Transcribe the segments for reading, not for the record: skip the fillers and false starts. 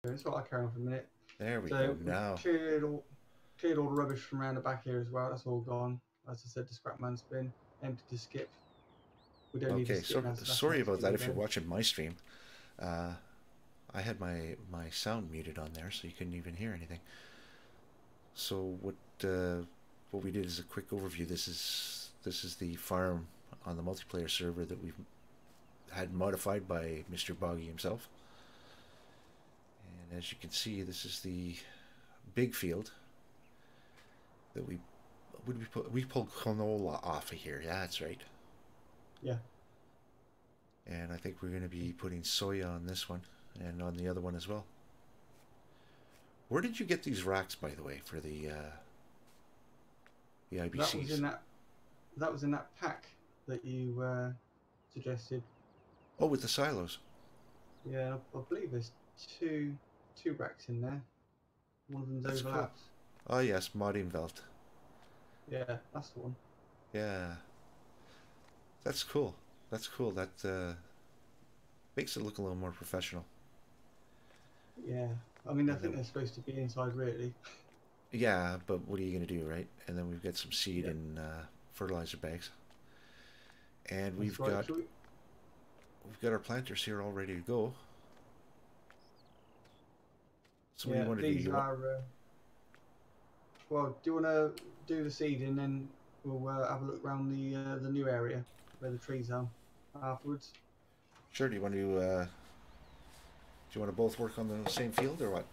It's all I carry on for a minute. There we go So we've now. cleared all the rubbish from around the back here as well. That's all gone. As I said, the scrap man's been emptied the skip. We don't need the Okay, skip so now, so that's sorry next about to that you if you're though. watching my stream. Uh, I had my sound muted on there, so you couldn't even hear anything. So what we did is a quick overview. This is the farm on the multiplayer server that we've had modified by Mr. Boggy himself. And as you can see, this is the big field that we pulled canola off of here. Yeah, that's right. Yeah, And I think we're going to be putting soya on this one and on the other one as well. Where did you get these racks, by the way, for the that was IBCs? in that pack that you suggested. Oh, with the silos. Yeah, I believe there's two racks in there. One of them's That's cool. overlapped. Oh yes, Moddingveld. Yeah, that's the one. Yeah, that's cool. That's cool. That makes it look a little more professional. Yeah, I mean I And think then, they're supposed to be inside really. yeah, but what are you gonna do, right? And then we've got some seed Yeah, and fertilizer bags, and that's we've right. got we've got our planters here all ready to go. So what do you Yeah, want to do? these You want? are. Well, do you want to do the seeding, then we'll have a look around the new area where the trees are afterwards. Sure. Do you want to both work on the same field or what?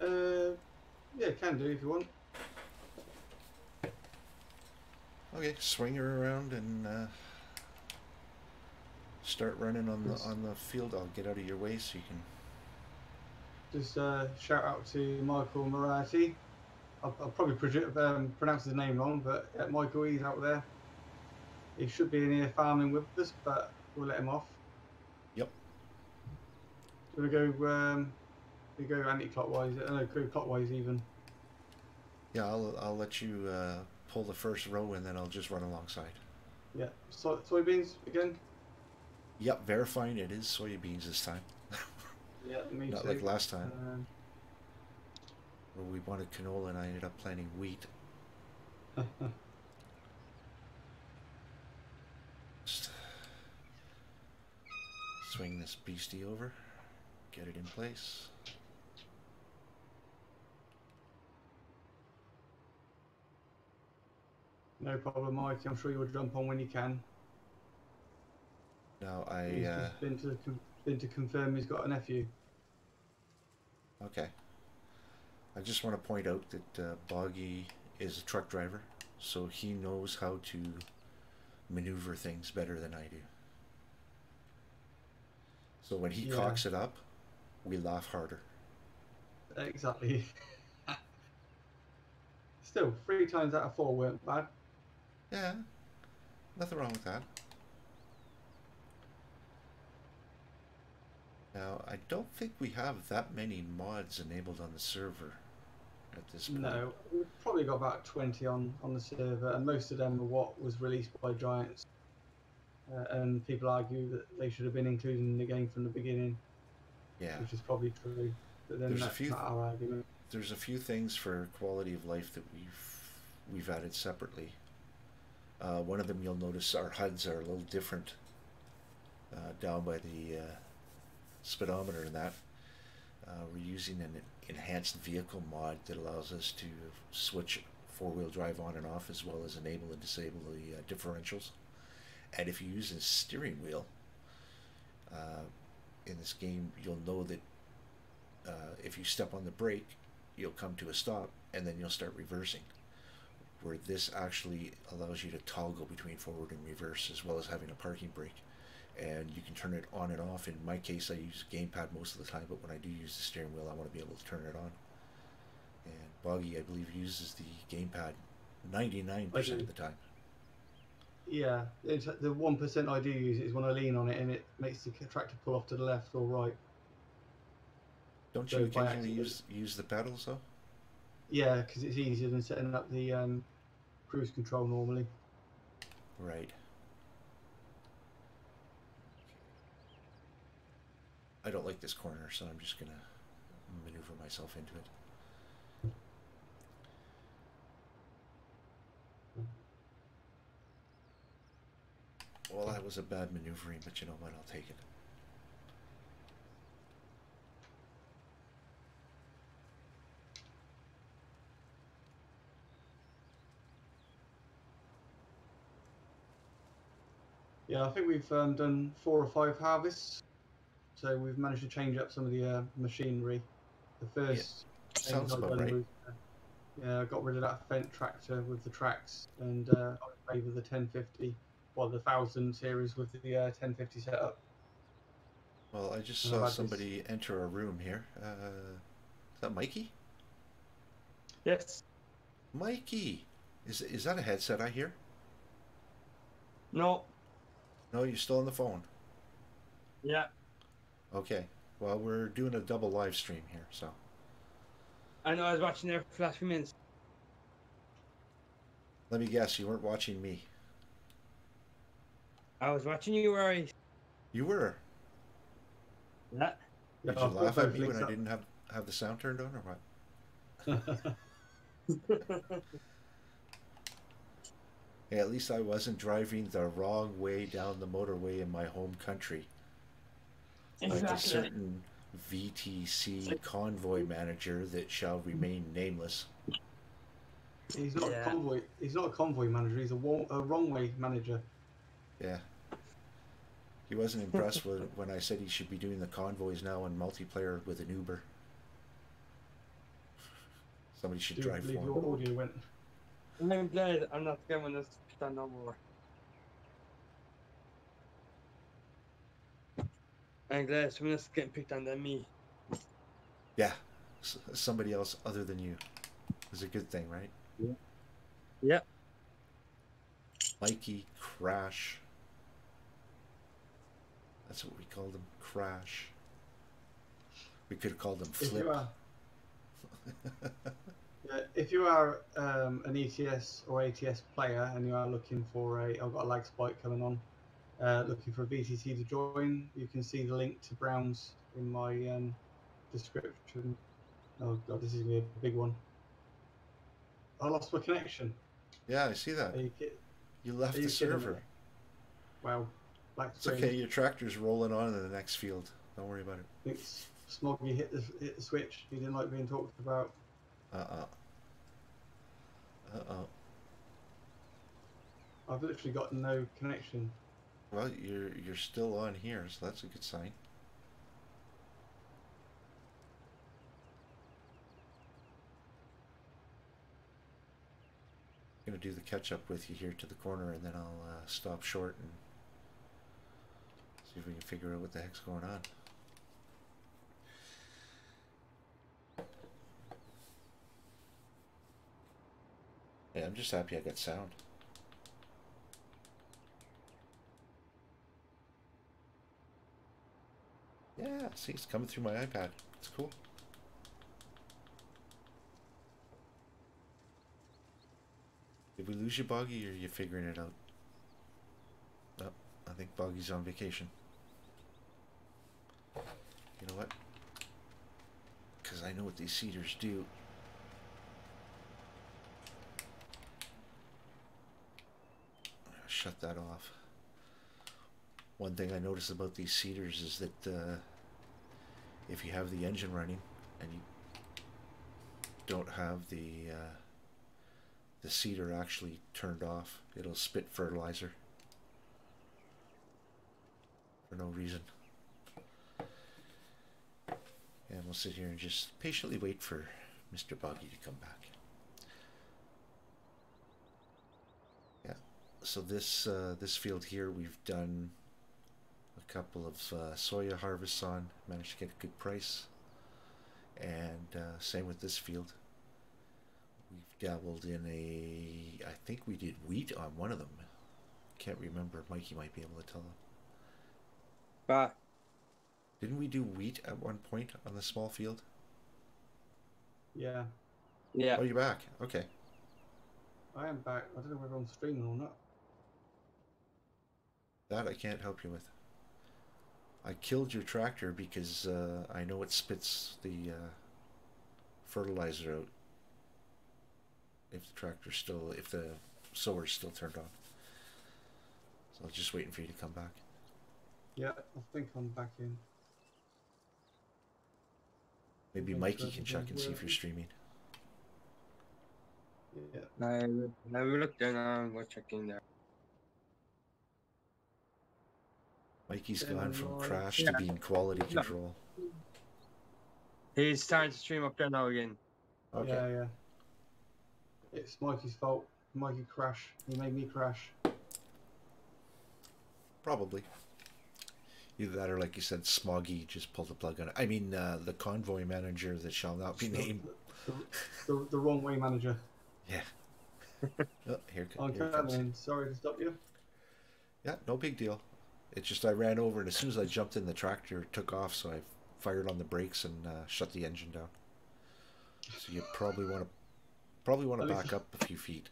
Uh, yeah, can do if you want. Okay, swing her around and start running on the Just, field. I'll get out of your way so you can. just shout out to Michael Morati. I'll probably pronounce his name wrong, but Michael, he's out there. He should be in here farming with us, but we'll let him off. Yep. Do we go? We go anti-clockwise. No, go clockwise even. Yeah, I'll let you pull the first row and then I'll just run alongside. Yeah, soybeans again. Yep, verifying it is soybeans this time. Yeah, me Not like too. last time Um, where we wanted canola and I ended up planting wheat. Just swing this beastie over, get it in place. No problem, Mike. I'm sure you'll jump on when you can. Now He's just been to confirm he's got a nephew. okay. I just want to point out that Boggy is a truck driver, so he knows how to maneuver things better than I do. So when he Yeah, cocks it up, we laugh harder. exactly. Still, 3 times out of 4 weren't bad. Yeah, nothing wrong with that. Now, I don't think we have that many mods enabled on the server at this point. No, we've probably got about 20 on the server, and most of them are what was released by Giants. And people argue that they should have been included in the game from the beginning, Yeah, which is probably true. But then there's a that's few not our argument. there's a few things for quality of life that we've added separately. One of them you'll notice our HUDs are a little different down by the speedometer and that. We're using an enhanced vehicle mod that allows us to switch four-wheel drive on and off as well as enable and disable the differentials. And if you use a steering wheel uh, in this game, you'll know that if you step on the brake, you'll come to a stop and then you'll start reversing. Where this actually allows you to toggle between forward and reverse as well as having a parking brake. And you can turn it on and off. In my case, I use gamepad most of the time, but when I do use the steering wheel, I want to be able to turn it on. And Boggy, I believe, uses the gamepad I 99% do. of the time. Yeah, the 1% I do use is when I lean on it and it makes the tractor pull off to the left or right. Don't you So by occasionally accident. use the pedals though? Yeah, because it's easier than setting up the cruise control normally. Right. I don't like this corner, so I'm just gonna maneuver myself into it. Well, that was a bad maneuvering, but you know what? I'll take it. Yeah, I think we've done 4 or 5 harvests, so we've managed to change up some of the machinery. The Yeah, first change sounds I about done right. was yeah, I got rid of that Fendt tractor with the tracks, and I favour the 1050, well, the 1000 series with the 1050 setup. Well, I just And I've saw had this. somebody enter a room here. Is that Mikey? Yes. Mikey! Is that a headset I hear? No. No, you're still on the phone. Yeah. Okay. Well, we're doing a double live stream here, so. I know I was watching there for the last few minutes. Let me guess, you weren't watching me. I was watching you, Rory. You were. Yeah. Yeah, Did you I've got laugh at both me when links I up. didn't have the sound turned on, or what? Hey, at least I wasn't driving the wrong way down the motorway in my home country. Like a Exactly. certain VTC convoy manager that shall remain nameless. He's not Yeah. a convoy. He's not a convoy manager. He's a wrong way manager. Yeah. He wasn't impressed when I said he should be doing the convoys now in multiplayer with an Uber. Somebody should Do drive believe for your him. audio went. I'm glad I'm not getting this done no more. I'm glad someone else is getting picked on than me. Yeah. Somebody else other than you is a good thing, right? Yeah. Yep. Mikey Crash. That's what we called him. Crash. We could have called him If Flip. you are, yeah, if you are an ETS or ATS player and you are looking for I've got a lag spike coming on, looking for a VTC to join, you can see the link to Browns in my description. Oh god, this is gonna be a big one. I lost my connection. Yeah, I see that. Are you, You are left the you kidding me? server. Wow, black It's screen. okay, your tractor's rolling on in the next field. Don't worry about it. I think Smoggy hit the switch. He didn't like being talked about. Uh-uh. Uh-oh. I've literally got no connection. Well, you're still on here, so that's a good sign. I'm gonna do the catch up with you here to the corner, and then I'll stop short and see if we can figure out what the heck's going on. Yeah, I'm just happy I got sound. Yeah, see, it's coming through my iPad. It's cool. Did we lose you, Boggy, or are you figuring it out? No, I think Boggy's on vacation. You know what? Because I know what these seeders do. Shut that off. One thing I noticed about these seeders is that if you have the engine running and you don't have the seeder actually turned off, it'll spit fertilizer for no reason. And we'll sit here and just patiently wait for Mr. Boggy to come back. Yeah, so this field here we've done a couple of soya harvests on, managed to get a good price, and same with this field. We've dabbled in I think we did wheat on one of them. Can't remember. Mikey might be able to tell. But Didn't we do wheat at one point on the small field? Yeah. yeah. Oh, you're back. Okay. I am back. I don't know whether I'm streaming or not. That I can't help you with. I killed your tractor because I know it spits the fertilizer out if the tractor's still, if the sower's still turned on. So I was just waiting for you to come back. Yeah, I think I'm back in. Maybe Mikey can check and see if you're streaming. Yeah. I will look there now and go checking there. Mikey's Yeah, gone from right. crash to being quality control. He's starting to stream up there now again. Okay. Yeah, yeah. It's Mikey's fault. Mikey crashed. He made me crash. Probably. Either that or, like you said, Smoggy just pulled the plug on it. I mean, the convoy manager that shall not be named. The wrong way manager. Yeah. Oh, here I'm comes. coming. Sorry to stop you. Yeah, no big deal. It's just I ran over, and as soon as I jumped in, the tractor took off, so I fired on the brakes and shut the engine down. So you probably want to back up a few feet.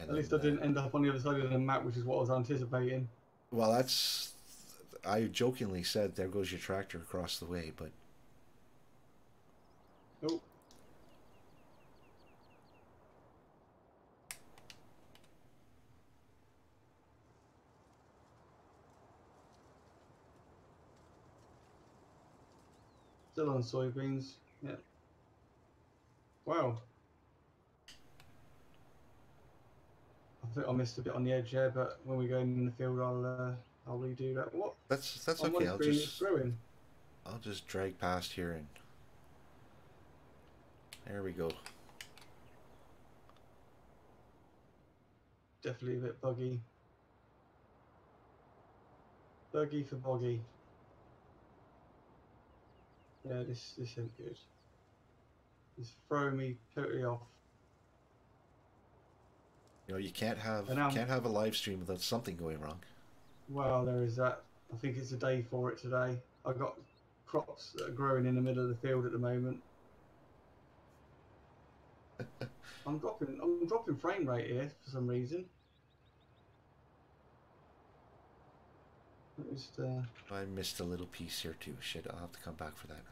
And At least I didn't end up on the other side of the map, which is what I was anticipating. Well, that's... I jokingly said, there goes your tractor across the way, but... Oh. Still on soybeans. Yeah. Wow. I think I missed a bit on the edge there, but when we go in the field, I'll redo that. What? That's On okay. my screen, it's growing. I'll just drag past here and there we go. Definitely a bit buggy. Buggy for boggy. Yeah, this ain't good. It's throwing me totally off. You know, you can't have a live stream without something going wrong. Well, there is that. I think it's a day for it today. I got crops that are growing in the middle of the field at the moment. I'm dropping frame rate here for some reason. Just, I missed a little piece here too. Shit, I'll have to come back for that.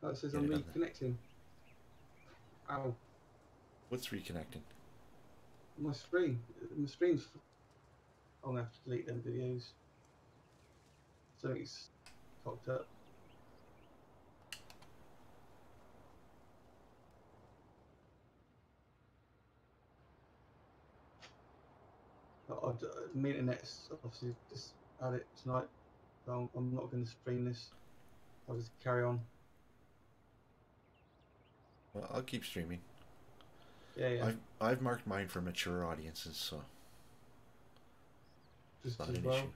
oh, it says Get I'm it on reconnecting. Ow. What's reconnecting? My screen. My screen's... I'm going to have to delete them videos. Something's cocked up. The internet's obviously just had it tonight, so I'm not going to stream this. I'll just carry on. Well, I'll keep streaming. Yeah, yeah. I've marked mine for mature audiences, so Just not as an well. issue.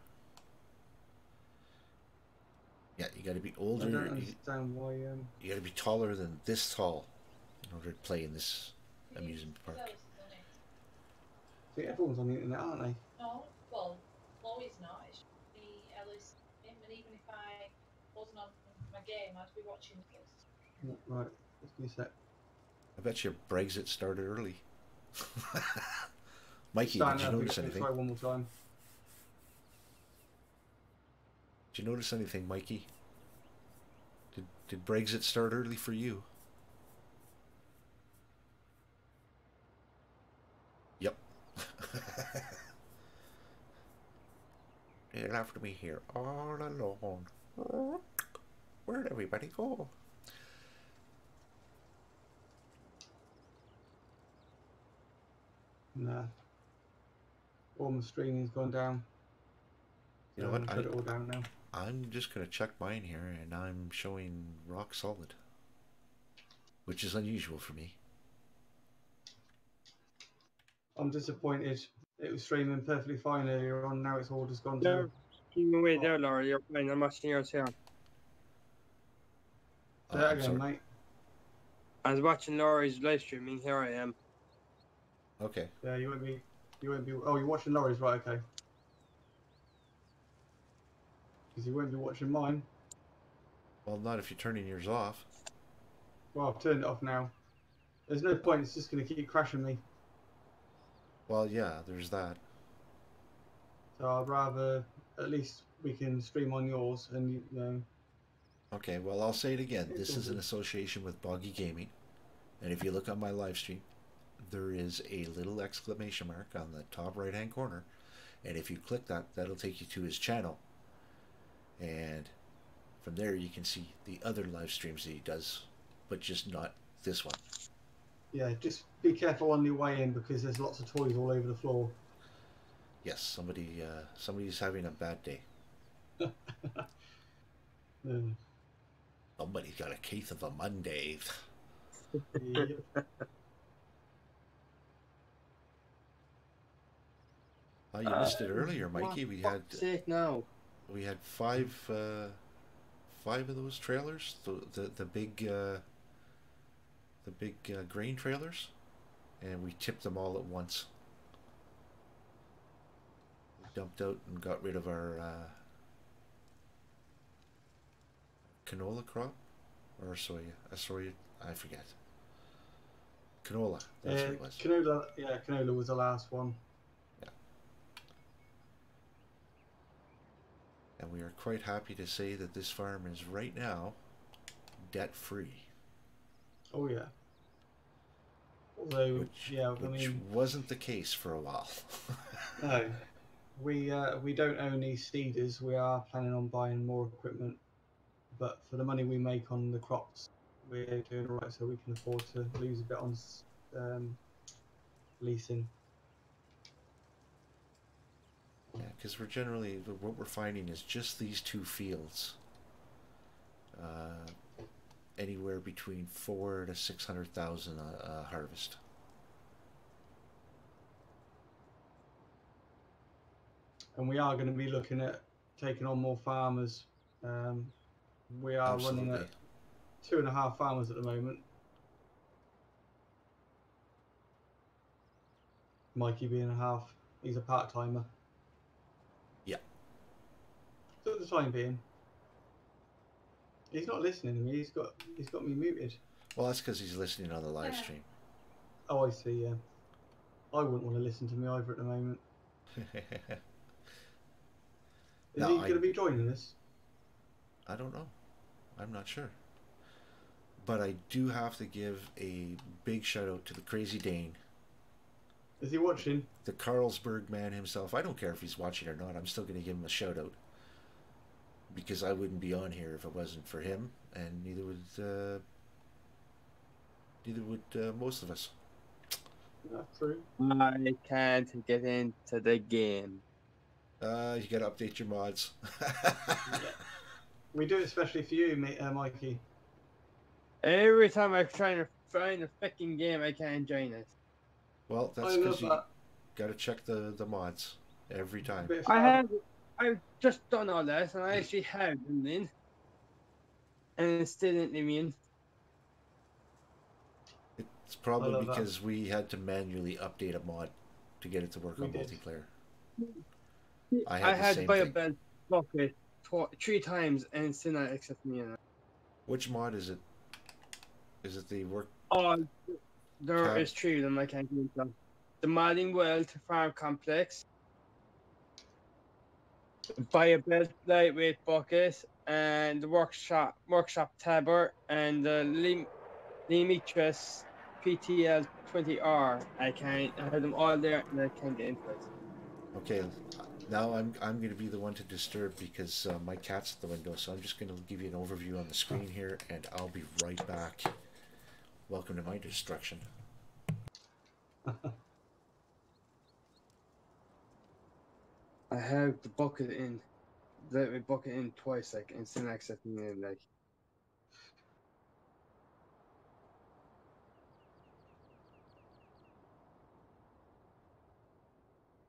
Yeah, you got to be older. I don't understand why. You got to be taller than this tall in order to play in this amusement park. I think everyone's on the internet, aren't they? No, well, Chloe's not. It's me, Ellis, him, and even if I wasn't on my game, I'd be watching this. Right, just give me a sec. I bet your Brexit started early. Mikey, Stand did you up, notice let me anything? try one more time. Did you notice anything, Mikey? Did Brexit start early for you? Yep. You're after me here all alone. Where'd everybody go? Nah. All my streaming's gone down. You know what? Put it all down now. I'm just going to check mine here, and I'm showing rock solid, which is unusual for me. I'm disappointed. It was streaming perfectly fine earlier on. Now it's all just gone There, to. keep away there, Laura. You're fine. I'm watching yours here. Say that I'm again, sorry. mate. I was watching Laura's live streaming. Here I am. Okay. Yeah, you won't be. Oh, you're watching Laurie's, right? Okay. Because you won't be watching mine. Well, not if you're turning yours off. Well, I've turned it off now. There's no point. It's just going to keep crashing me. Well, yeah, there's that. So I'd rather at least we can stream on yours, and you know. Okay, well, I'll say it again. It's This all is an good. association with Boggy Gaming. And if you look on my live stream, there is a little exclamation mark on the top right hand corner. And if you click that, that'll take you to his channel. And from there, you can see the other live streams that he does, but just not this one. Yeah, just be careful on your way in because there's lots of toys all over the floor. Yes, somebody's having a bad day. Yeah. Somebody's got a case of a Monday. Yep. Oh, you missed it earlier, Mikey. What fuck's sake now? We had five of those trailers, the big grain trailers, and we tipped them all at once. We dumped out and got rid of our canola crop or soya, I forget. Canola, that's what it was. Canola was the last one. Yeah. And we are quite happy to say that this farm is right now debt free. Oh yeah. Although, Which wasn't the case for a while. No, we don't own these seeders. We are planning on buying more equipment, but for the money we make on the crops, we're doing all right, so we can afford to lose a bit on leasing. Yeah, because what we're finding is just these two fields, anywhere between 400,000 to 600,000 a harvest. And we are going to be looking at taking on more farmers. We are Absolutely. running at 2.5 farmers at the moment. Mikey being a half, he's a part timer. Yeah. So at the time being, he's not listening to me. He's got me muted. Well, that's because he's listening on the live stream. Oh, I see. Yeah, I wouldn't want to listen to me either at the moment. Is he going to be joining us? I don't know. I'm not sure. But I do have to give a big shout out to the Crazy Dane. Is he watching? The Carlsberg man himself. I don't care if he's watching or not. I'm still going to give him a shout out. Because I wouldn't be on here if it wasn't for him. And neither would most of us. That's true. I can't get into the game. You got to update your mods. Yeah. We do it especially for you, Mikey. Every time I try to find a fucking game, I can't join it. Well, that's because you got to check the mods every time. I've just done all that, and I actually have them in, and it still didn't let me in. It's probably because we had to manually update a mod to get it to work on multiplayer. I had to buy a bed bucket 3 times, and still not accept me in it. Which mod is it? Is it the work? Oh, there is 3 of them. I can't get into them. The modding well to farm complex. Buy a belt lightweight bucket, and the workshop tabber, and the Limitress PTL 20R. I have them all there, and I can't get into it. Okay, now I'm going to be the one to disturb because my cat's at the window, so I'm just going to give you an overview on the screen here, and I'll be right back. Welcome to my destruction. I have the bucket in. Let me bucket in twice, like, and still accepting it, like.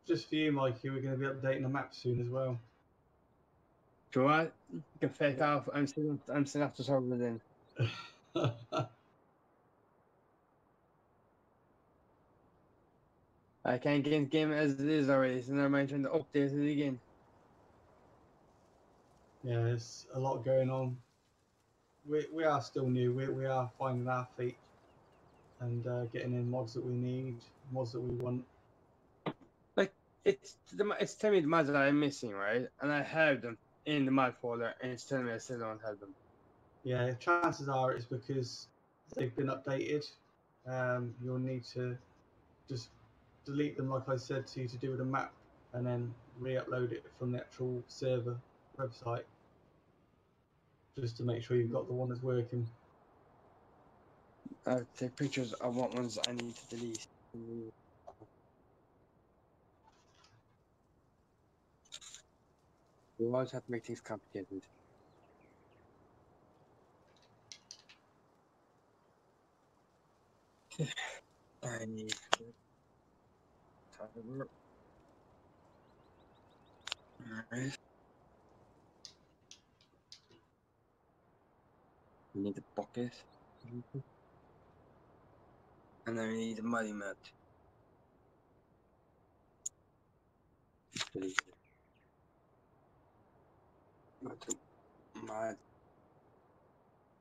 Just for you, Mikey, we're going to be updating the map soon as well. Do what? You can fake off. I'm still after server then. I can't get in the game as it is already, so never mind trying to update it again. Yeah, there's a lot going on. We are still new. We are finding our feet and getting in mods that we need, mods that we want. Like, It's telling me the mods that I'm missing, right? And I have them in the mod folder, and it's telling me I still don't have them. Yeah, chances are it's because they've been updated. You'll need to just delete them, like I said to you, to do with a map, and then re-upload it from the actual server website, just to make sure you've got the one that's working. I'll take pictures of what ones I need to delete. You always have to make things complicated. I need timer. Alright. We need the bucket. And then we need the muddy mat. Delete it. Go to mod.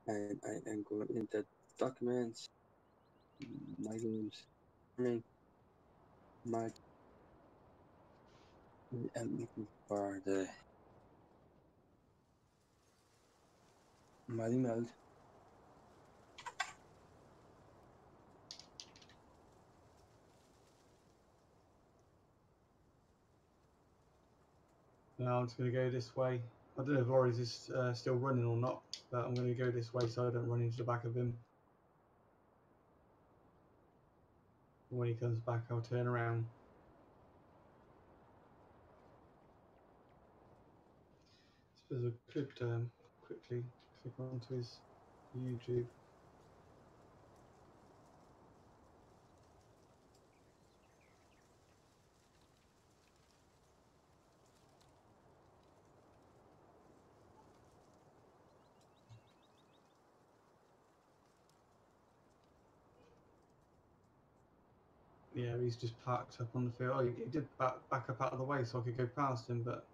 And I am going into documents, my games, mod. I'm looking for the muddy melt. Now I'm just going to go this way. I don't know if Laurie's is still running or not, but I'm going to go this way so I don't run into the back of him. When he comes back, I'll turn around. I suppose I could quickly click onto his YouTube. Yeah, he's just parked up on the field. Oh, he did back up out of the way so I could go past him, but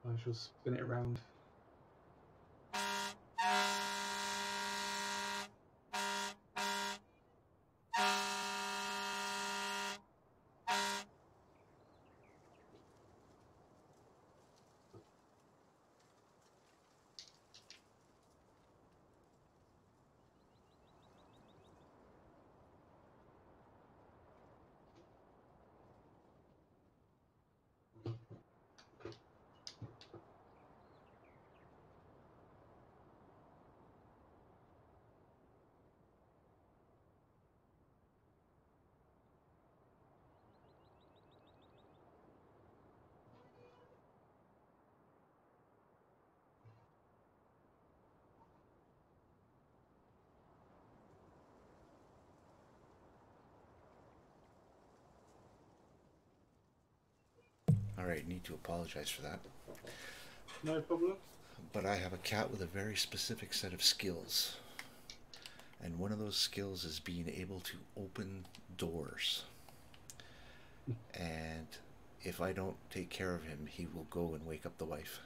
I shall spin it around. Alright, need to apologize for that. No problem. But I have a cat with a very specific set of skills. And one of those skills is being able to open doors. And if I don't take care of him, he will go and wake up the wife.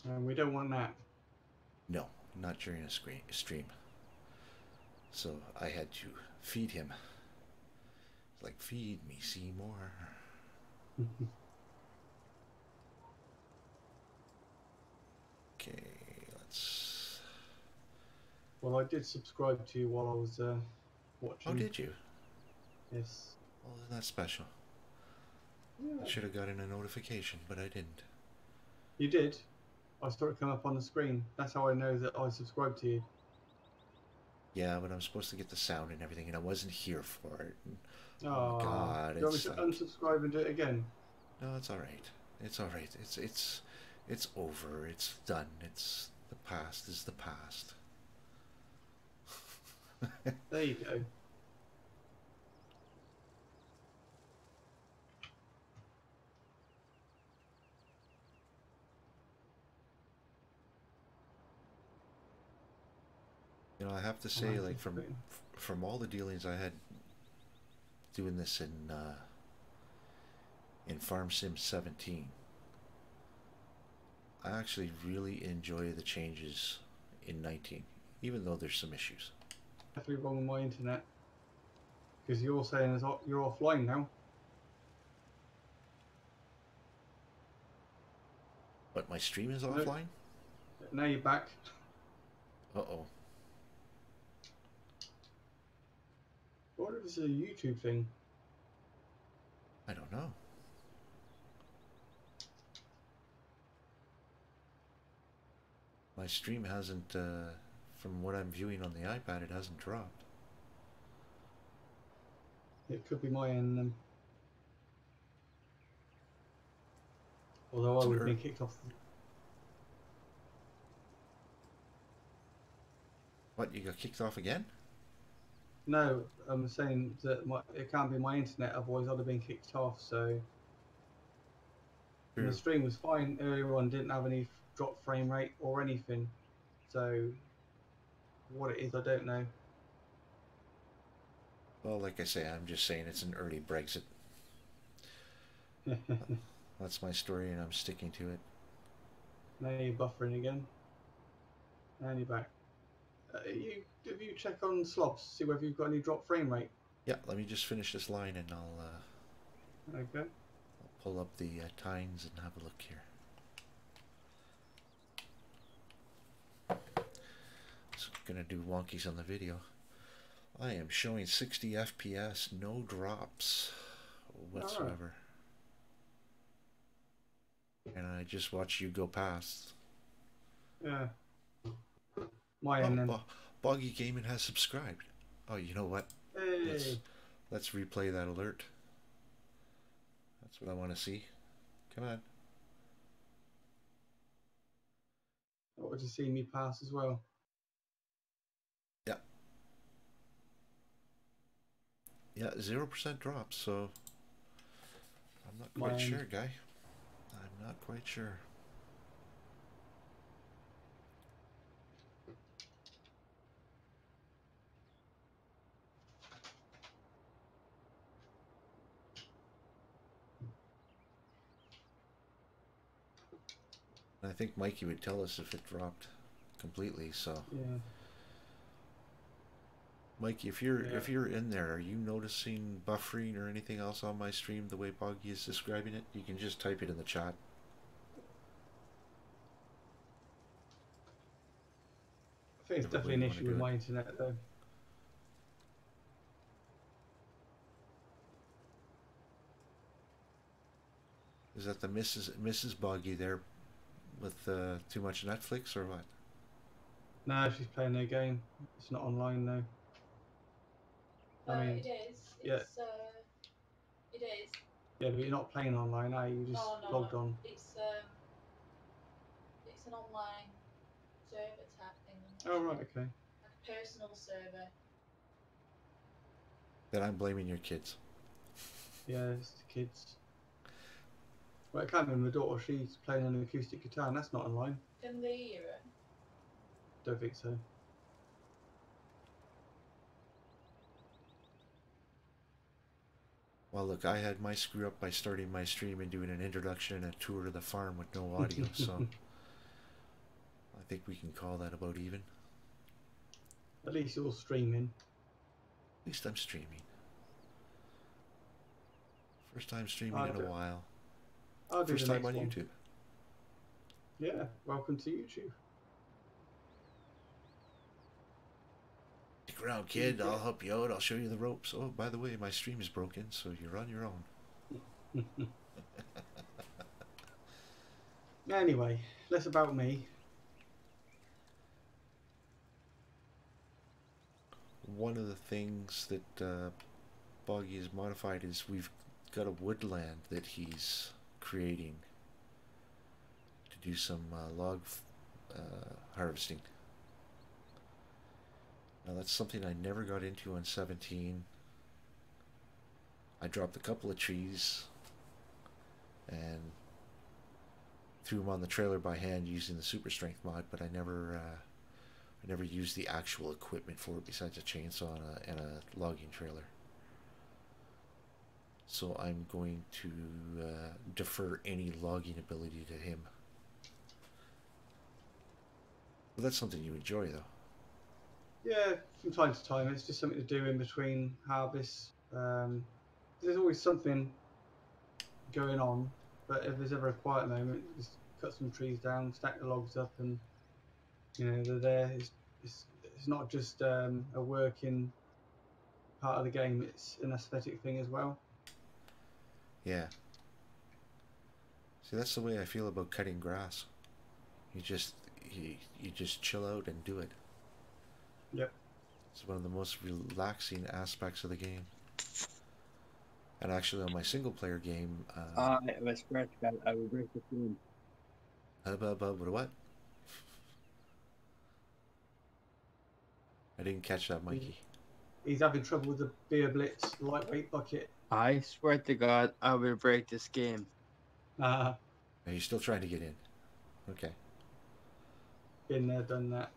We don't want that. No, not during a stream. So I had to feed him. Like, feed me, Seymour. Okay, let's... Well, I did subscribe to you while I was watching. Oh, did you? Yes. Well, isn't that special? Yeah. I should have gotten a notification, but I didn't. You did? I saw it come up on the screen. That's how I know that I subscribed to you. Yeah, but I'm supposed to get the sound and everything, and I wasn't here for it. Oh my God! Do you want me It's to like... unsubscribe and do it again? No, it's all right. It's all right. It's over. It's done. It's the past is the past. There you go. You know, I have to say, like, from all the dealings I had doing this in Farm Sim 17, I actually really enjoy the changes in 19, even though there's some issues. Definitely wrong with my internet. Because you're saying you're offline now. But my stream is No. offline? Now you're back. Uh-oh. I wonder if this is a YouTube thing. I don't know. My stream hasn't, from what I'm viewing on the iPad, it hasn't dropped. It could be my end then. Although I would have been kicked off. What, you got kicked off again? No, I'm saying that it can't be my internet, otherwise I'd have been kicked off. So the stream was fine earlier on, didn't have any drop frame rate or anything. So what it is, I don't know. Well, like I say, I'm just saying it's an early Brexit. That's my story, and I'm sticking to it. Now you're buffering again. And you're back. If you check on slobs, see whether you've got any drop frame rate. Yeah, let me just finish this line, and I'll Okay. I'll pull up the tines and have a look here. It's gonna do wonkies on the video. I am showing 60 FPS, no drops whatsoever. And I just watched you go past. Yeah. My end then. Boggy Gaming has subscribed. Oh, you know what? Hey. Let's replay that alert. That's what I want to see. Come on. What would you see me pass as well? Yeah. Yeah, 0% drops, so I'm not quite sure, guy. I'm not quite sure. I think Mikey would tell us if it dropped completely, so yeah. Mikey, if you're in there, are you noticing buffering or anything else on my stream the way Boggy is describing it? You can just type it in the chat. I think it's definitely an issue with my internet though. Is that the Mrs. Boggy there with too much Netflix or what? No, she's playing their game. It's not online though. I mean, it is. It is. Yeah, but you're not playing online, are you? You just logged on. It's an online server type thing. Oh right, okay. Like a personal server. Then I'm blaming your kids. Yeah, it's the kids. Well, I can't remember my daughter. She's playing an acoustic guitar, and that's not online. Can they hear it? Don't think so. Well, look, I had my screw up by starting my stream and doing an introduction and a tour of the farm with no audio, so I think we can call that about even. At least you're streaming. At least I'm streaming. First time streaming in a while. First time on YouTube. Yeah, welcome to YouTube. Stick around, kid. I'll help you out. I'll show you the ropes. Oh, by the way, my stream is broken, so you're on your own. Anyway, less about me. One of the things that Boggy has modified is we've got a woodland that he's creating to do some log harvesting. Now that's something I never got into on 17. I dropped a couple of trees and threw them on the trailer by hand using the super strength mod, but I never used the actual equipment for it besides a chainsaw and a logging trailer. So I'm going to defer any logging ability to him. But that's something you enjoy, though. Yeah, from time to time. It's just something to do in between harvests. There's always something going on, but if there's ever a quiet moment, just cut some trees down, stack the logs up, and they're there. It's not just a working part of the game; it's an aesthetic thing as well. Yeah. See, that's the way I feel about cutting grass. You just you just chill out and do it. Yep. It's one of the most relaxing aspects of the game. And actually, on my single player game, I scratch that. I will break the phone. what? I didn't catch that, Mikey. He's having trouble with the beer blitz lightweight bucket. I swear to God, I will break this game. Are you still trying to get in? Okay. Been there, done that.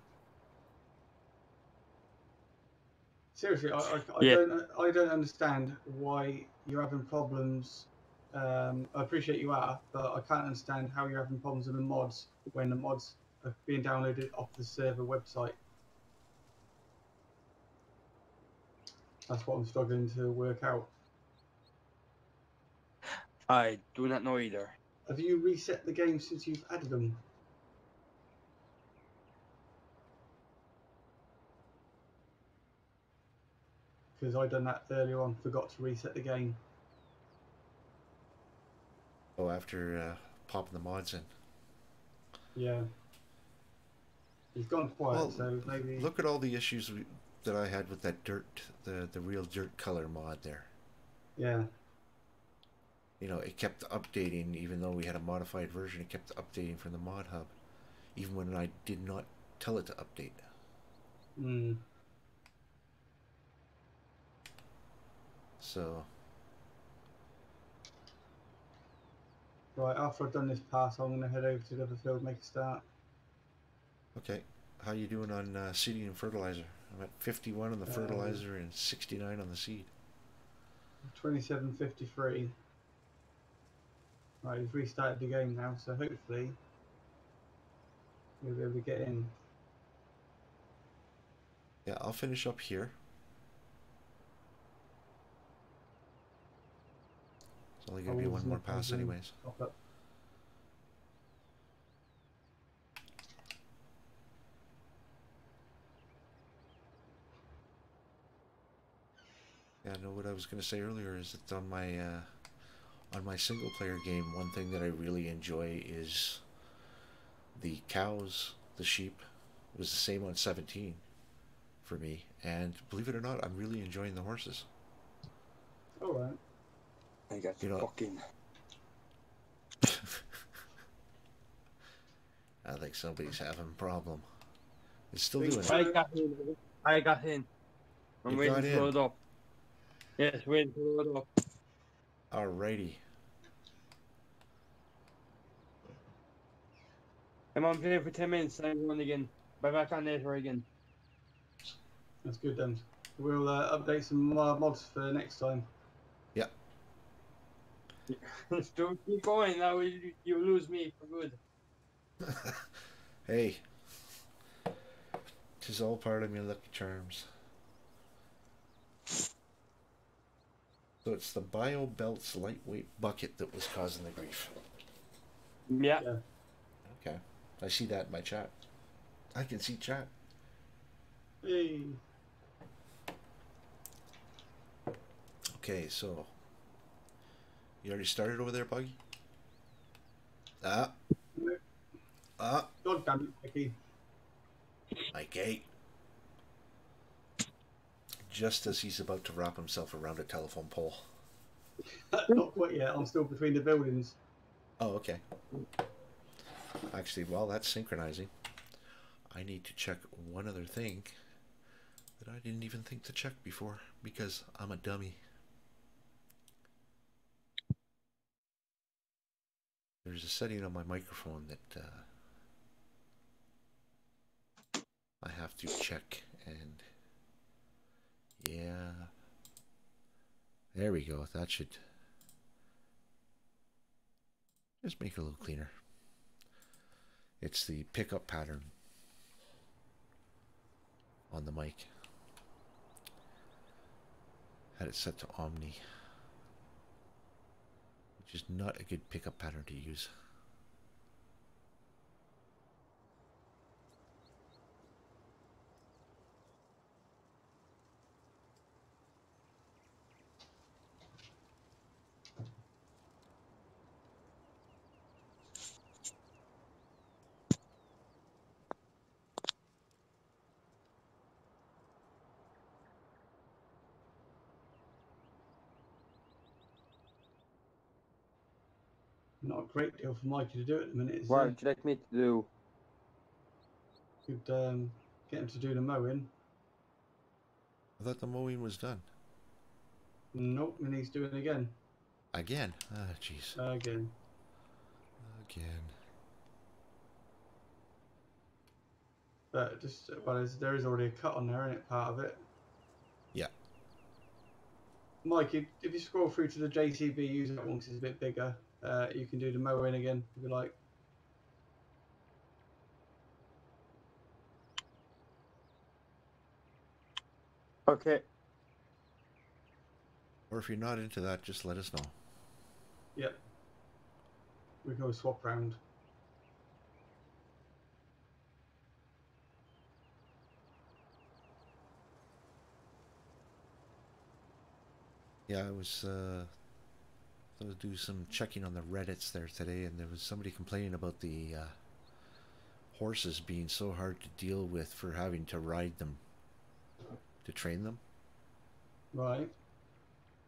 Seriously, Yeah. I don't understand why you're having problems. I appreciate you are, but I can't understand how you're having problems with the mods when the mods are being downloaded off the server website. That's what I'm struggling to work out. I do not know either. Have you reset the game since you've added them? Because I done that earlier on, forgot to reset the game. Oh, after popping the mods in. Yeah. He's gone quiet, Well, so maybe... Look at all the issues that I had with that dirt, the real dirt color mod there. Yeah. It kept updating, even though we had a modified version, it kept updating from the mod hub, even when I did not tell it to update. Hmm. So, Right, after I've done this pass, I'm going to head over to the other field, make a start. okay. How you doing on seeding and fertilizer? I'm at 51 on the fertilizer and 69 on the seed. 27.53. Right, he's restarted the game now, so hopefully we'll be able to get in. Yeah, I'll finish up here. It's only going to be one more pass anyways. Yeah, I know what I was going to say earlier is that on my single player game, one thing that I really enjoy is the cows, the sheep. It was the same on 17 for me, and believe it or not, I'm really enjoying the horses. All right. I got fucking. I think somebody's having a problem. It's still doing it. I got in. I'm You waiting got to in. load up. Yes, waiting to load up. Alrighty. I'm on play for 10 minutes. I'm going again. Bye back on later again. That's good then. We'll update some mods for next time. Yeah. Don't keep going. Now you lose me for good. Hey. 'Tis all part of my lucky charms. So it's the Bio Belt's lightweight bucket that was causing the grief. Yeah. Okay. I see that in my chat. I can see chat. Hey. Okay, so you already started over there, Boggy? Ah. God damn it, Mickey. Mikey. Just as he's about to wrap himself around a telephone pole. Not quite yet. I'm still between the buildings. Oh, okay. Actually, while that's synchronizing, I need to check one other thing that I didn't even think to check before because I'm a dummy. There's a setting on my microphone that I have to check, and yeah, there we go. That should just make it a little cleaner. It's the pickup pattern on the mic. Had it set to Omni, which is not a good pickup pattern to use. Not a great deal for Mikey to do at the minute, is What there? would you like me to do? Could get him to do the mowing. I thought the mowing was done. Nope, and he's doing it again. Again? Ah, jeez. Again. Again. But just, well, there is already a cut on there, isn't it, part of it? Yeah. Mike, if you scroll through to the JCB user one, 'cause it's a bit bigger, you can do the mowing again, if you like. Okay. Or if you're not into that, just let us know. Yep. We can always swap round. Yeah, I was going to do some checking on the Reddits there today, and there was somebody complaining about the horses being so hard to deal with for having to ride them to train them. Right.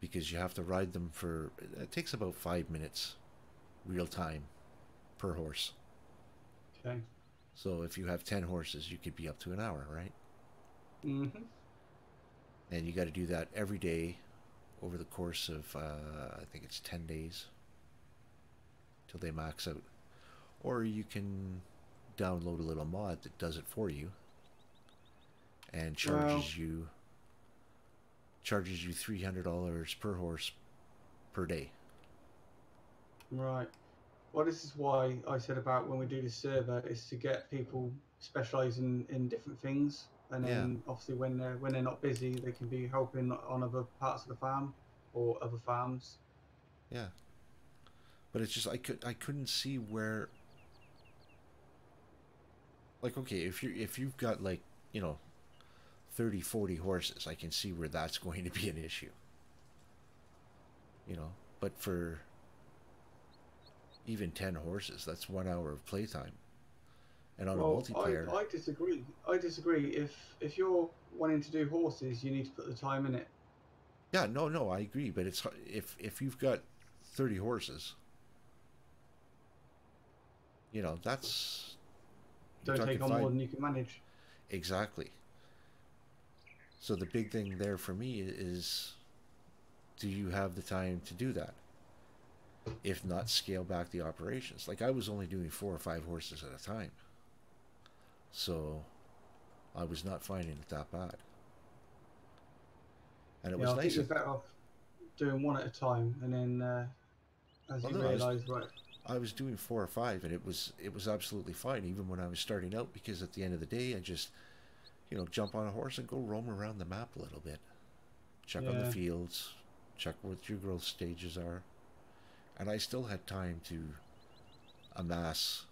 Because you have to ride them for, it takes about 5 minutes real time per horse. Okay. So if you have 10 horses, you could be up to an hour, right? Mm-hmm. And you got to do that every day over the course of, I think it's 10 days till they max out. Or you can download a little mod that does it for you and charges you $300 per horse per day. Right. Well, this is why I said about when we do this server is to get people specialising in different things, and then obviously when they're not busy, they can be helping on other parts of the farm or other farms. Yeah. But it's just I couldn't see where, like, okay, if you've got, like, 30, 40 horses, I can see where that's going to be an issue. But for even 10 horses, that's 1 hour of playtime. And on a multiplayer, I disagree. I disagree. If you're wanting to do horses, you need to put the time in it. yeah, no, I agree. But it's if you've got 30 horses, that's Don't take on more than you can manage. Exactly. So the big thing there for me is, do you have the time to do that? If not, scale back the operations. Like, I was only doing 4 or 5 horses at a time, so I was not finding it that bad. And it was I nice. think you're better off doing one at a time, and then as you realise, right. I was doing 4 or 5, and it was absolutely fine, even when I was starting out, because at the end of the day, I just jump on a horse and go roam around the map a little bit, check on the fields, check what your growth stages are, and I still had time to amass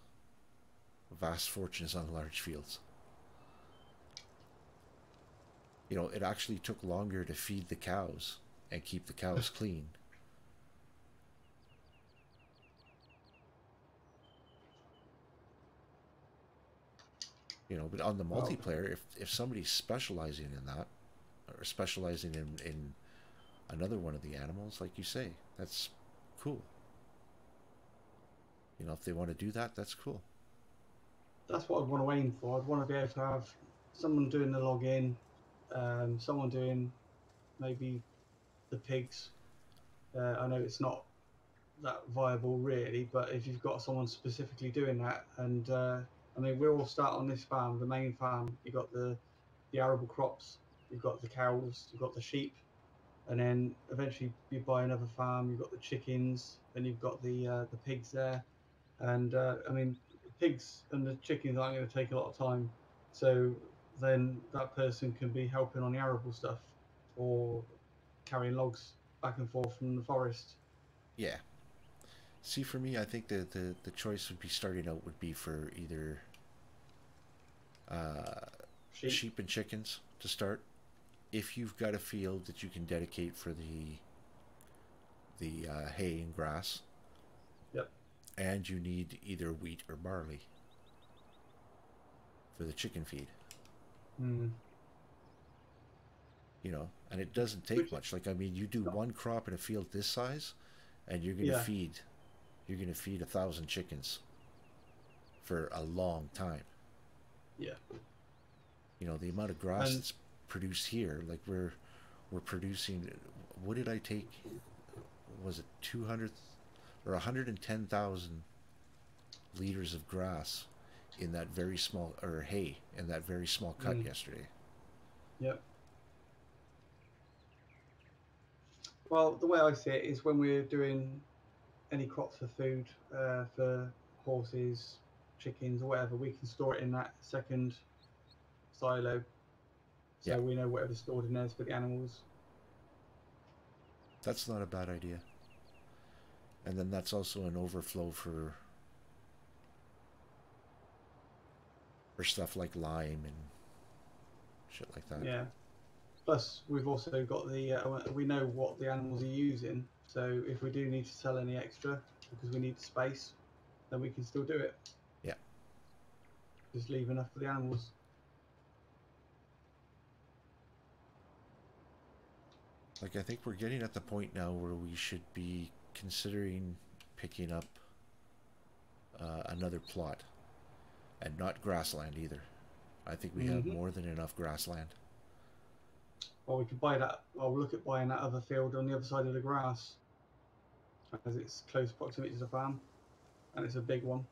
vast fortunes on large fields. It actually took longer to feed the cows and keep the cows clean. But on the multiplayer, if somebody's specializing in that, or specializing in another one of the animals, like you say, that's cool. If they want to do that, that's cool. That's what I'd want to aim for. I'd want to be able to have someone doing the login, someone doing maybe the pigs. I know it's not that viable really, but if you've got someone specifically doing that, and I mean, we all start on this farm, the main farm. You've got the arable crops, you've got the cows, you've got the sheep, and then eventually you buy another farm. You've got the chickens, then you've got the pigs there, and I mean, the pigs and the chickens aren't going to take a lot of time, so then that person can be helping on the arable stuff, or carrying logs back and forth from the forest. Yeah. See, for me, I think the choice would be starting out would be for either sheep and chickens to start. If you've got a field that you can dedicate for the hay and grass, Yep. and you need either wheat or barley for the chicken feed. Mm. You know, and it doesn't take much. Like, I mean, you do one crop in a field this size, and you're gonna feed 1,000 chickens for a long time. Yeah. You know, the amount of grass that's produced here, like we're producing. What did I take? Was it 200 or 110,000 liters of grass in that very small, or hay in that very small cut yesterday? Yep. Well, the way I see it is when we're doing any crops for food, for horses, chickens, or whatever, we can store it in that second silo, so we know whatever's stored in there is for the animals. That's not a bad idea. And then that's also an overflow for stuff like lime and shit like that. Yeah. Plus, we've also got the we know what the animals are using, so if we do need to sell any extra because we need space, then we can still do it. Yeah. Just leave enough for the animals. Like, I think we're getting at the point now where we should be considering picking up another plot, and not grassland either. I think we have more than enough grassland. Or we could buy that, or we'll look at buying that other field on the other side of the grass, because it's close proximity to the farm, and it's a big one.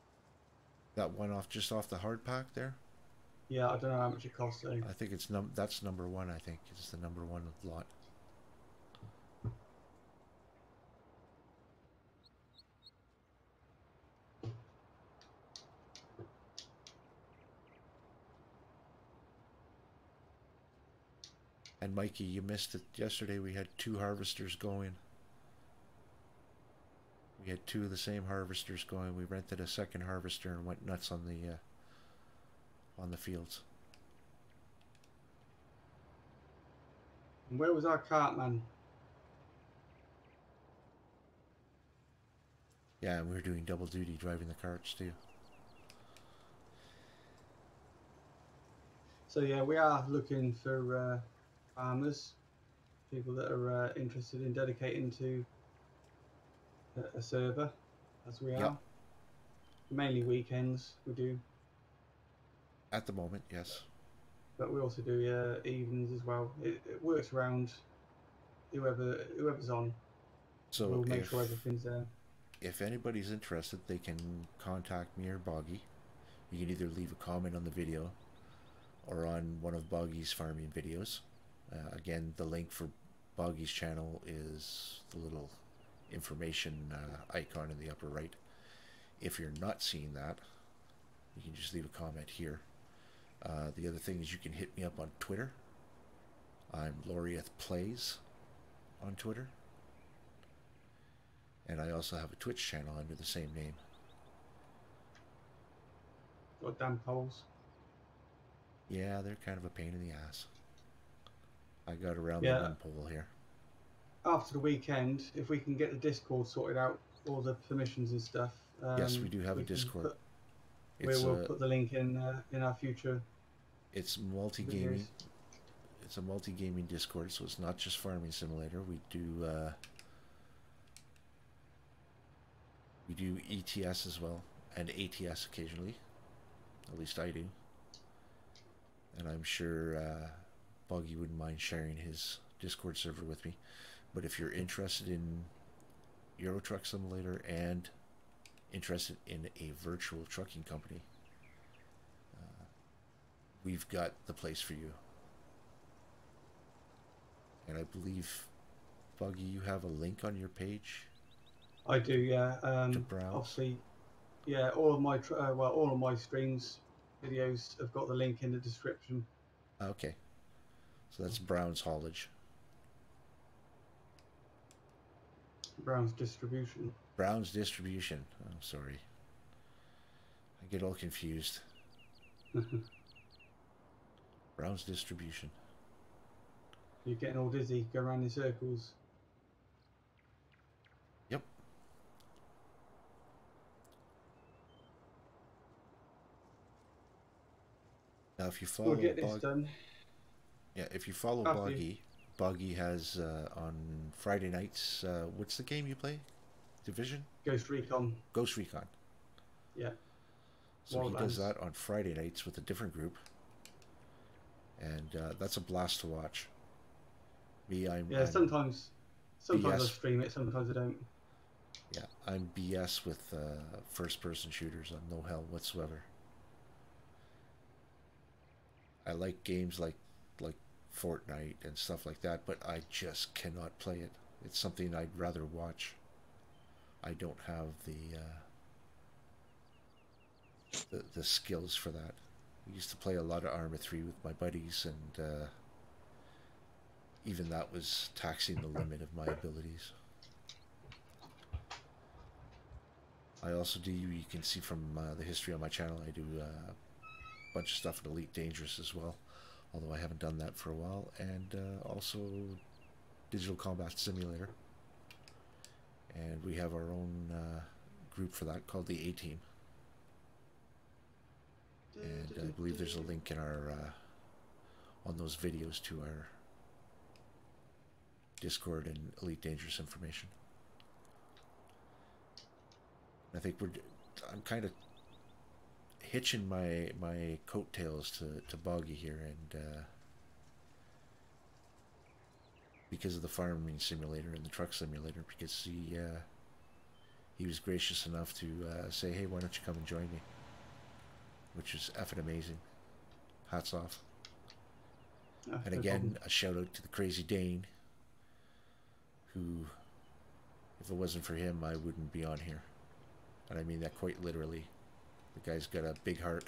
That one just off the hard pack there? Yeah, I don't know how much it costs though. I think that's number one. I think it's the number one lot. And Mikey, you missed it yesterday. We had 2 harvesters going. We had 2 of the same harvesters going. We rented a second harvester and went nuts on the fields. And where was our cart man? Yeah, and we were doing double duty driving the carts too. So yeah, we are looking for farmers, people that are interested in dedicating to a server, as we are. Yep. Mainly weekends we do. At the moment, yes. But we also do evenings as well. It works around whoever's on. So we'll make sure everything's there. If anybody's interested, they can contact me or Boggy. You can either leave a comment on the video or on one of Boggy's farming videos. Again, the link for Boggy's channel is the little information icon in the upper right. If you're not seeing that, you can just leave a comment here. The other thing is you can hit me up on Twitter. I'm Lorieth Plays on Twitter. And I also have a Twitch channel under the same name. Got damn poles. Yeah, they're kind of a pain in the ass. I got around the one pole here. After the weekend, if we can get the Discord sorted out, all the permissions and stuff. Yes, we do have a Discord. We'll put the link in our future. It's multi-gaming. It's a multi-gaming Discord, so it's not just Farming Simulator. We do ETS as well, and ATS occasionally. At least I do. And I'm sure Boggy wouldn't mind sharing his Discord server with me. But if you're interested in Euro Truck Simulator and interested in a virtual trucking company, we've got the place for you. And I believe, Boggy, you have a link on your page. I do, yeah. To browse. Obviously, yeah. All of my streams, videos have got the link in the description. Okay, so that's Brown's Haulage. Brown's distribution. Brown's Distribution. I'm sorry. I get all confused. Brown's Distribution. You're getting all dizzy, go around in circles. Yep. Now, if you follow We'll get this done. yeah, if you follow After Boggy, Boggy has on Friday nights. What's the game you play? Division? Ghost Recon. Ghost Recon. Yeah. So he does Wildlands. that on Friday nights with a different group, and that's a blast to watch. Me, Yeah, I'm sometimes I BS. stream it, sometimes I don't. Yeah, I'm BS with first-person shooters. I'm no hell whatsoever. I like games like Fortnite and stuff like that, but I just cannot play it. It's something I'd rather watch. I don't have the skills for that. I used to play a lot of Arma 3 with my buddies, and even that was taxing the limit of my abilities. I also do, you can see from the history on my channel, I do a bunch of stuff in Elite Dangerous as well, although I haven't done that for a while, and also Digital Combat Simulator. And we have our own group for that called the A-Team. And I believe there's a link in our on those videos to our Discord and Elite Dangerous information. I think I'm kind of hitching my coattails to Boggy here, and because of the farming simulator and the truck simulator, because he was gracious enough to say, hey, why don't you come and join me, which is effing amazing. Hats off. Oh, And no again, problem. a shout out to the Crazy Dane, who, if it wasn't for him, I wouldn't be on here. And I mean that quite literally. The guy's got a big heart.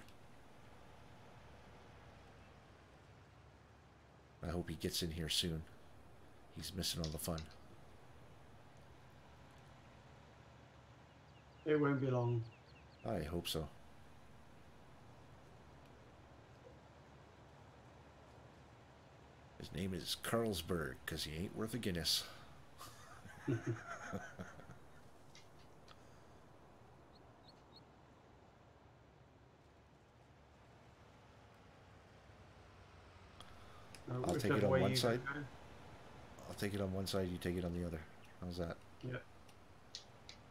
I hope he gets in here soon. He's missing all the fun. It won't be long. I hope so. His name is Carlsberg, because he ain't worth a Guinness. I'll take it Whichever on way one you side. go. I'll take it on one side, you take it on the other. How's that? Yeah.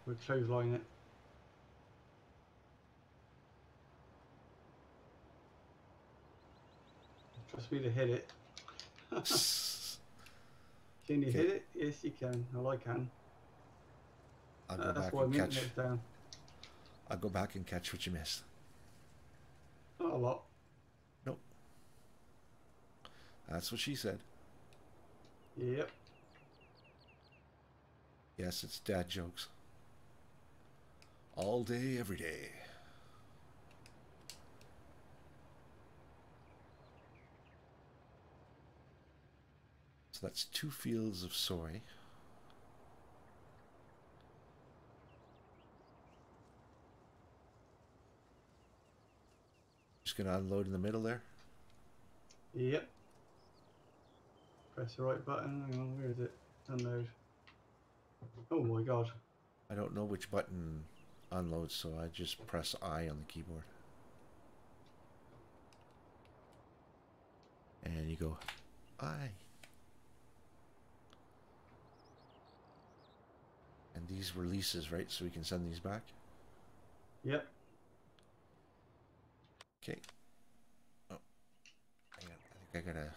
We'll clothesline it. Trust me to hit it. Can you Okay. hit it? Yes, you can. Well, I can. I'll go That's back why and I'm catch. it down. I'll go back and catch what you missed. Not a lot. Nope. That's what she said. Yep. Yes, it's dad jokes. All day, every day. So that's 2 fields of soy. Just gonna unload in the middle there. Yep. Press the right button. Hang on, where is it? Unload. Oh my god. I don't know which button unloads, so I just press I on the keyboard. And you go, I. And these were leases, right? So we can send these back? Yep. Okay. Oh. Hang on. I think I gotta...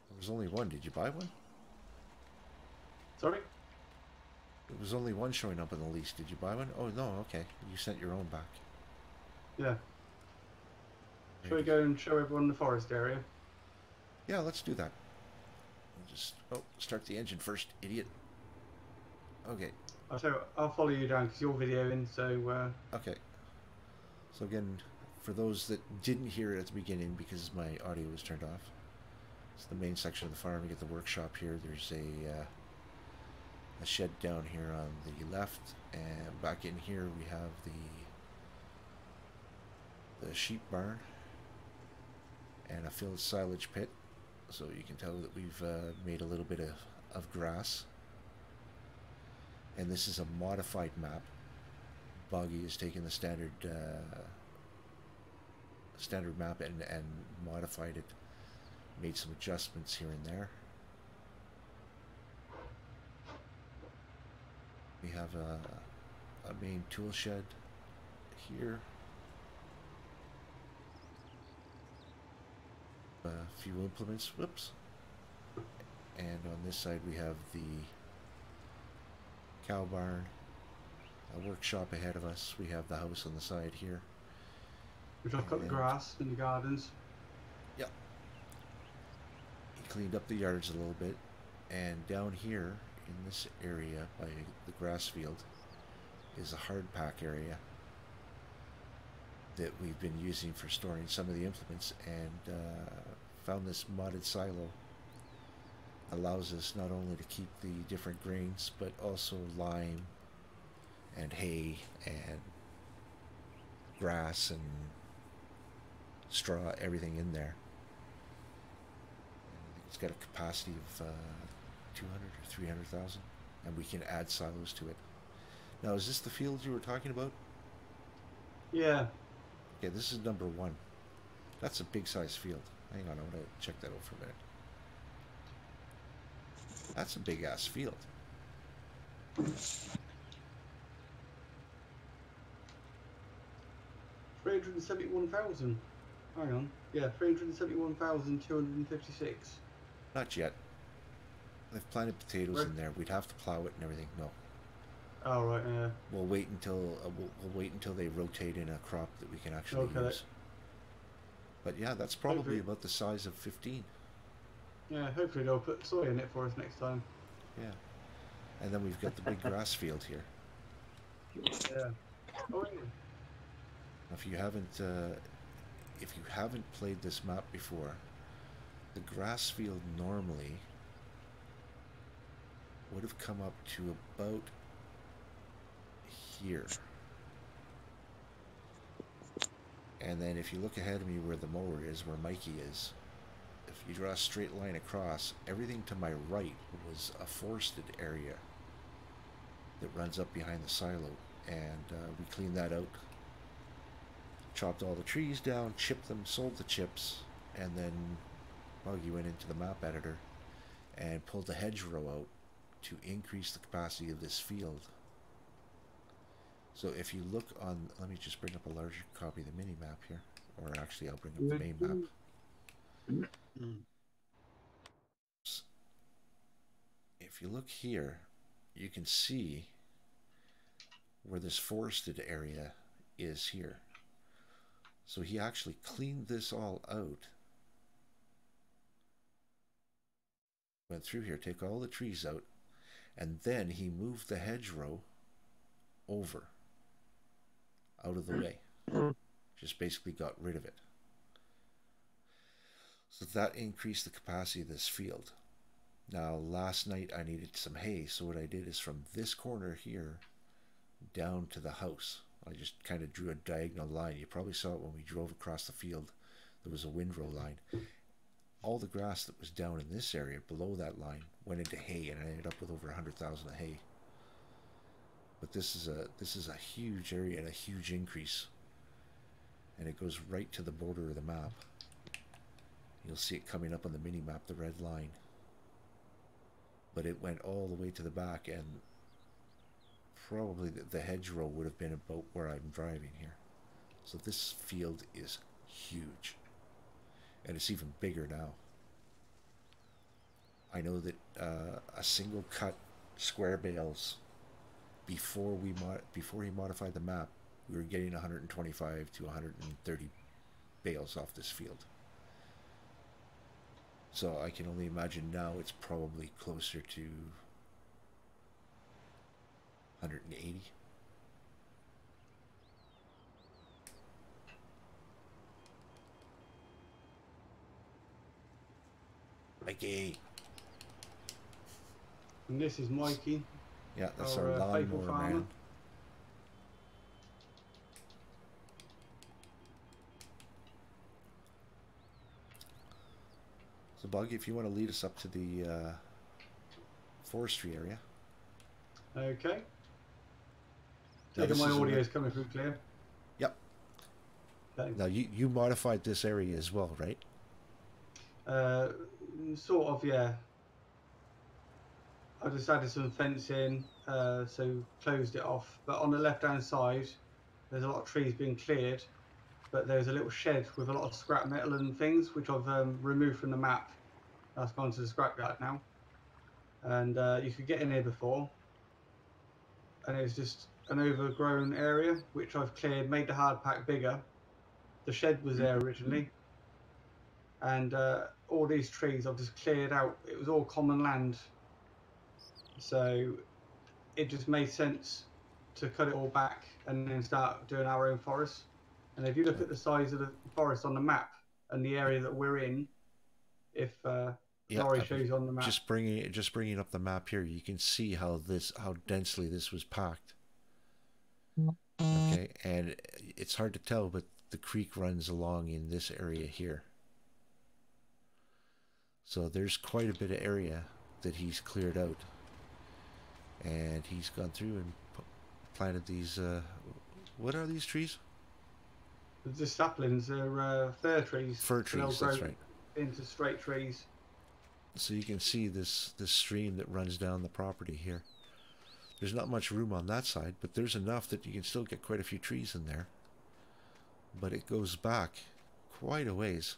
There was only one. Did you buy one? Sorry? There was only one showing up on the lease. Did you buy one? Oh, no. Okay. You sent your own back. Yeah. Shall we go and show everyone the forest area? Yeah, let's do that. Just... Oh, start the engine first, idiot. Okay. I'll follow you down because you're videoing, so Okay. So again, for those that didn't hear it at the beginning because my audio was turned off, it's the main section of the farm. You get the workshop here. There's a shed down here on the left, and back in here we have the sheep barn and a filled silage pit. So you can tell that we've made a little bit of grass. And this is a modified map. Boggy has taken the standard map and modified it, made some adjustments here and there. We have a main tool shed here. A few implements, whoops. And on this side we have the cow barn, a workshop ahead of us. We have the house on the side here. Which I've cut the grass in the gardens. Yeah. He cleaned up the yards a little bit. And down here in this area by the grass field is a hard pack area that we've been using for storing some of the implements, and found this modded silo. Allows us not only to keep the different grains, but also lime and hay and grass and straw, everything in there. And I think it's got a capacity of 200 or 300,000, and we can add silos to it. Now, is this the field you were talking about? Yeah. Okay, this is number 1. That's a big size field. Hang on, I want to check that out for a minute. That's a big ass field. 371,000. Hang on. Yeah, 371,256. Not yet. They've planted potatoes in there. We'd have to plow it and everything. No. Oh right, yeah. We'll wait until we'll wait until they rotate in a crop that we can actually use. But yeah, that's probably about the size of 15. Yeah, hopefully they'll put soy in it for us next time. Yeah. And then we've got the big grass field here. Yeah. Oh, yeah. If you haven't played this map before, the grass field normally would have come up to about here. And then if you look ahead of me where the mower is, where Mikey is, if you draw a straight line across, everything to my right was a forested area that runs up behind the silo. And we cleaned that out, chopped all the trees down, chipped them, sold the chips, and then Boggy went into the map editor and pulled the hedgerow out to increase the capacity of this field. So if you look on, let me just bring up a larger copy of the mini map here, or actually I'll bring up the main map. If you look here, you can see where this forested area is here. So he actually cleaned this all out, went through here, take all the trees out, and then he moved the hedgerow over, out of the way. Just basically got rid of it. So that increased the capacity of this field. Now last night I needed some hay, so what I did is from this corner here down to the house, I just kind of drew a diagonal line. You probably saw it when we drove across the field. There was a windrow line. All the grass that was down in this area below that line went into hay, and I ended up with over 100,000 of hay. But this is a huge area and a huge increase, and it goes right to the border of the map. You'll see it coming up on the mini map, the red line. But it went all the way to the back, and probably the hedgerow would have been about where I'm driving here. So this field is huge, and it's even bigger now. I know that a single cut square bales before he modified the map, we were getting 125 to 130 bales off this field. So I can only imagine now it's probably closer to 180. Mikey. And this is Mikey, Yeah, that's our faithful lawnmower farmer. man. So, Boggy, if you want to lead us up to the forestry area. Okay. Now, Taking this my is audio is coming through clear. Yep. Okay. Now, you modified this area as well, right? Sort of, yeah. I just added some fencing, so closed it off. But on the left-hand side, there's a lot of trees being cleared, but there's a little shed with a lot of scrap metal and things, which I've removed from the map. That's gone to the scrapyard now. And you could get in here before, and it's just an overgrown area, which I've cleared, made the hard pack bigger. The shed was there originally, and all these trees I've just cleared out. It was all common land, so it just made sense to cut it all back and then start doing our own forest. And if you look at the size of the forest on the map and the area that we're in, if Laurie shows you on the map, just bringing up the map here, you can see how densely this was packed. Okay, and it's hard to tell, but the creek runs along in this area here. So there's quite a bit of area that he's cleared out, and he's gone through and planted these. What are these trees? the saplings are fir trees. Fir trees, So that's right. into straight trees. So you can see this stream that runs down the property here. There's not much room on that side, but there's enough that you can still get quite a few trees in there. But it goes back quite a ways.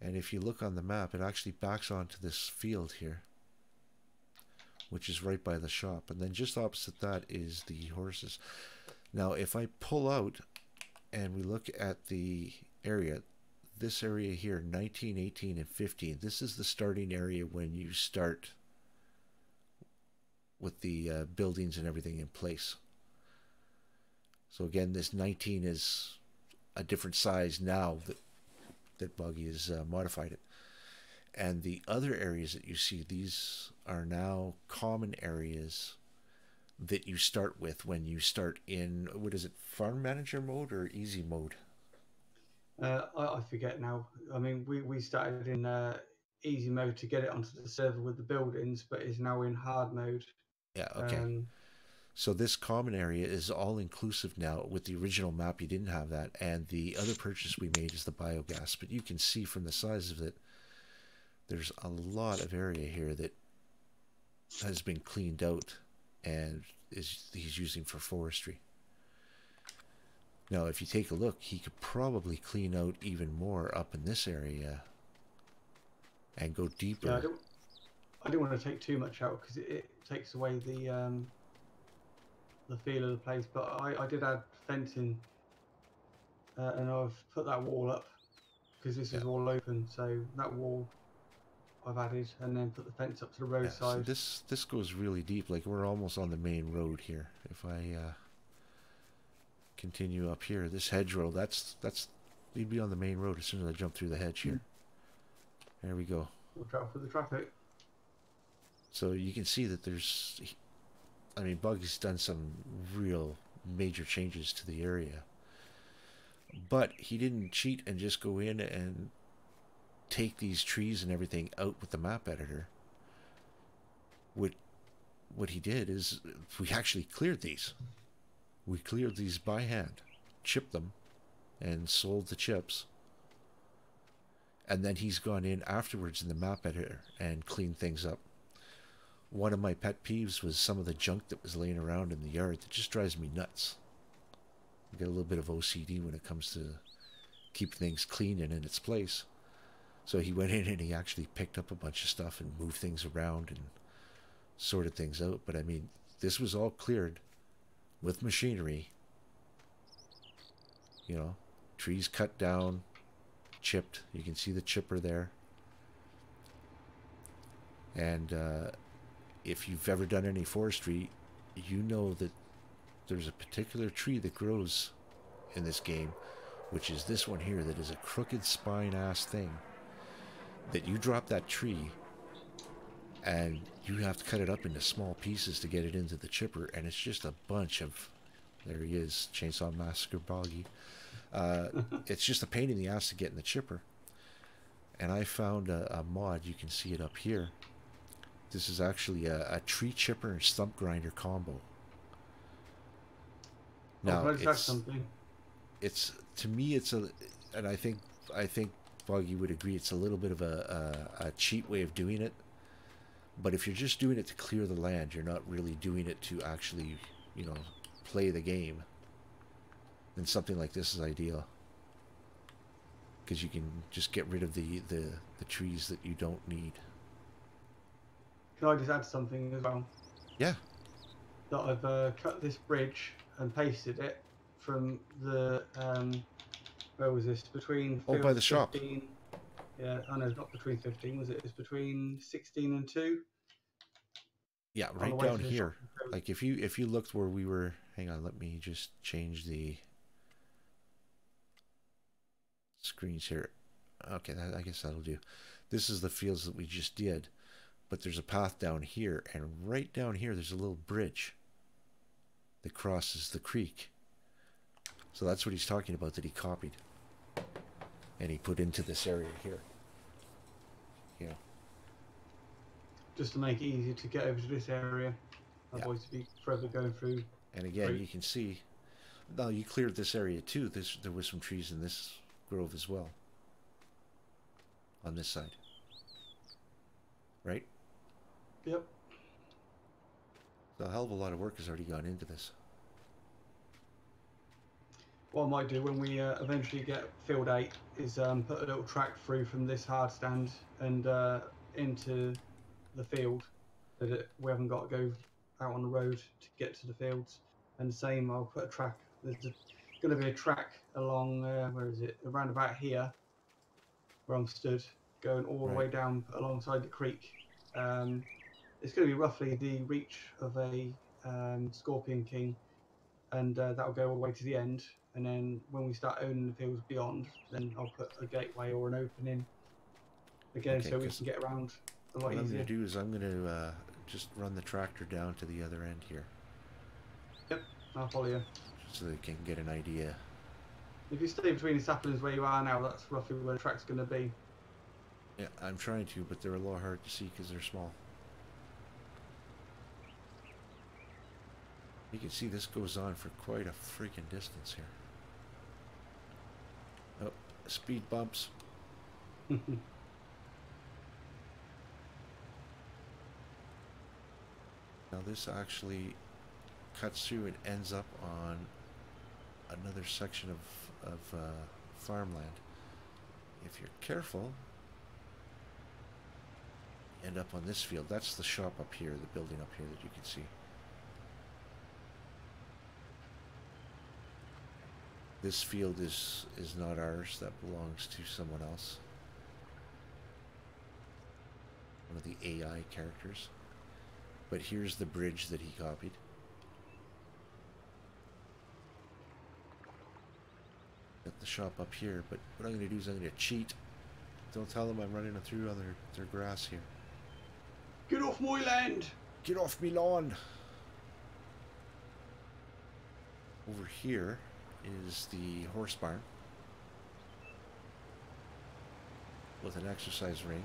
And if you look on the map, it actually backs onto this field here, which is right by the shop. And then just opposite that is the horses. Now, if I pull out and we look at the area, this area here, 19, 18, and 15, this is the starting area when you start with the buildings and everything in place. So again, this 19 is a different size now that Boggy has modified it. And the other areas that you see, these are now common areas that you start with when you start in, what is it, farm manager mode or easy mode? I forget now. I mean, we started in easy mode to get it onto the server with the buildings, but is now in hard mode. Yeah, okay. So this common area is all inclusive now. With the original map, you didn't have that. And the other purchase we made is the biogas. But you can see from the size of it, there's a lot of area here that has been cleaned out and he's using for forestry. Now, if you take a look, he could probably clean out even more up in this area and go deeper. Yeah, I don't want to take too much out because it takes away the feel of the place. But I did add fencing, and I've put that wall up because this is all open. So that wall I've added, and then put the fence up to the roadside. So this goes really deep. Like we're almost on the main road here. If I continue up here, this hedgerow, we'd be on the main road as soon as I jump through the hedge here. There we go. Watch out for the traffic. So you can see that there's, I mean, Buggy's done some real major changes to the area. But he didn't cheat and just go in and take these trees and everything out with the map editor. What he did is we actually cleared these. We cleared these by hand, chipped them, and sold the chips. And then he's gone in afterwards in the map editor and cleaned things up. One of my pet peeves was some of the junk that was laying around in the yard that just drives me nuts. I get a little bit of OCD when it comes to keep things clean and in its place. So he went in and he actually picked up a bunch of stuff and moved things around and sorted things out. But I mean, this was all cleared with machinery. You know, trees cut down, chipped. You can see the chipper there. And if you've ever done any forestry, you know that there's a particular tree that grows in this game, which is this one here that is a crooked spine ass thing. that you drop that tree and you have to cut it up into small pieces to get it into the chipper, and it's just a bunch of, there he is, Chainsaw Massacre Boggy. It's just a pain in the ass to get in the chipper. And I found a mod, you can see it up here. This is actually a tree chipper and stump grinder combo. Now, it's to me, it's a, and I think Boggy would agree, it's a little bit of a cheap way of doing it. But if you're just doing it to clear the land, you're not really doing it to actually, you know, play the game, then something like this is ideal. Because you can just get rid of the trees that you don't need. Can I just add something as well? Yeah. That I've cut this bridge and pasted it from the, where was this? Between by the 15, shop. Yeah, I know, not between 15, was it? It's between 16 and 2. Yeah, right down here. Like if you looked where we were, hang on, let me just change the screens here. Okay, I guess that'll do. This is the fields that we just did, but there's a path down here, and right down here there's a little bridge that crosses the creek. So that's what he's talking about, that he copied and he put into this area here. Yeah. Just to make it easier to get over to this area, otherwise to be forever going through. And again, you can see, now you cleared this area too. There was some trees in this grove as well. On this side. Right? Yep. So a hell of a lot of work has already gone into this. What I might do when we eventually get Field 8 is put a little track through from this hard stand and into the field, so that we haven't got to go out on the road to get to the fields. And the same, I'll put a track. There's going to be a track along, where is it? Around about here, where I'm stood, going all the way down alongside the creek. It's going to be roughly the reach of a Scorpion King, and that'll go all the way to the end. And then when we start owning the fields beyond, then I'll put a gateway or an opening again, so we can get around a lot easier. What I'm going to do is I'm going to just run the tractor down to the other end here. Yep, I'll follow you. So they can get an idea. If you stay between the saplings where you are now, that's roughly where the track's going to be. Yeah, I'm trying to, but they're a lot hard to see because they're small. You can see this goes on for quite a freaking distance here. Oh, speed bumps. Now this actually cuts through and ends up on another section of farmland. If you're careful, you end up on this field. That's the shop up here, the building up here that you can see. This field is not ours, that belongs to someone else. One of the AI characters. But here's the bridge that he copied. Got the shop up here, but what I'm going to do is I'm going to cheat. Don't tell them I'm running through on their grass here. Get off my land! Get off me lawn! Over here is the horse barn with an exercise ring.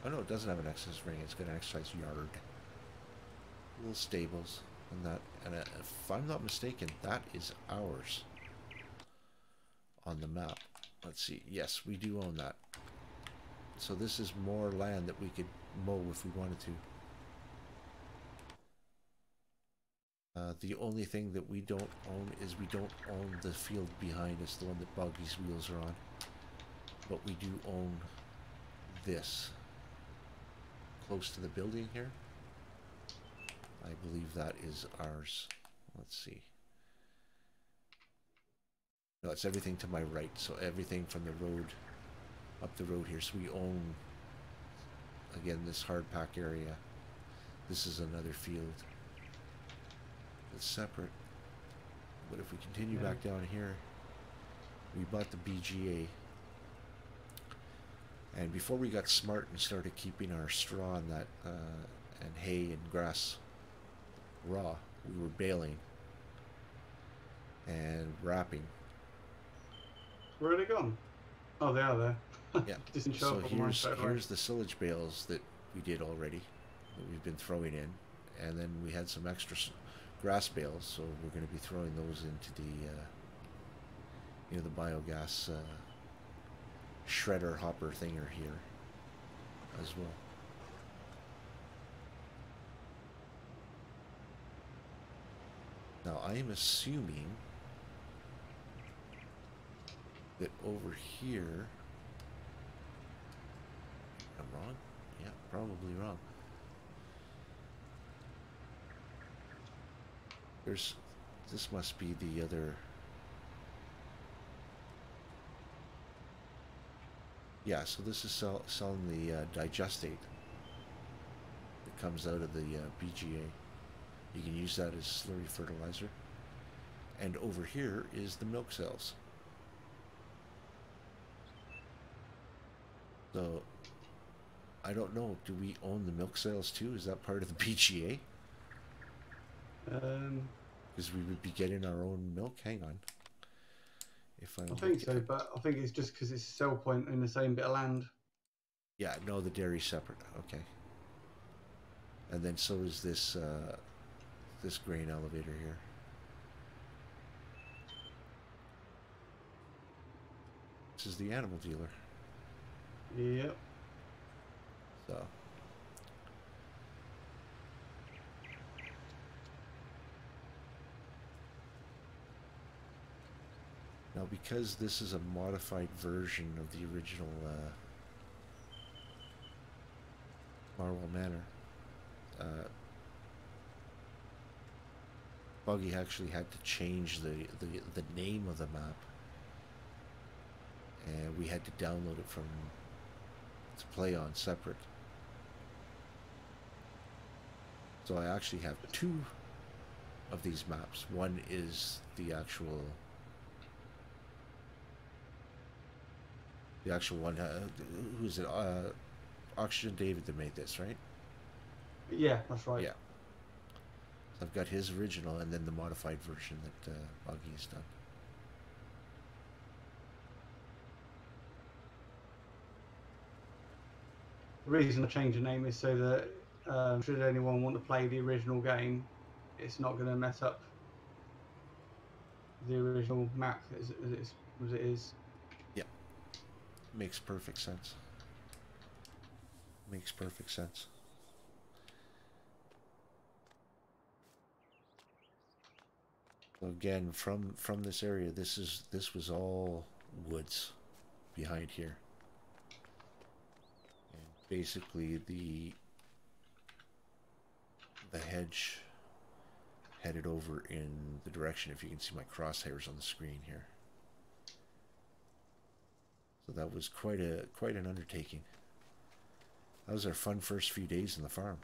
Oh no, it doesn't have an exercise ring. It's got an exercise yard, little stables, and that. And if I'm not mistaken, that is ours on the map. Let's see. Yes, we do own that. So this is more land that we could mow if we wanted to. The only thing that we don't own is we don't own the field behind us, the one that Boggy's wheels are on. But we do own this. Close to the building here. I believe that is ours. Let's see. No, it's everything to my right. So everything from the road, up the road here. So we own, again, this hard pack area. This is another field. It's separate. But if we continue back down here, we bought the BGA. And before we got smart and started keeping our straw and that and hay and grass raw, we were baling and wrapping. Where are they gone? Oh, they are there. Yeah. Just in So trouble, mine straight away. here's the silage bales that we did already, that we've been throwing in, and then we had some extra grass bales, so we're going to be throwing those into the the biogas shredder hopper thinger here as well. Now I am assuming that over here, I'm wrong? Yeah, probably wrong. This must be the other. Yeah, so this is selling the digestate that comes out of the BGA. You can use that as slurry fertilizer. And over here is the milk cells. So, I don't know, do we own the milk cells too? Is that part of the BGA? Because we would be getting our own milk. Hang on. I think so, but I think it's just because it's a sell point in the same bit of land. Yeah, no, the dairy's separate. Okay. And then so is this this grain elevator here. This is the animal dealer. Yep. So. Now, because this is a modified version of the original Marwell Manor, Boggy actually had to change the name of the map, and we had to download it to play on separate. So I actually have two of these maps. One is the actual one. Who is it? Oxygen David that made this, right? Yeah, that's right. Yeah. So I've got his original and then the modified version that Boggy has done. The reason I changed the name is so that should anyone want to play the original game, it's not going to mess up the original map as it is. Yeah. Makes perfect sense. Makes perfect sense. So again, from this area, this was all woods behind here. And basically the hedge headed over in the direction, if you can see my crosshairs on the screen here. So that was quite an undertaking. That was our fun first few days in the farm.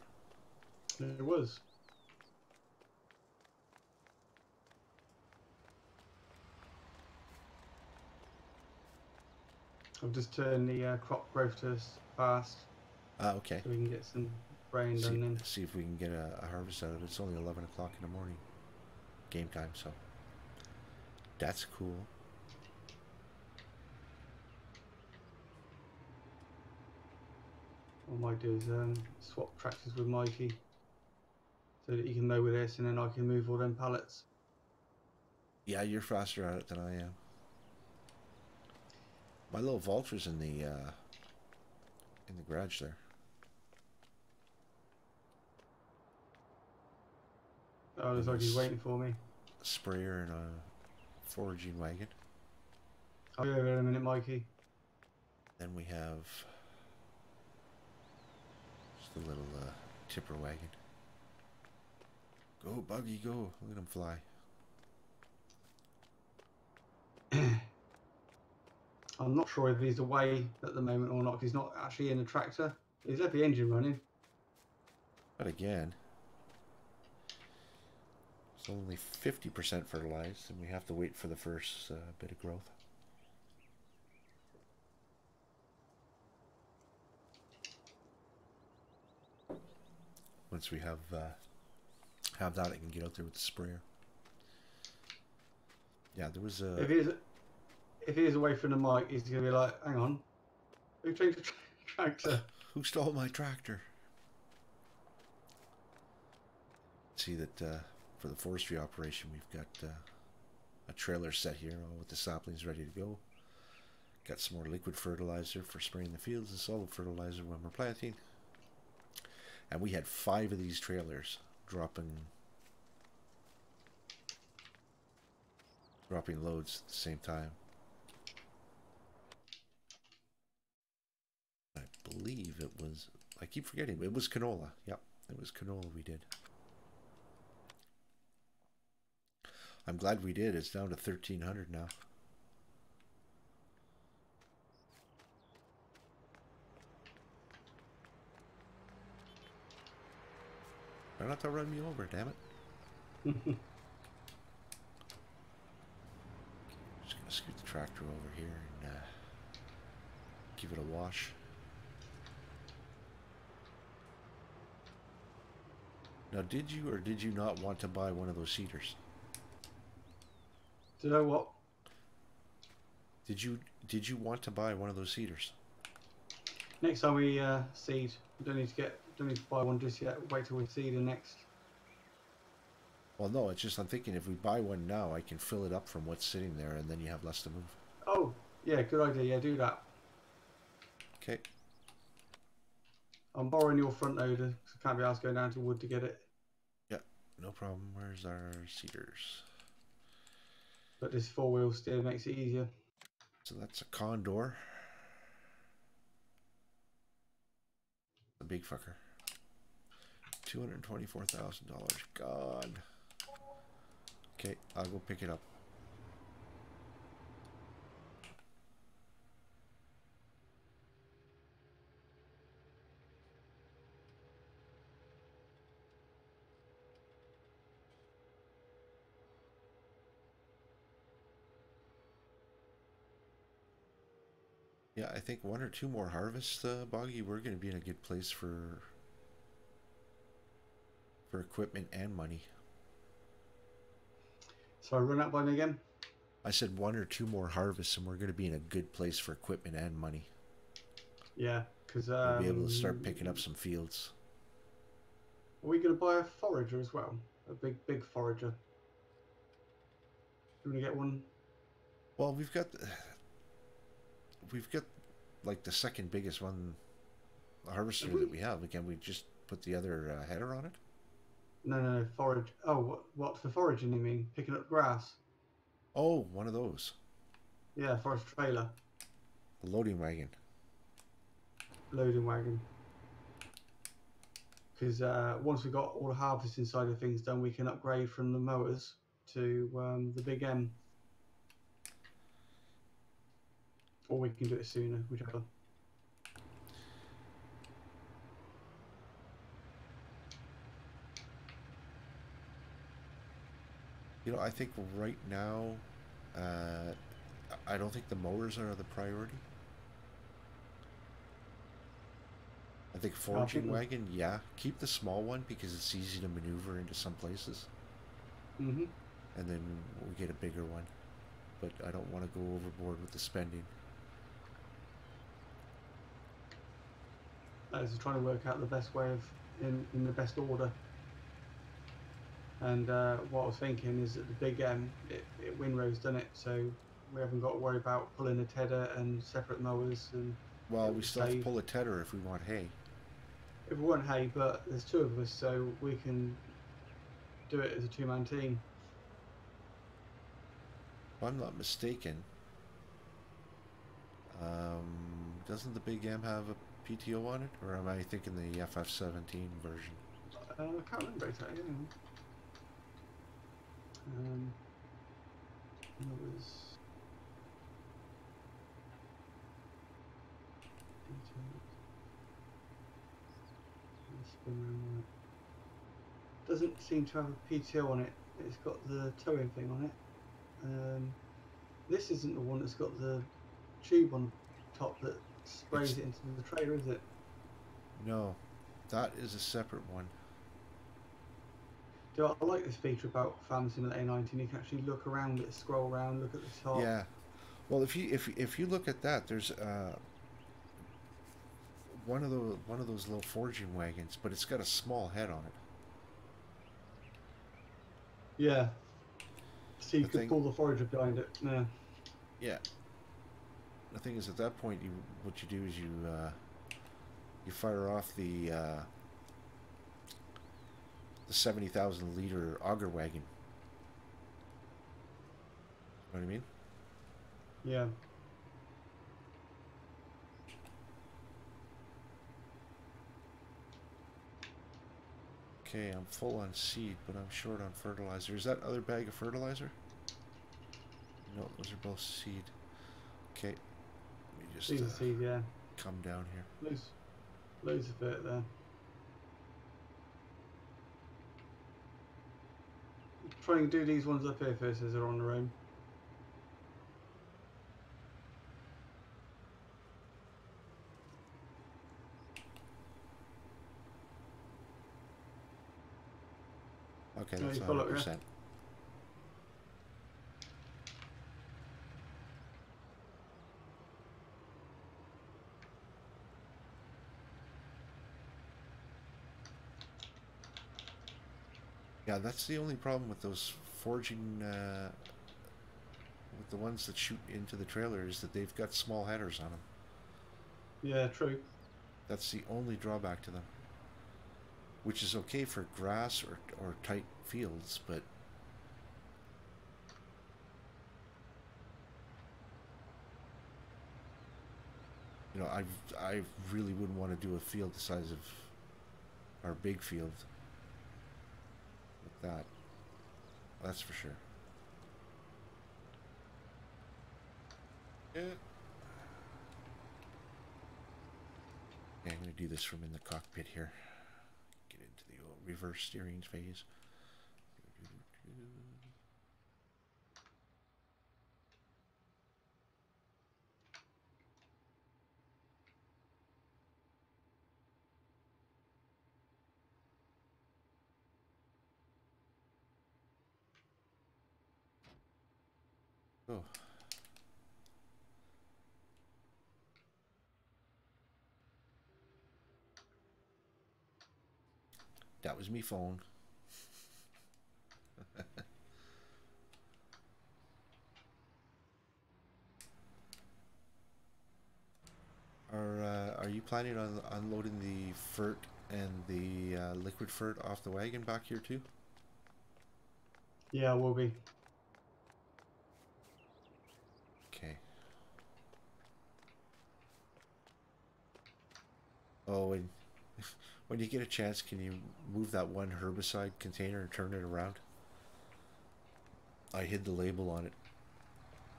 It was. I've just turned the crop growth to fast. Okay. So we can get some rain done then. See if we can get a harvest out of it. It's only 11 o'clock in the morning. Game time, so. That's cool. What I might do is swap tractors with Mikey so that you can mow with this and then I can move all them pallets. Yeah, you're faster at it than I am. My little vulture's in the garage there. Oh, looks like he's waiting for me. A sprayer and a foraging wagon. I'll be over in a minute, Mikey. Then we have just a little tipper wagon. Go, Buggy, go. Look at him fly. I'm not sure if he's away at the moment or not, because he's not actually in the tractor. He's left the engine running. But again, it's only 50% fertilized, and we have to wait for the first bit of growth. Once we have that, I can get out there with the sprayer. Yeah, there was a. If he is away from the mic, he's gonna be like, "Hang on, who changed the tractor? Who stole my tractor?" See that for the forestry operation, we've got a trailer set here, all with the saplings ready to go. Got some more liquid fertilizer for spraying the fields and solid fertilizer when we're planting. And we had 5 of these trailers dropping loads at the same time. I believe it was, I keep forgetting, it was canola. Yep, it was canola we did. I'm glad we did. It's down to 1,300 now. Try not to run me over, damn it. Just gonna scoot the tractor over here and give it a wash. Now, did you or did you not want to buy one of those seeders? Do you know what? Did you want to buy one of those seeders? Next time we seed, we don't need to buy one just yet. Wait till we seed the next. Well, no, it's just I'm thinking if we buy one now, I can fill it up from what's sitting there, and then you have less to move. Oh, yeah, good idea. Yeah, do that. Okay. I'm borrowing your front loader, because I can't be asked to go down to wood to get it. Yeah, no problem. Where's our seeders? But this 4-wheel steer makes it easier. So that's a Condor. A big fucker. $224,000 gone. Okay, I'll go pick it up. Yeah, I think 1 or 2 more harvests, Boggy, we're going to be in a good place for equipment and money. So I run that by me again? I said 1 or 2 more harvests and we're going to be in a good place for equipment and money. Yeah, because we'll be able to start picking up some fields. Are we going to buy a forager as well? A big forager? Do you want to get one? Well, we've got like the second biggest one, the harvester that we have. Again, we just put the other header on it. No, forage. Oh, what for foraging you mean? Picking up grass? Oh, one of those. Yeah, forest trailer. A loading wagon. Loading wagon. Because once we've got all the harvesting side of things done, we can upgrade from the mowers to the big M. Or we can do it sooner, whichever. You know, I think right now, I don't think the mowers are the priority. I think foraging wagon, yeah. Keep the small one because it's easy to maneuver into some places. Mm-hmm. And then we get a bigger one. But I don't want to go overboard with the spending. I was trying to work out the best way of, in the best order. And what I was thinking is that the big M, it windrows done it, so we haven't got to worry about pulling a tedder and separate mowers. And well, we still have to pull a tedder if we want hay. If we want hay, but there's 2 of us, so we can do it as a 2-man team. If I'm not mistaken, doesn't the big M have a PTO on it, or am I thinking the FF17 version? I can't remember exactly. It was. Doesn't seem to have a PTO on it. It's got the towing thing on it. This isn't the one that's got the tube on top that sprays it into the trailer, is it? No, that is a separate one. Do I like this feature about Farm Simulator 19? You can actually look around it, scroll around, look at the top. Yeah. Well, if you look at that, there's one of those little foraging wagons, but it's got a small head on it. Yeah. So you The could thing, pull the forager behind it. Yeah. yeah. The thing is, at that point, what you do is you fire off the 70,000 liter auger wagon. You know what I mean? Yeah. Okay, I'm full on seed, but I'm short on fertilizer. Is that other bag of fertilizer? No, those are both seed. Okay, let me just These are seed, yeah. come down here. Loads of it there. Try and do these ones up here first as they're on their own. Okay, No, that's you follow it, 100%. Yeah, that's the only problem with those forging, with the ones that shoot into the trailer, is that they've got small headers on them. Yeah, true. That's the only drawback to them. Which is okay for grass or tight fields, but you know, I really wouldn't want to do a field the size of our big field with that. That's for sure. Yeah. Yeah, I'm going to do this from in the cockpit here. Get into the old reverse steering phase. Oh. That was me phone. Are you planning on unloading the fert and the liquid fert off the wagon back here too? Yeah, will be. Okay. Oh, and when you get a chance, can you move that one herbicide container and turn it around? I hid the label on it.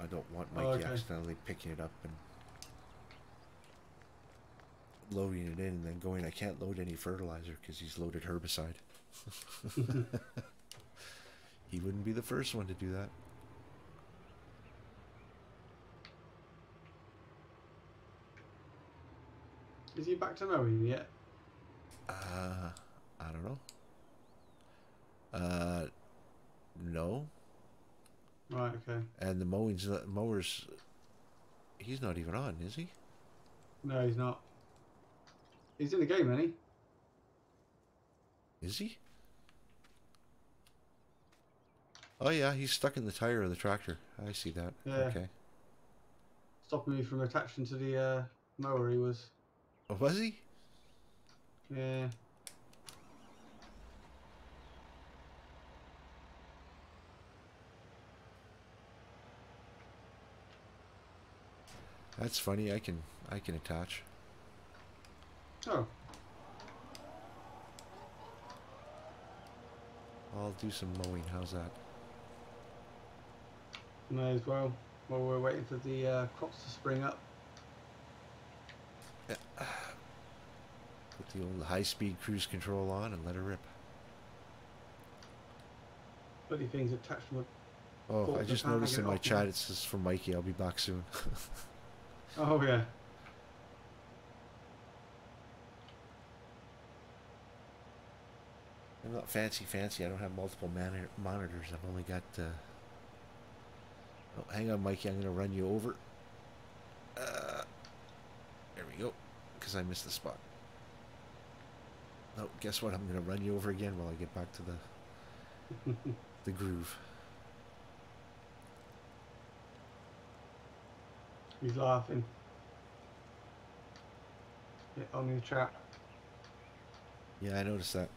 I don't want Mikey accidentally picking it up and loading it in and then going, I can't load any fertilizer because he's loaded herbicide. He wouldn't be the first one to do that. Is he back to mowing yet? I don't know. No. Right, okay. And the mowers, he's not even on, is he? No, he's not. He's in the game, isn't he? Is he? Oh yeah, he's stuck in the tire of the tractor. I see that. Yeah. Okay. Stopping me from attaching to the mower, he was. Oh, was he? Yeah. That's funny. I can attach. Oh. I'll do some mowing. How's that? May as well. While we're waiting for the crops to spring up. Yeah. Put the old high-speed cruise control on and let her rip. Bloody things attached to the... Oh, I just noticed in my chat it says from Mikey, I'll be back soon. Oh, yeah. I'm not fancy. I don't have multiple monitors. I've only got... Oh, hang on, Mikey. I'm going to run you over. There we go. Because I missed the spot. Oh, guess what? I'm going to run you over again while I get back to the groove. He's laughing. Yeah, on the chat. Yeah, I noticed that.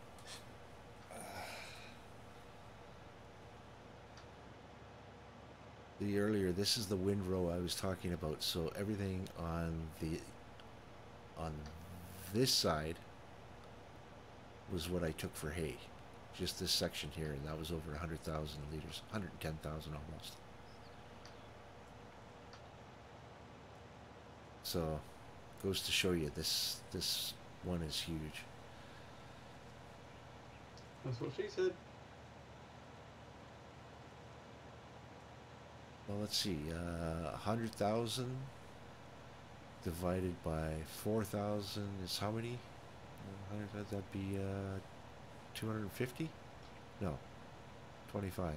This is the windrow I was talking about. So everything on this side was what I took for hay. Just this section here, and that was over 100,000 liters, 110,000 almost. So, goes to show you this one is huge. That's what she said. Well, let's see. 100,000 divided by 4,000 is how many? 100, that'd be 250? No, 25.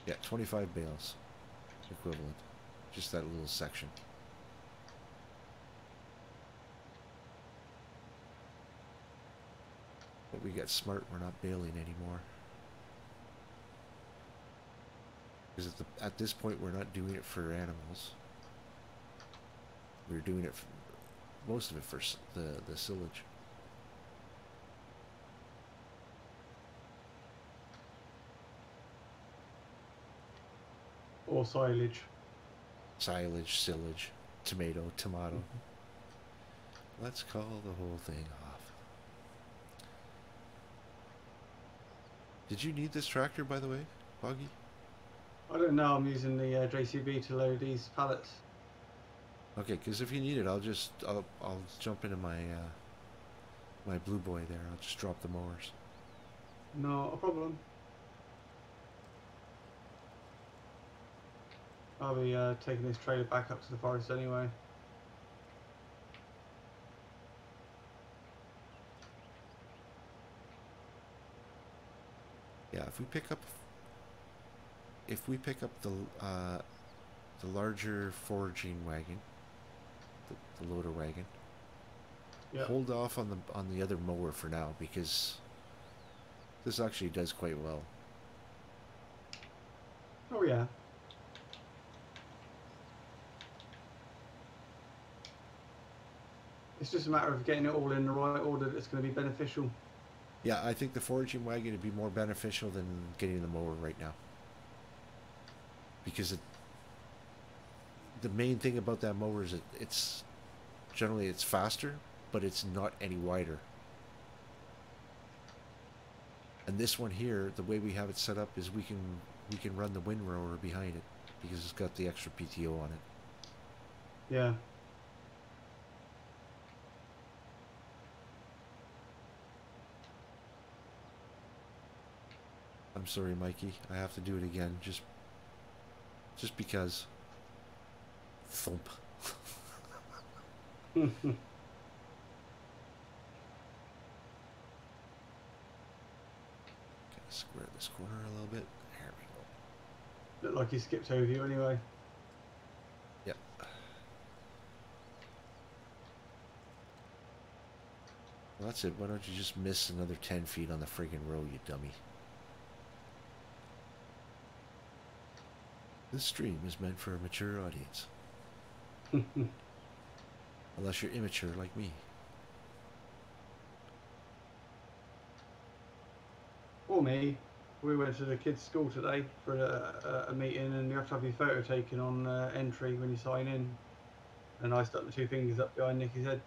Yeah, 25 bales equivalent. Just that little section. But we got smart, we're not baling anymore. Because at this point we're not doing it for animals. We're doing it for, most of it for the silage. Or silage. Silage, silage, tomato. Let's call the whole thing off. Did you need this tractor, by the way, Boggy? I don't know. I'm using the JCB to load these pallets. Okay, because if you need it, I'll jump into my my blue boy there. I'll just drop the mowers. Not a problem. I'll be taking this trailer back up to the forest anyway. Yeah, if we pick up the larger foraging wagon, the loader wagon, Yep. hold off on the other mower for now, because this actually does quite well. Oh yeah. It's just a matter of getting it all in the right order that's going to be beneficial. Yeah, I think the foraging wagon would be more beneficial than getting the mower right now. Because the main thing about that mower is it's generally it's faster, but it's not any wider. And this one here, the way we have it set up is we can run the windrower behind it because it's got the extra PTO on it. Yeah. I'm sorry, Mikey. I have to do it again, just because. Thump. Look Square this corner a little bit. There we go. like he skipped over you anyway. Yep. Well, that's it. Why don't you just miss another 10 feet on the friggin' road, you dummy? This stream is meant for a mature audience. Unless you're immature like me. Or me. We went to the kids' school today for a meeting, and you have to have your photo taken on entry when you sign in. And I stuck the two fingers up behind Nikki's head.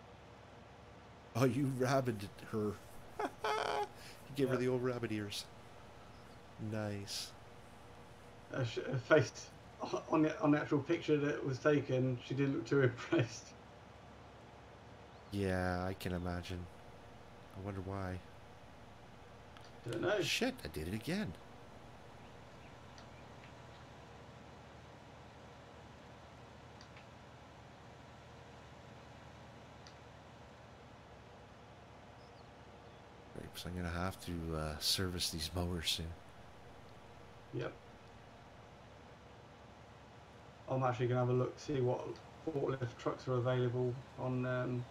Oh, you rabbited her. You gave her the old rabbit ears. Nice. Her face on the actual picture that was taken, she didn't look too impressed. Yeah, I can imagine. I wonder why. Don't know. Shit, I did it again. because I'm going to have to service these mowers soon. Yep. I'm actually going to have a look, see what forklift trucks are available on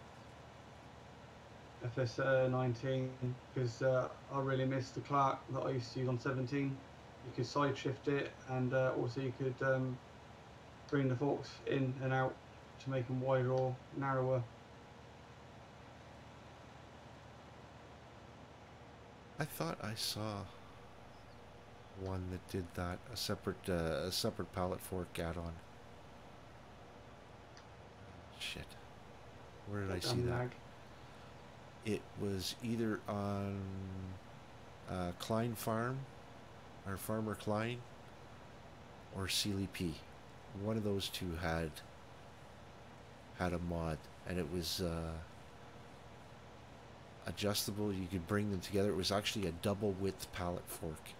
FS19, because I really miss the Clark that I used to use on 17. You could side shift it, and also you could bring the forks in and out to make them wider or narrower. I thought I saw one that did that, a separate pallet fork add-on. Shit. Where did I see that? It was either on Klein Farm, or Farmer Klein, or Sealy P. One of those two had a mod, and it was adjustable. You could bring them together. It was actually a double width pallet fork.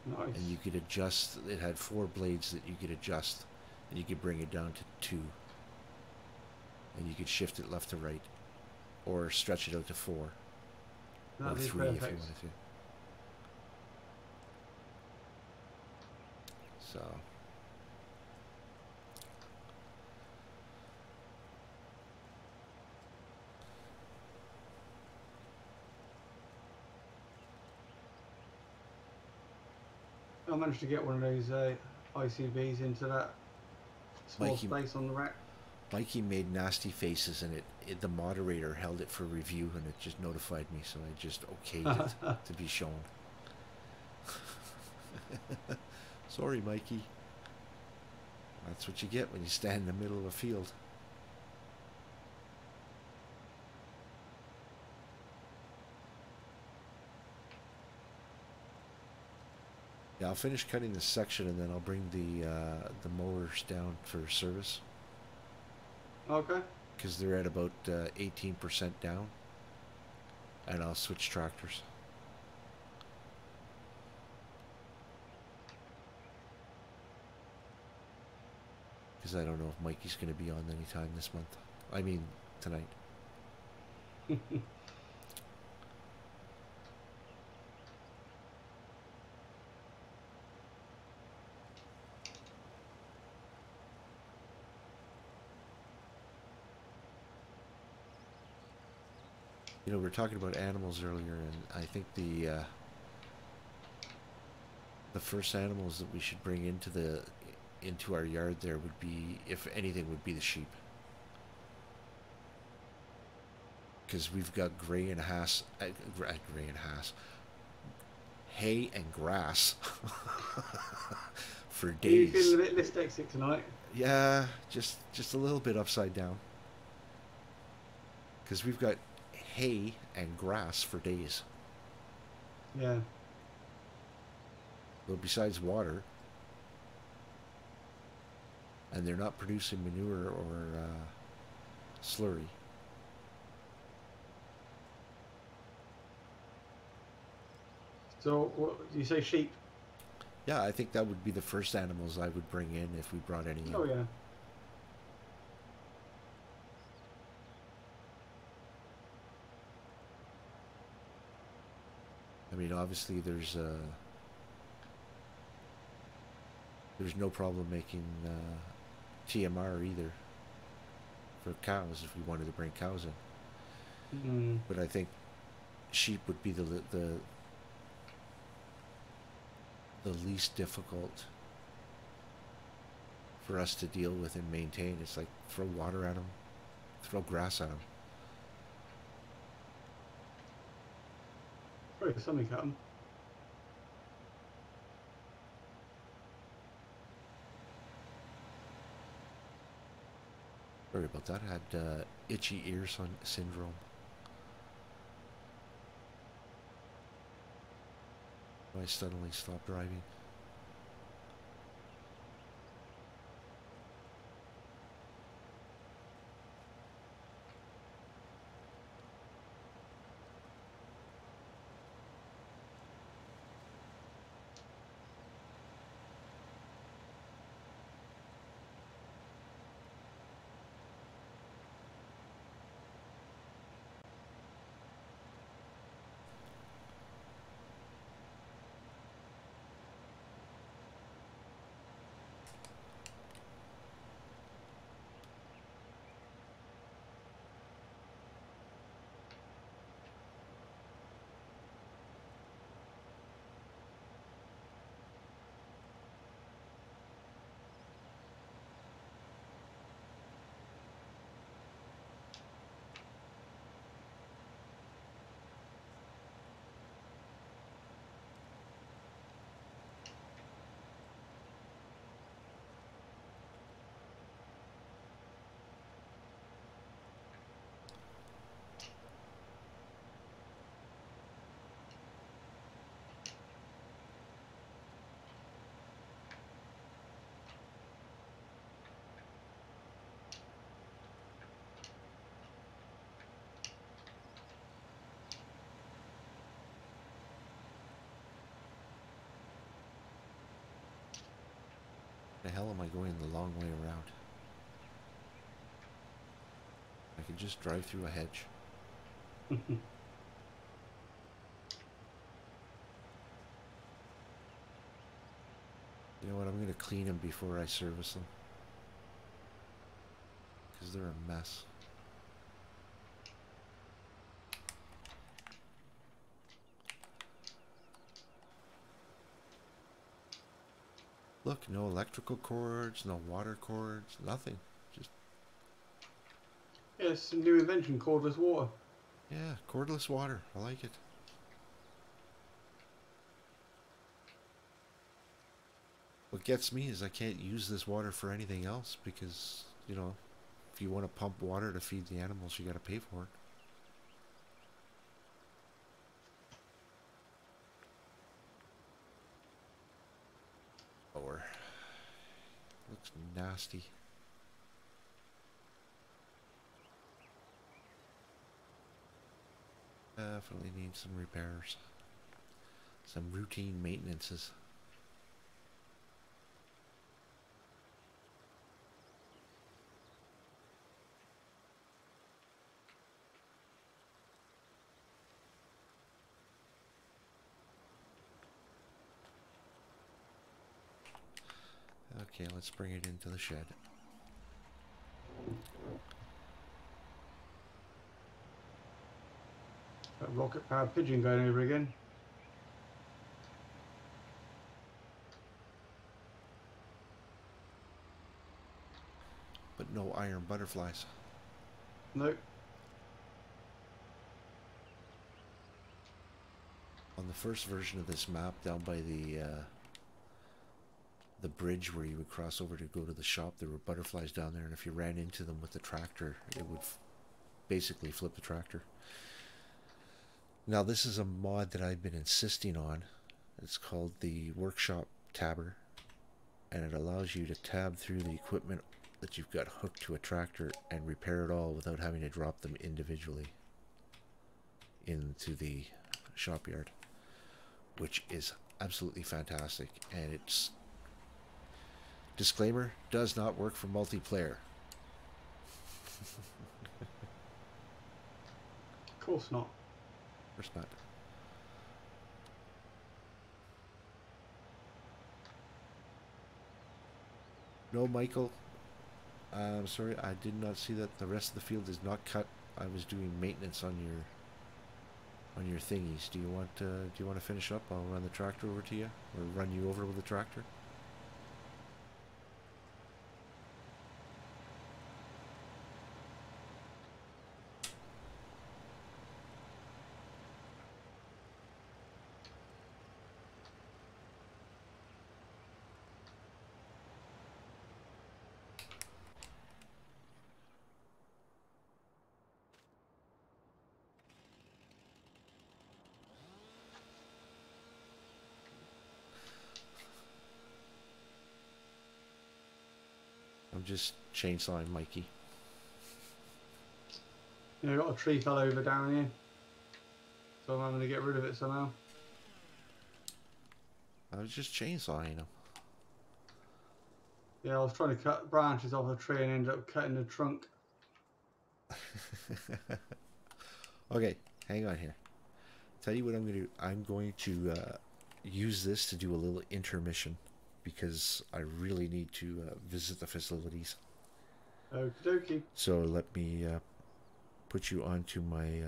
Nice. And you could adjust. It had 4 blades that you could adjust, and you could bring it down to 2. And you could shift it left to right, or stretch it out to 4, or 3 if you wanted to. So. I managed to get one of those ICBs into that small space on the rack. Mikey made nasty faces, and the moderator held it for review, and it just notified me, so I just okayed it to be shown. Sorry, Mikey. That's what you get when you stand in the middle of a field. Yeah, I'll finish cutting this section, and then I'll bring the mowers down for service. Okay. Because they're at about 18% down, and I'll switch tractors. Because I don't know if Mikey's going to be on anytime this month. I mean, tonight. You know, we were talking about animals earlier, and I think the first animals that we should bring into our yard there would be, if anything, would be the sheep. Because we've got hay and grass for days. Are you feeling a bit dyslexic tonight? Yeah, just a little bit upside down. Because we've got hay and grass for days. Yeah. Well, besides water, and they're not producing manure or slurry. So, what you say, sheep? Yeah, I think that would be the first animals I would bring in if we brought any in. Oh yeah. I mean, obviously there's no problem making TMR either for cows if we wanted to bring cows in. Mm. But I think sheep would be the least difficult for us to deal with and maintain. It's like throw water at them, throw grass at them. Probably something at them. Sorry about that. I had itchy ear syndrome. I suddenly stopped driving. The hell am I going the long way around? I can just drive through a hedge. You know what, I'm going to clean them before I service them. Because they're a mess. Look, no electrical cords, no water cords, nothing. Just... Yeah, it's a new invention, cordless water. yeah, cordless water. I like it. What gets me is I can't use this water for anything else because, you know, if you want to pump water to feed the animals, you got to pay for it. Or looks nasty. Definitely need some repairs. Some routine maintenances. Okay, let's bring it into the shed. That rocket powered pigeon going over again. But no iron butterflies. Nope. On the first version of this map, down by the bridge where you would cross over to go to the shop, there were butterflies down there, and if you ran into them with the tractor, it would basically flip the tractor. Now this is a mod that I've been insisting on. It's called the Workshop Tabber, and it allows you to tab through the equipment that you've got hooked to a tractor and repair it all without having to drop them individually into the shop yard, which is absolutely fantastic. And it's, disclaimer, does not work for multiplayer. Of course not. Of course not. No, Michael, I'm sorry, I did not see that. The rest of the field is not cut. I was doing maintenance on your thingies. Do you want to finish up? I'll run the tractor over to you, or run you over with the tractor. I'm just chainsawing Mikey. You know, got a tree fell over down here, so I'm having to get rid of it somehow. I was just chainsawing him. Yeah, I was trying to cut branches off a tree and ended up cutting the trunk. Okay, hang on here. Tell you what I'm going to do. I'm going to use this to do a little intermission because I really need to visit the facilities. Okie dokie. So let me put you onto my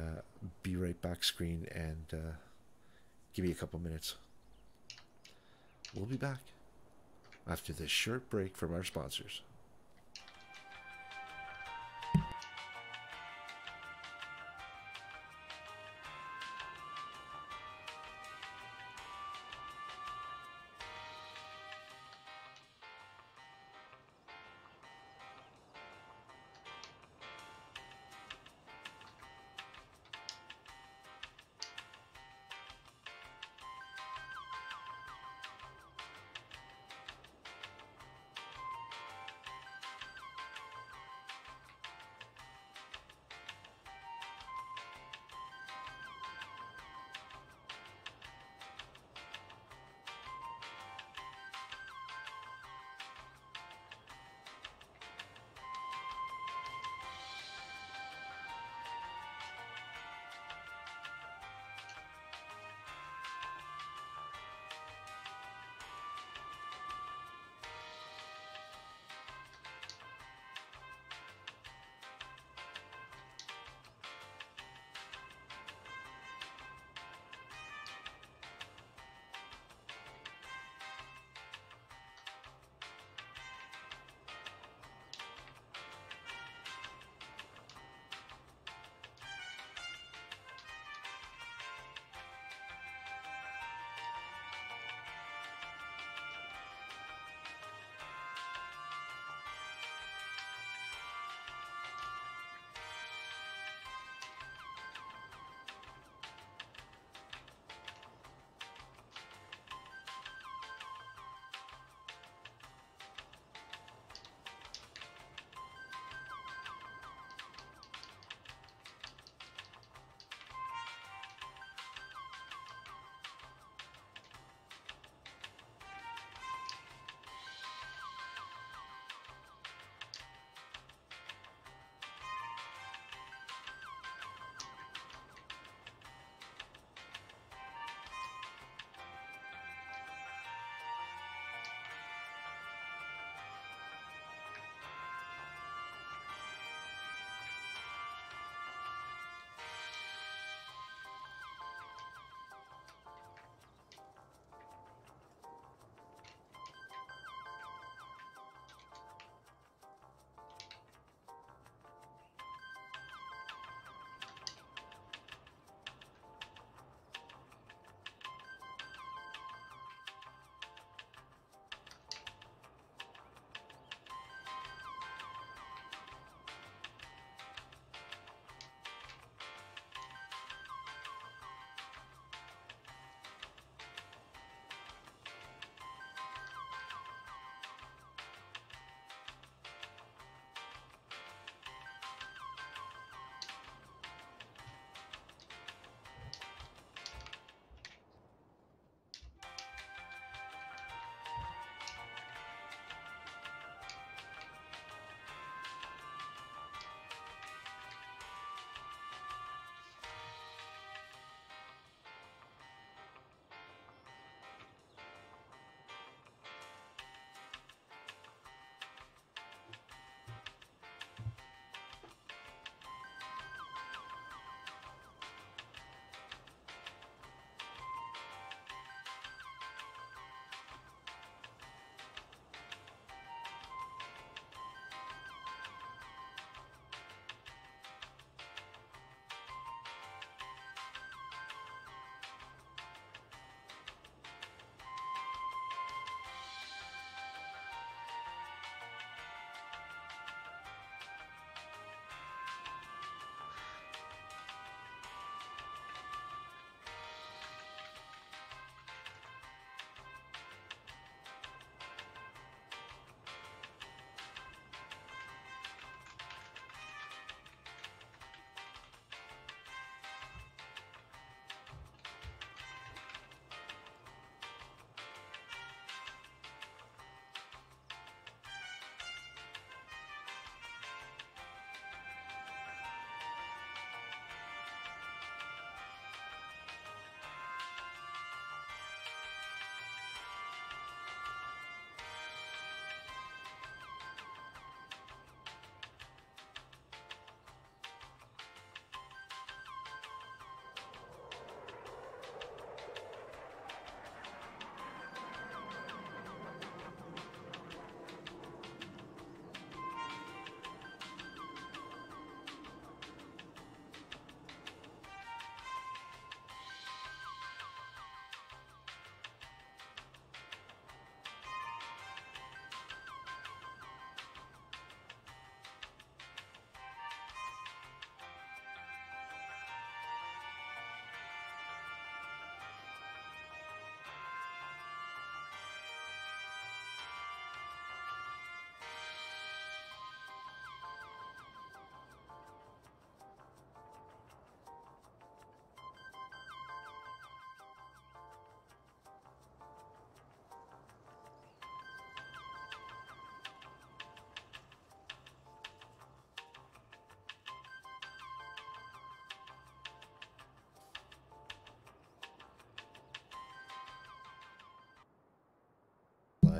be right back screen and give me a couple minutes. We'll be back after this short break from our sponsors.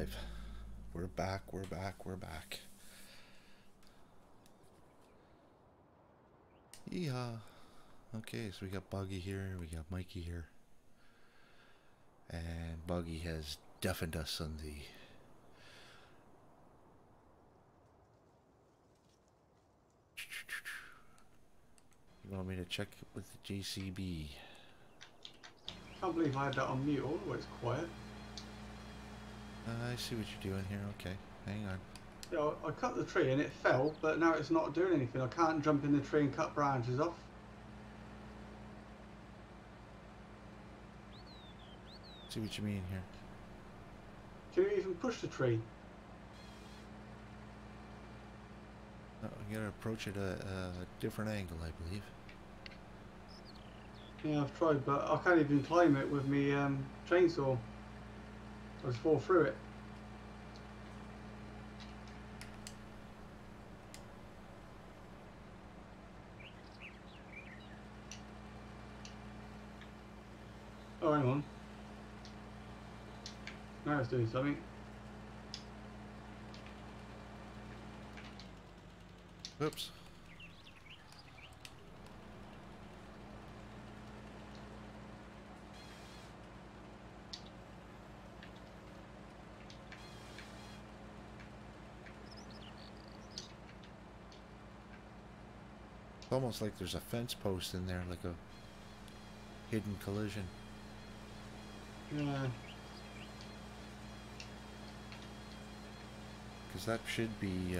live. We're back, we're back, we're back. Yeehaw. Okay, so we got Boggy here, we got Mikey here. And Boggy has deafened us on the... You want me to check with the JCB? Can't believe I had that on mute. Oh, it's quiet. I see what you're doing here. Okay, hang on. Yeah, I cut the tree and it fell, but now it's not doing anything. I can't jump in the tree and cut branches off. See what you mean here. Can you even push the tree? No, you gotta approach it a different angle, I believe. Yeah, I've tried, but I can't even climb it with me chainsaw. I just fall through it. Oh, hang on. Now it's doing something. Oops. It's almost like there's a fence post in there, like a hidden collision. Yeah. Because that should be,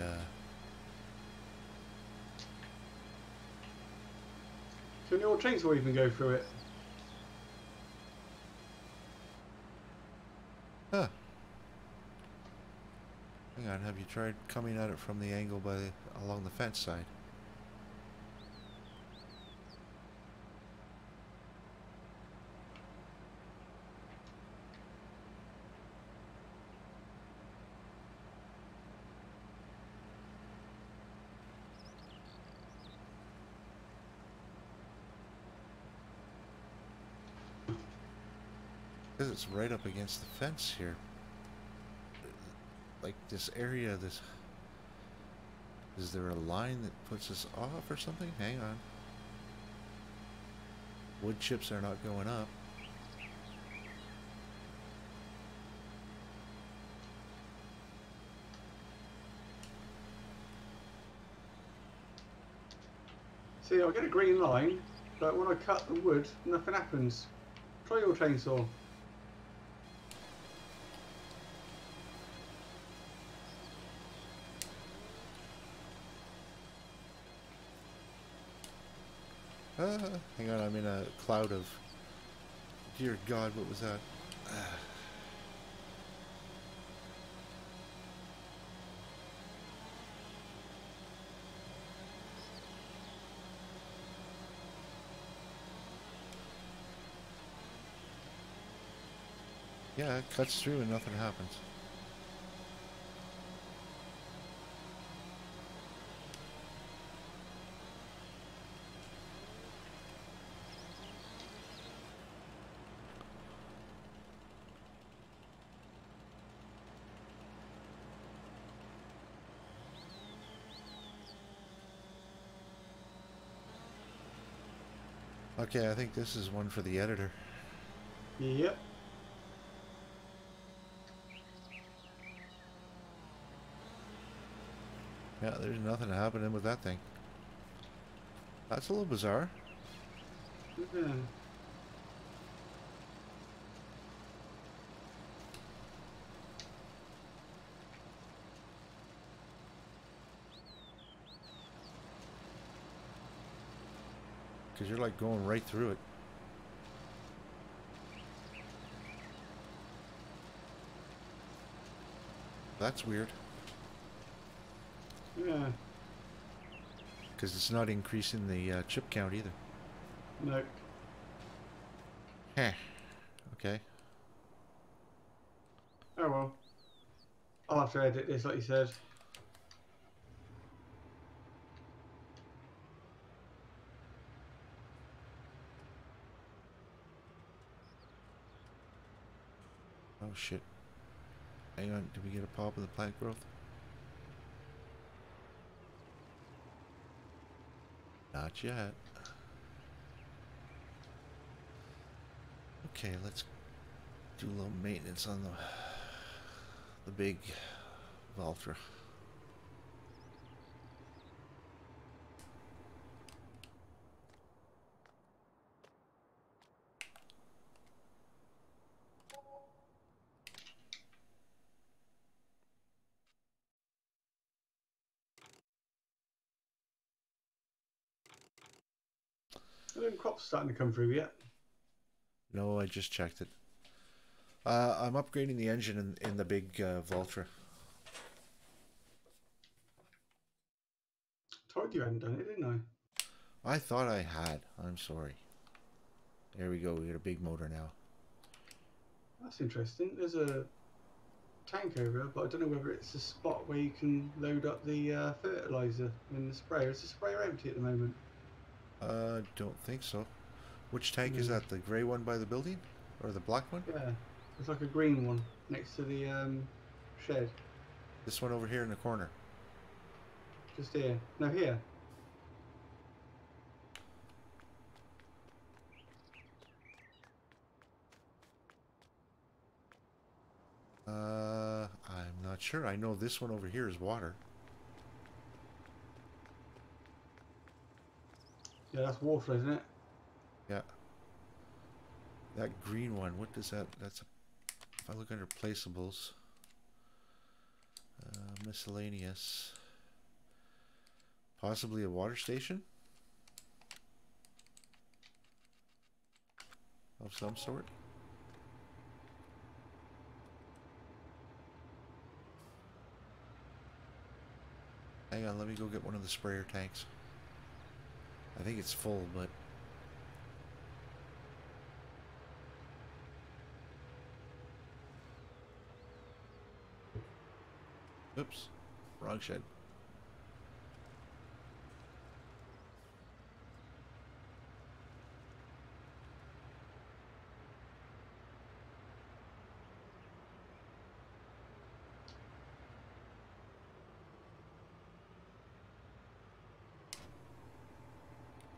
Can your chainsaw even go through it? huh. Hang on, have you tried coming at it from the angle along the fence side? Because it's right up against the fence here. Like this area, this... Is there a line that puts us off or something? Hang on. Wood chips are not going up. See, I get a green line, but when I cut the wood, nothing happens. Try your chainsaw. Hang on, I'm in a cloud of... Dear God, what was that? Yeah, it cuts through and nothing happens. Okay, I think this is one for the editor. Yep. Yeah, there's nothing happening with that thing. That's a little bizarre. Yeah. Because you're like going right through it. That's weird. Yeah. Because it's not increasing the chip count either. No. Heh. Okay. Oh well. I'll have to edit this like you said. Oh shit. Hang on, did we get a pop of the plant growth? Not yet. Okay, let's do a little maintenance on the big Valtra. Are them crops starting to come through yet? No, I just checked it. I'm upgrading the engine in the big Valtra. Told you I hadn't done it, didn't I? I thought I had. I'm sorry. There we go. We got a big motor now. That's interesting. There's a tank over there, but I don't know whether it's a spot where you can load up the fertilizer in the sprayer. Is the sprayer empty at the moment? Don't think so. Which tank No. is that? The grey one by the building? Or the black one? Yeah, there's like a green one next to the shed. This one over here in the corner. Just here. No, here. I'm not sure. I know this one over here is water. Yeah, that's water, isn't it? Yeah. That green one, what does that... That's a... If I look under placeables... miscellaneous... Possibly a water station? Of some sort? Hang on, let me go get one of the sprayer tanks. I think it's full, but... Oops, wrong shed.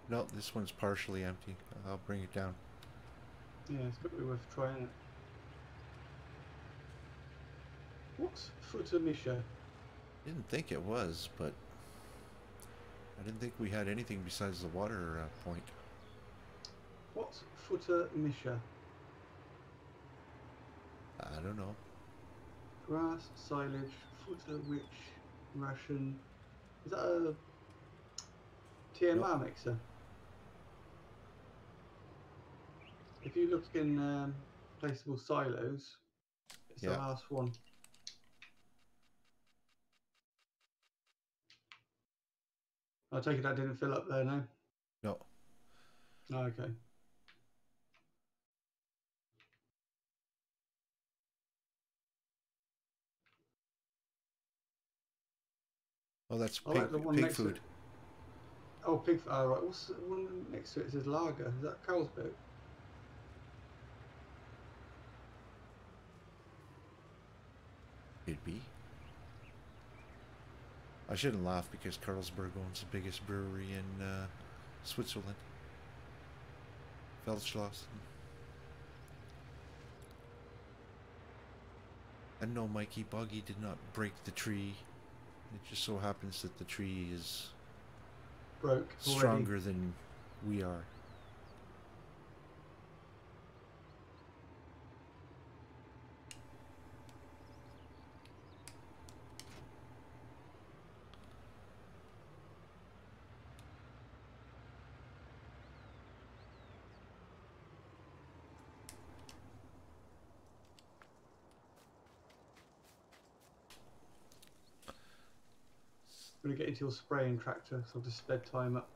No, this one's partially empty. I'll bring it down. Yeah, it's got to be worth trying it. What's Footer Misha? Didn't think it was, but I didn't think we had anything besides the water point. What's Footer Misha? I don't know. Grass, silage, footer, witch, ration. Is that a TMR Nope. mixer? If you look in placeable silos, it's the Yeah. last one. I take it that didn't fill up there, no? No. Oh, okay. Oh, that's I like the one pig next to food. it. Oh, pig. Oh, right. What's the one next to it? It says lager. Is that Carlsberg? Could be. I shouldn't laugh because Carlsberg owns the biggest brewery in Switzerland. Feldschloss. And no, Mikey, Boggy did not break the tree. It just so happens that the tree is Broke. stronger than we are. I'm going to get into your spraying tractor, so I've just sped time up.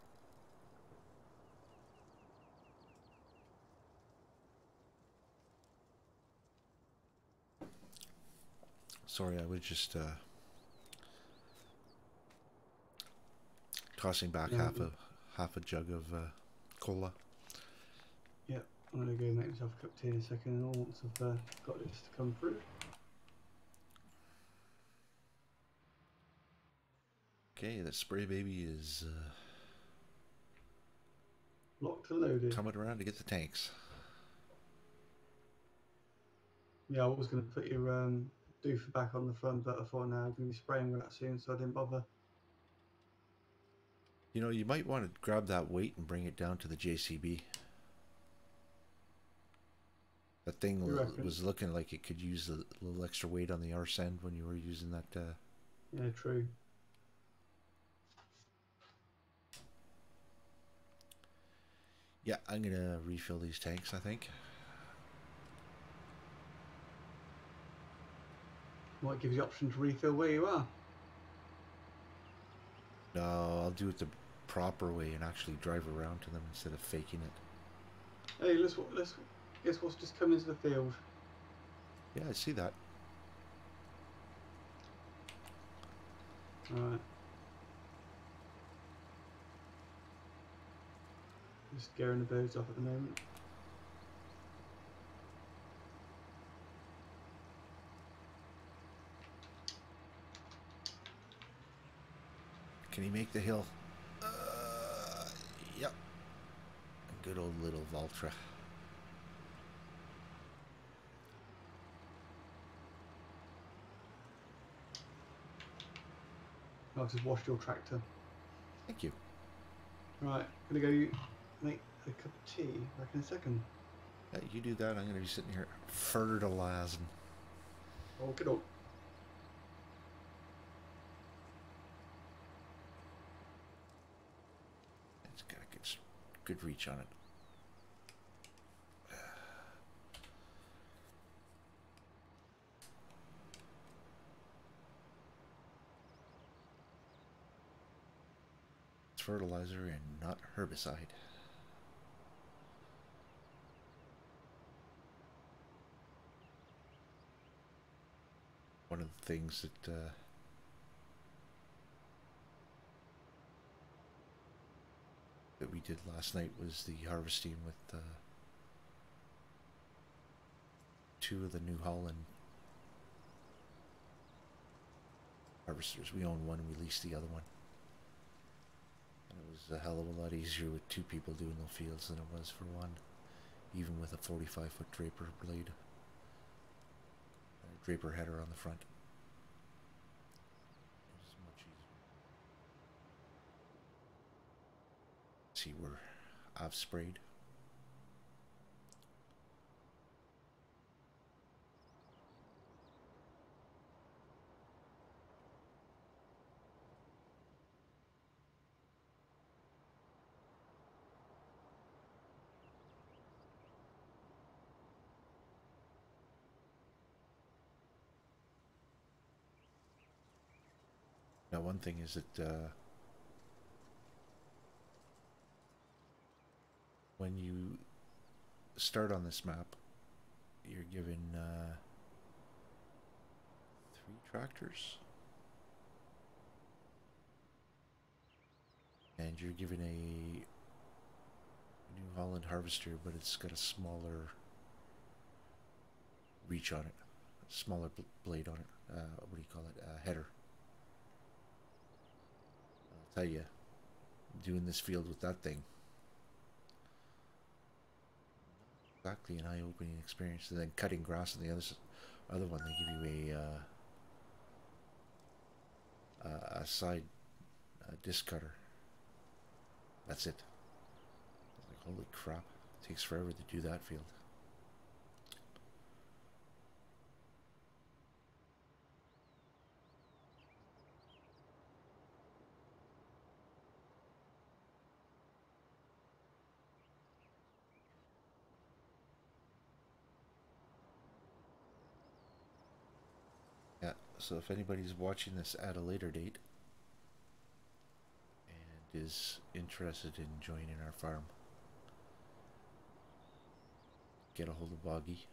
Sorry, I was just tossing back Yeah, half a jug of cola. Yeah, I'm going to go make myself a cup of tea in a second and all once I've got this to come through. Okay, the spray baby is Locked and loaded. coming around to get the tanks. Yeah, I was going to put your doofer back on the front, but I thought now I'm going to be spraying with that soon, so I didn't bother. You know, you might want to grab that weight and bring it down to the JCB. That thing was looking like it could use a little extra weight on the arse end when you were using that. Yeah, true. Yeah, I'm going to refill these tanks, I think. Might give you the option to refill where you are. No, I'll do it the proper way and actually drive around to them instead of faking it. Hey, let's guess what's just come into the field. Yeah, I see that. Alright. Just scaring the birds off at the moment. Can he make the hill? Yep. Good old little Valtra. I've just washed your tractor. Thank you. Right, gonna go make a cup of tea back in a second. Yeah, you do that. I'm going to be sitting here fertilizing. Okay, doke. It's got a good reach on it. It's fertilizer and not herbicide. One of the things that that we did last night was the harvesting with 2 of the New Holland harvesters. We own one, we leased the other one. And it was a hell of a lot easier with 2 people doing the fields than it was for one, even with a 45-foot draper blade. Draper header on the front. It was much easier. See where I've sprayed. Now, one thing is that when you start on this map, you're given 3 tractors, and you're given a New Holland harvester, but it's got a smaller reach on it, a smaller blade on it. What do you call it? Header. I'll tell you, doing this field with that thing, exactly an eye-opening experience. And then cutting grass on the other one, they give you a side disc cutter. That's it. Like, holy crap! It takes forever to do that field. Yeah, so if anybody's watching this at a later date and is interested in joining our farm, get a hold of Boggy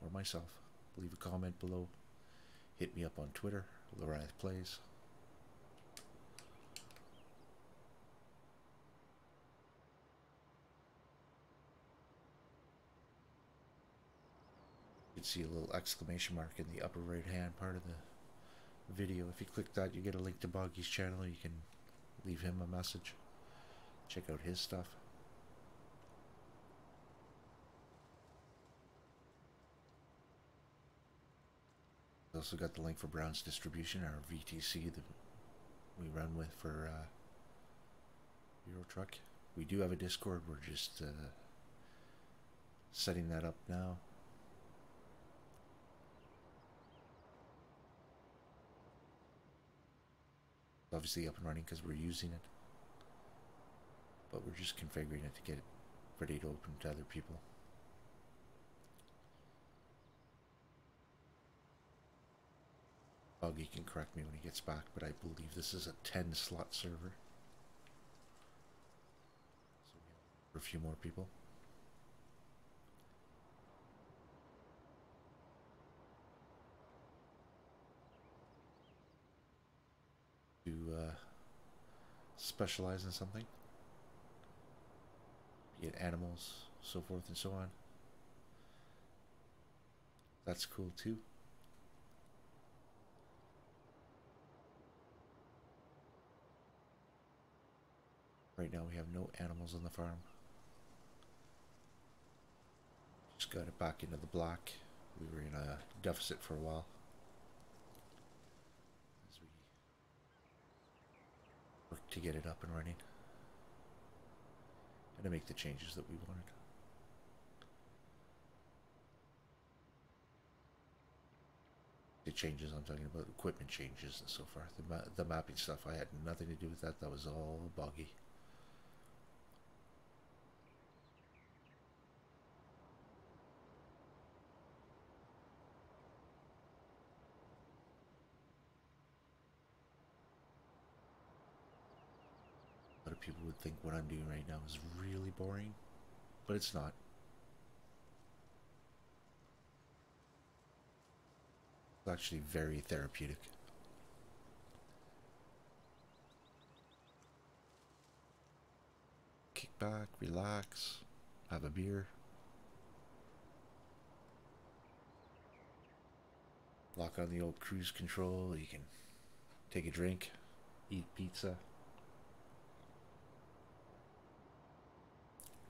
or myself. Leave a comment below. Hit me up on Twitter, Lorath Plays. You can see a little exclamation mark in the upper right hand part of video. If you click that, you get a link to Boggy's channel. You can leave him a message. Check out his stuff. Also got the link for Brown's Distribution, our VTC that we run with for Euro Truck. We do have a Discord. We're just setting that up now. Obviously up and running because we're using it, but we're just configuring it to get it ready to open to other people. Boggy can correct me when he gets back, but I believe this is a 10 slot server. So we have for a few more people. To specialize in something, be it animals, so forth and so on. That's cool too. Right now we have no animals on the farm. Just got it back into the black. We were in a deficit for a while. As we work to get it up and running. And to make the changes that we wanted. The changes I'm talking about, equipment changes and so forth. The mapping stuff, I had nothing to do with that. That was all Boggy. A lot of people would think what I'm doing right now is really boring, but it's not. It's actually very therapeutic. Kick back, relax, have a beer. Lock on the old cruise control, you can take a drink, eat pizza.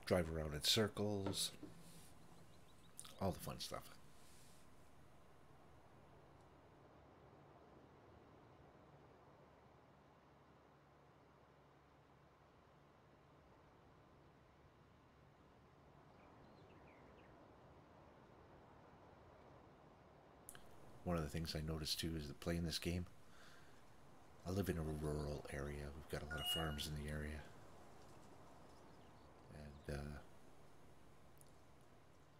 Drive around in circles. All the fun stuff. One of the things I noticed too is that playing this game, I live in a rural area. We've got a lot of farms in the area. And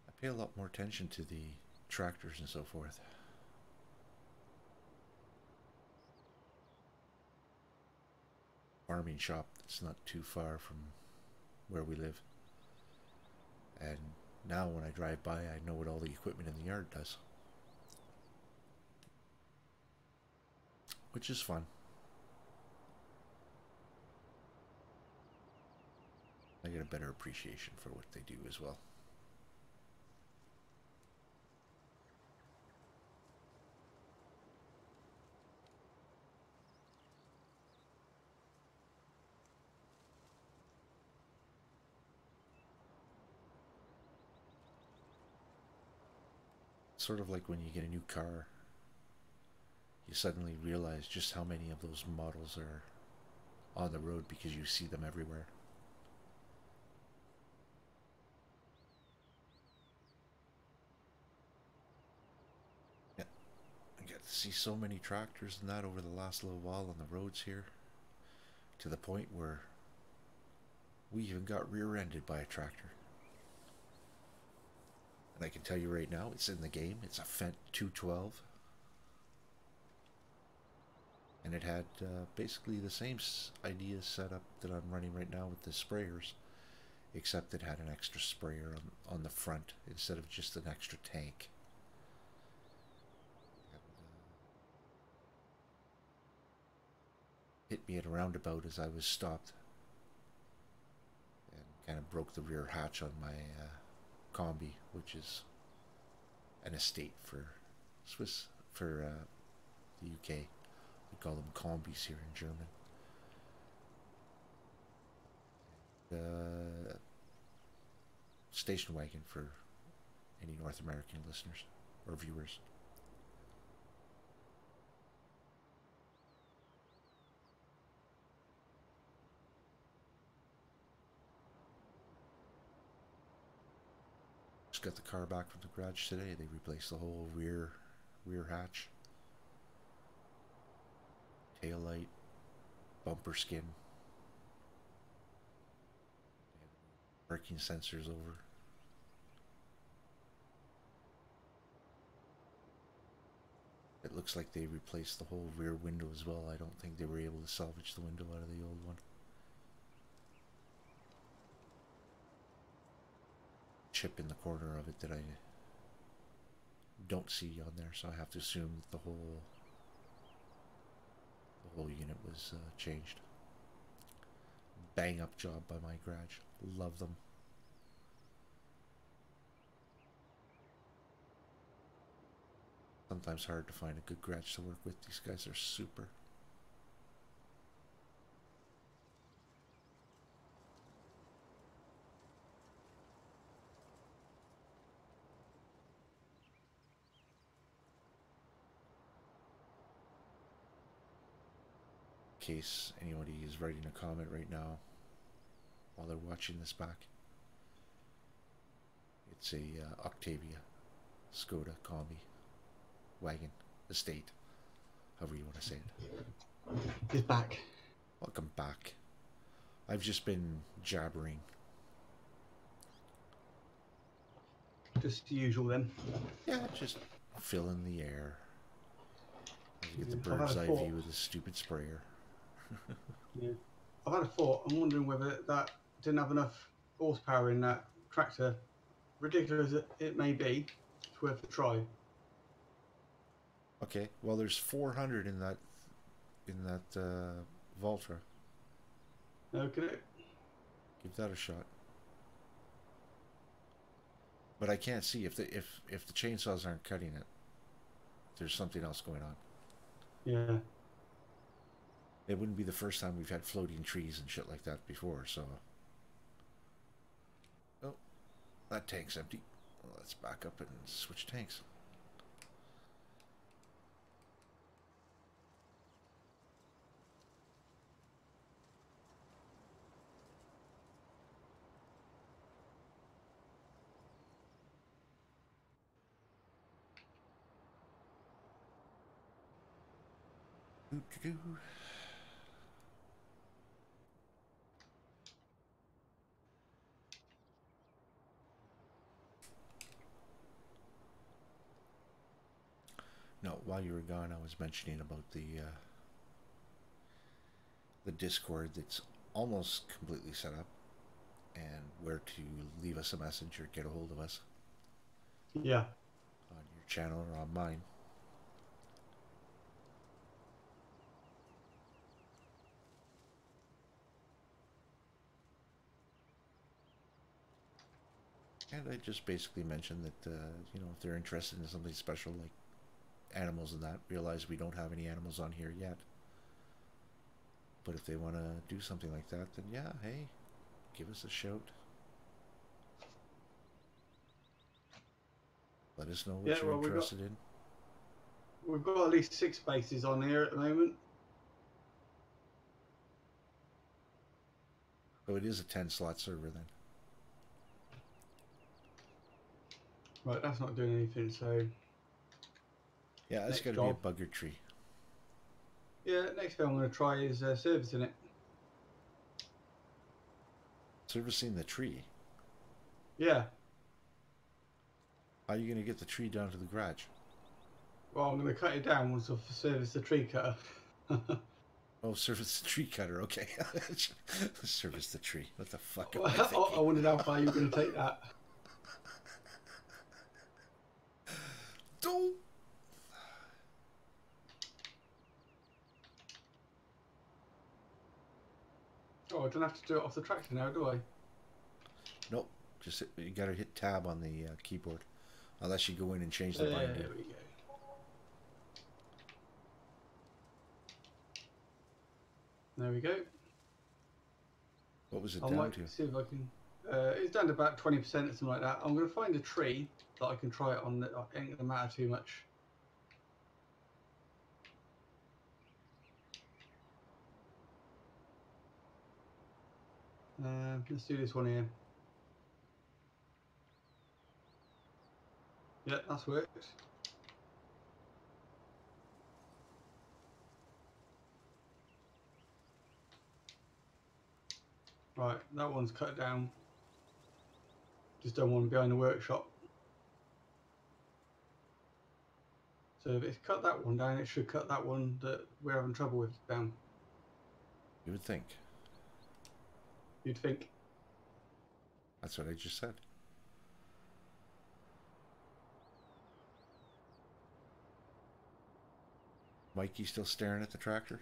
I pay a lot more attention to the tractors and so forth. Farming shop that's not too far from where we live. And now when I drive by, I know what all the equipment in the yard does. Which is fun. I get a better appreciation for what they do as well. Sort of like when you get a new car, you suddenly realize just how many of those models are on the road because you see them everywhere. Yeah, I got to see so many tractors and that over the last little while on the roads here, to the point where we even got rear-ended by a tractor. And I can tell you right now, it's in the game. It's a Fendt 212. And it had basically the same idea set up that I'm running right now with the sprayers, except it had an extra sprayer on the front instead of just an extra tank. And, hit me at a roundabout as I was stopped and kind of broke the rear hatch on my combi, which is an estate for the UK. We call them combis here in German. Station wagon for any North American listeners or viewers. Just got the car back from the garage today. They replaced the whole rear hatch, tail light, bumper skin, parking sensors over. It looks like they replaced the whole rear window as well. I don't think they were able to salvage the window out of the old one. Chip in the corner of it that I don't see on there, so I have to assume that the whole unit was changed. Bang up job by my garage. Love them. Sometimes hard to find a good garage to work with. These guys are super. In case anybody is writing a comment right now while they're watching this back, it's a Octavia Skoda Combi wagon estate, however you want to say it. He's back. Welcome back. I've just been jabbering. Just the usual then. Yeah, just filling the air. I get the Yeah, bird's eye view with a stupid sprayer. Yeah. I've had a thought. I'm wondering whether that didn't have enough horsepower in that tractor. Ridiculous as it may be, it's worth a try. Okay, well there's 400 in that Valtra. Okay. Give that a shot. But I can't see if the chainsaws aren't cutting it. There's something else going on. Yeah. It wouldn't be the first time we've had floating trees and shit like that before, so. Oh, that tank's empty. Well, let's back up and switch tanks. Doo-doo-doo. No, while you were gone, I was mentioning about the Discord that's almost completely set up, and where to leave us a message or get a hold of us. Yeah. On your channel or on mine. And I just basically mentioned that, you know, if they're interested in something special like animals and that, realize we don't have any animals on here yet. But if they want to do something like that, then yeah, hey, give us a shout. Let us know what you're interested in. We've got at least 6 spaces on here at the moment. So it is a 10-slot server then. Right, that's not doing anything, so... Yeah, it's got to be a bugger tree. Yeah, next thing I'm going to try is servicing it. Servicing the tree? Yeah. How are you going to get the tree down to the garage? Well, I'm going to cut it down once I've serviced the tree cutter. Oh, service the tree cutter, okay. Service the tree. What the fuck am Well, I thinking? I wondered how far you were going to take that. Don't. Oh, I don't have to do it off the tractor now, do I? Nope. Just you got to hit tab on the keyboard, unless you go in and change the binder. There we go. There we go. What was it I down might to? see if I can. It's down to about 20% or something like that. I'm going to find a tree that I can try it on. That ain't going to matter too much. Let's do this one here. Yeah, that's worked. Right, that one's cut down. Just don't want them behind the workshop. So if it's cut that one down, it should cut that one that we're having trouble with down. You would think. You'd think. That's what I just said. Mikey still staring at the tractor?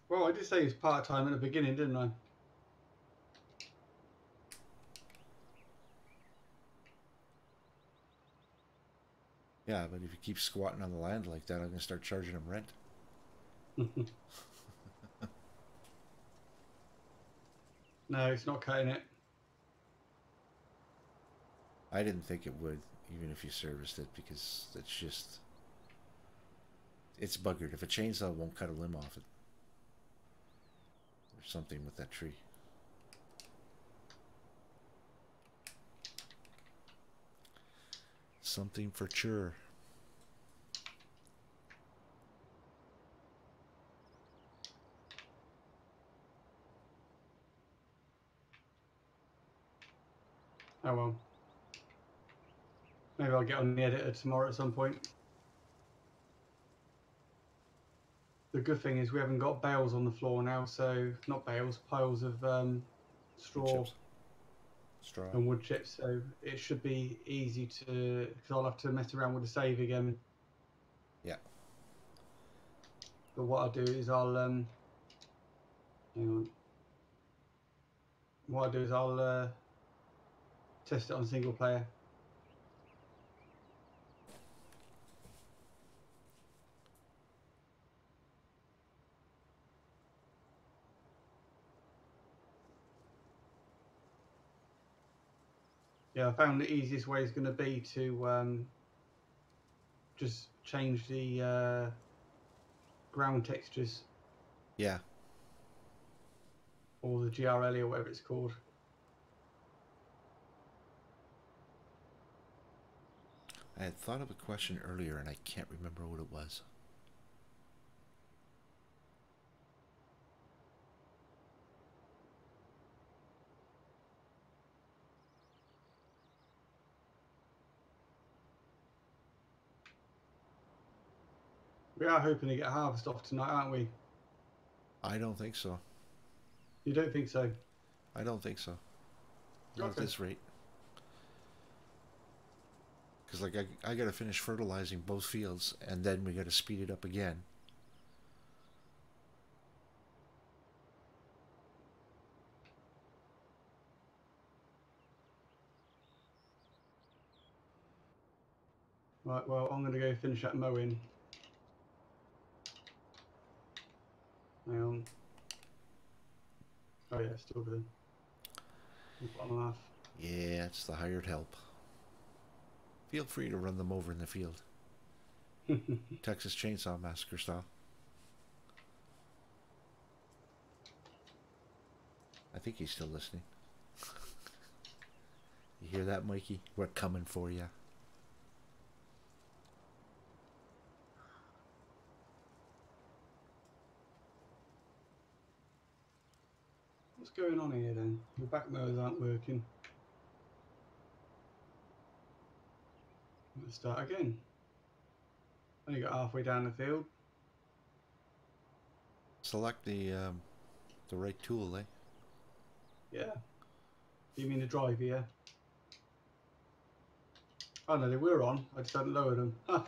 Well, I did say he's part-time at the beginning, didn't I? Yeah, but if you keep squatting on the land like that, I'm going to start charging him rent. No, it's not cutting it. I didn't think it would, even if you serviced it, because it's just... It's buggered. If a chainsaw won't cut a limb off it, there's something with that tree. Something for sure. Oh well. Maybe I'll get on the editor tomorrow at some point. The good thing is we haven't got bales on the floor now, so not bales, piles of straw Straw. and wood chips. So it should be easy to, because I'll have to mess around with the save again. Yeah. But what I'll do is I'll hang on. What I'll do is I'll test it on single player. Yeah, I found the easiest way is going to be to just change the ground textures Yeah. or the GRL or whatever it's called. I had thought of a question earlier and I can't remember what it was. We are hoping to get a harvest off tonight, aren't we? I don't think so. You don't think so? I don't think so. Not at this rate. Because like I got to finish fertilizing both fields and then we got to speed it up again. Right, well, I'm going to go finish that mowing. Hang on. Oh yeah, still good. Bottom half. Yeah, it's the hired help. Feel free to run them over in the field. Texas Chainsaw Massacre style. I think he's still listening. You hear that, Mikey? We're coming for you. What's going on here then? The back mowers aren't working. Let's start again. Only got halfway down the field. Select the right tool, eh? Yeah. You mean the driver, yeah? Oh no, they were on. I just hadn't lowered them. Huh.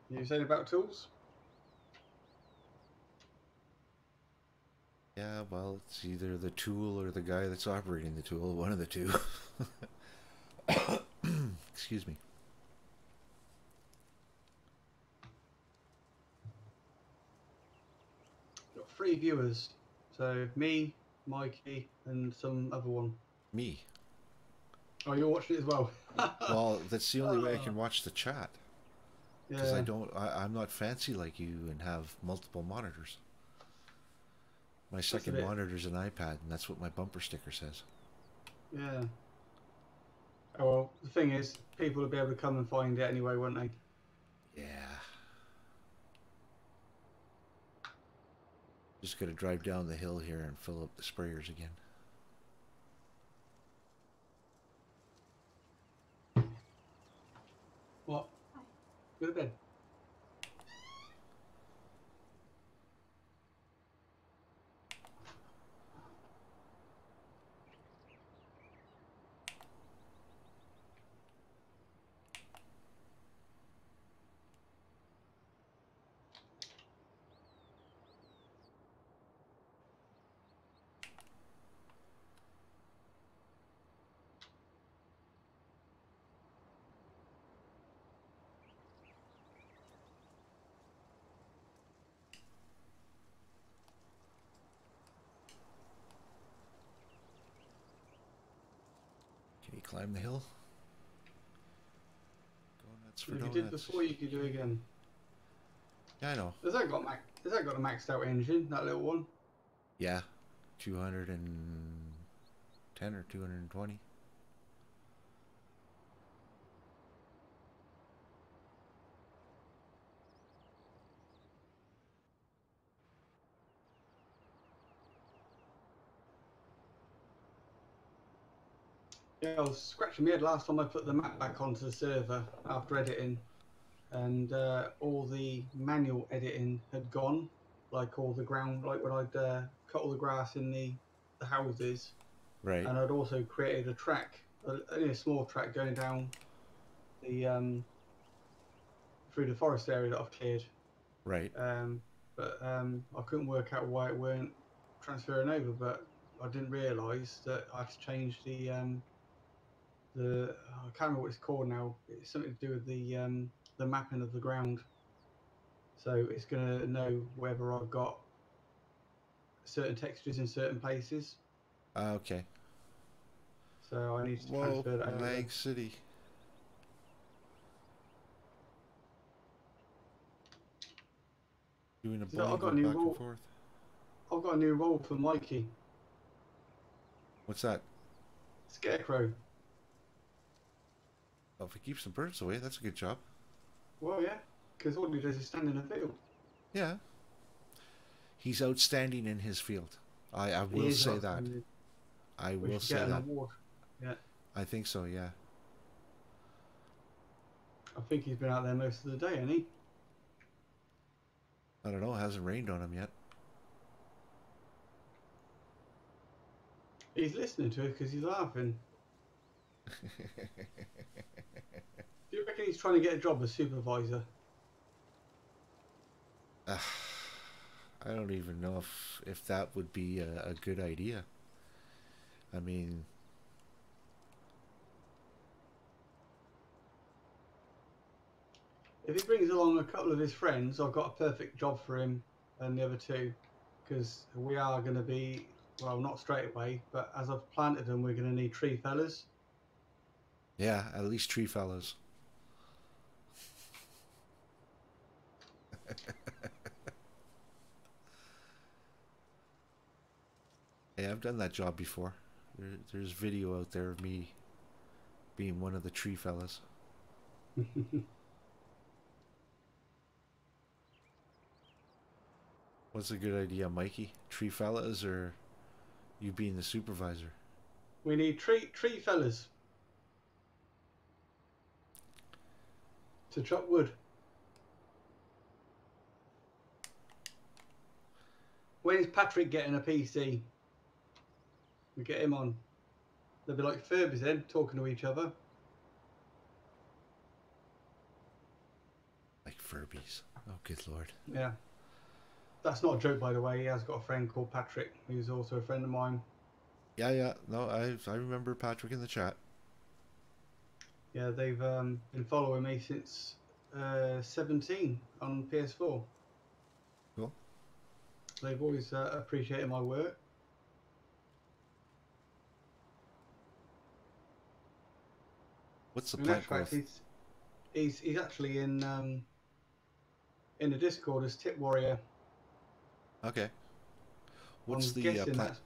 You saying about tools? Yeah, well, it's either the tool or the guy that's operating the tool. One of the two. Excuse me. 3 viewers. So me, Mikey, and some other one. Me. Oh, you're watching it as well. Well, that's the only way I can watch the chat. Because Yeah. I'm not fancy like you and have multiple monitors. My second bit- monitor's an iPad, and that's what my bumper sticker says. Yeah. Oh well, the thing is, people will be able to come and find it anyway, won't they? Yeah. Just got to drive down the hill here and fill up the sprayers again. What? Go to bed. Can you climb the hill? Go nuts for If you donuts. did before, you could do it again. Yeah, I know. Has that got a maxed out engine? That little one? Yeah. 210 or 220. Yeah, I was scratching my head last time I put the map back onto the server after editing, and all the manual editing had gone, like all the ground, like when I'd cut all the grass in the houses, Right. and I'd also created a track, only a small track going down the through the forest area that I've cleared. Right. But I couldn't work out why it weren't transferring over, but I didn't realise that I had to change the I can't remember what it's called now. It's something to do with the mapping of the ground. So it's going to know whether I've got certain textures in certain places. Okay. So I need to Whoa, transfer that over. Lag City. Doing a So bunny I've go got a new back role. and forth. I've got a new role for Mikey. What's that? Scarecrow. Oh, if he keeps the birds away, that's a good job. Well, yeah, because all he does is stand in a field. Yeah. He's outstanding in his field. I He will is say not- that. I We will should say get an that. award. Yeah, I think so, yeah. I think he's been out there most of the day, hasn't he? I don't know, it hasn't rained on him yet. He's listening to us because he's laughing. Do you reckon he's trying to get a job as supervisor? I don't even know if that would be a good idea. I mean, If he brings along a couple of his friends, I've got a perfect job for him and the other two, because we are going to be, well, not straight away, but as I've planted them, we're going to need tree fellas. yeah, at least tree fellas. Hey, I've done that job before. There's video out there of me being one of the tree fellas. What's a good idea, Mikey? Tree fellas or you being the supervisor? We need tree fellas to chop wood. When is Patrick getting a PC? We get him on. They'll be like Furbies then, talking to each other. Like Furbies. Oh, good lord. Yeah. That's not a joke, by the way. He has got a friend called Patrick, who's also a friend of mine. Yeah, yeah. No, I remember Patrick in the chat. Yeah, they've been following me since 17 on PS4. Cool. They've always appreciated my work. What's the In plant actual fact, growth? he's actually in the Discord as Tip Warrior. Okay. What's I'm the guessing that's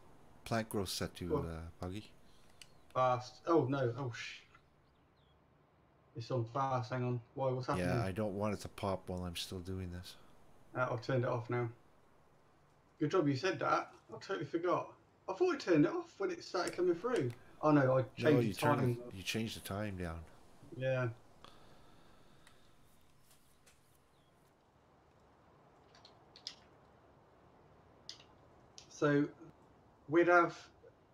plant growth set to, Boggy? fast. Oh no! Oh it's on fast. Hang on. Why? What's happening? Yeah, I don't want it to pop while I'm still doing this. I've turned it off now. Good job you said that. I totally forgot. I thought I turned it off when it started coming through. Oh no, I changed the time. You changed the time down. Yeah. So we'd have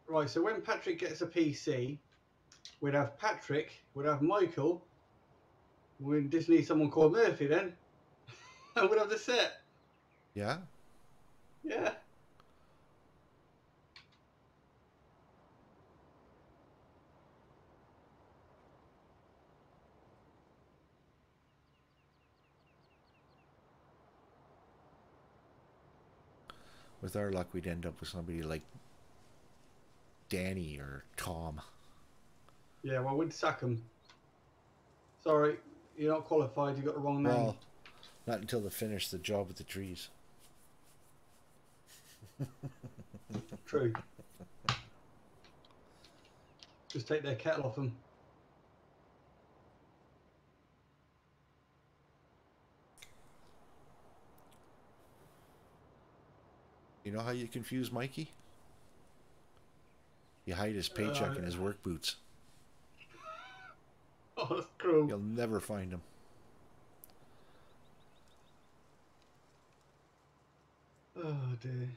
right. So when Patrick gets a PC, we'd have Patrick, we'd have Michael. We just need someone called Murphy then, and we'd have the set. Yeah? Yeah. With our luck, we'd end up with somebody like Danny or Tom. Yeah. Well, we'd sack him. Sorry, you're not qualified. You got the wrong name. Well, not until they finish the job with the trees. True. Just take their kettle off them. You know how you confuse Mikey? You hide his paycheck in his work boots. Oh, that's cruel. You'll never find him. Oh dear.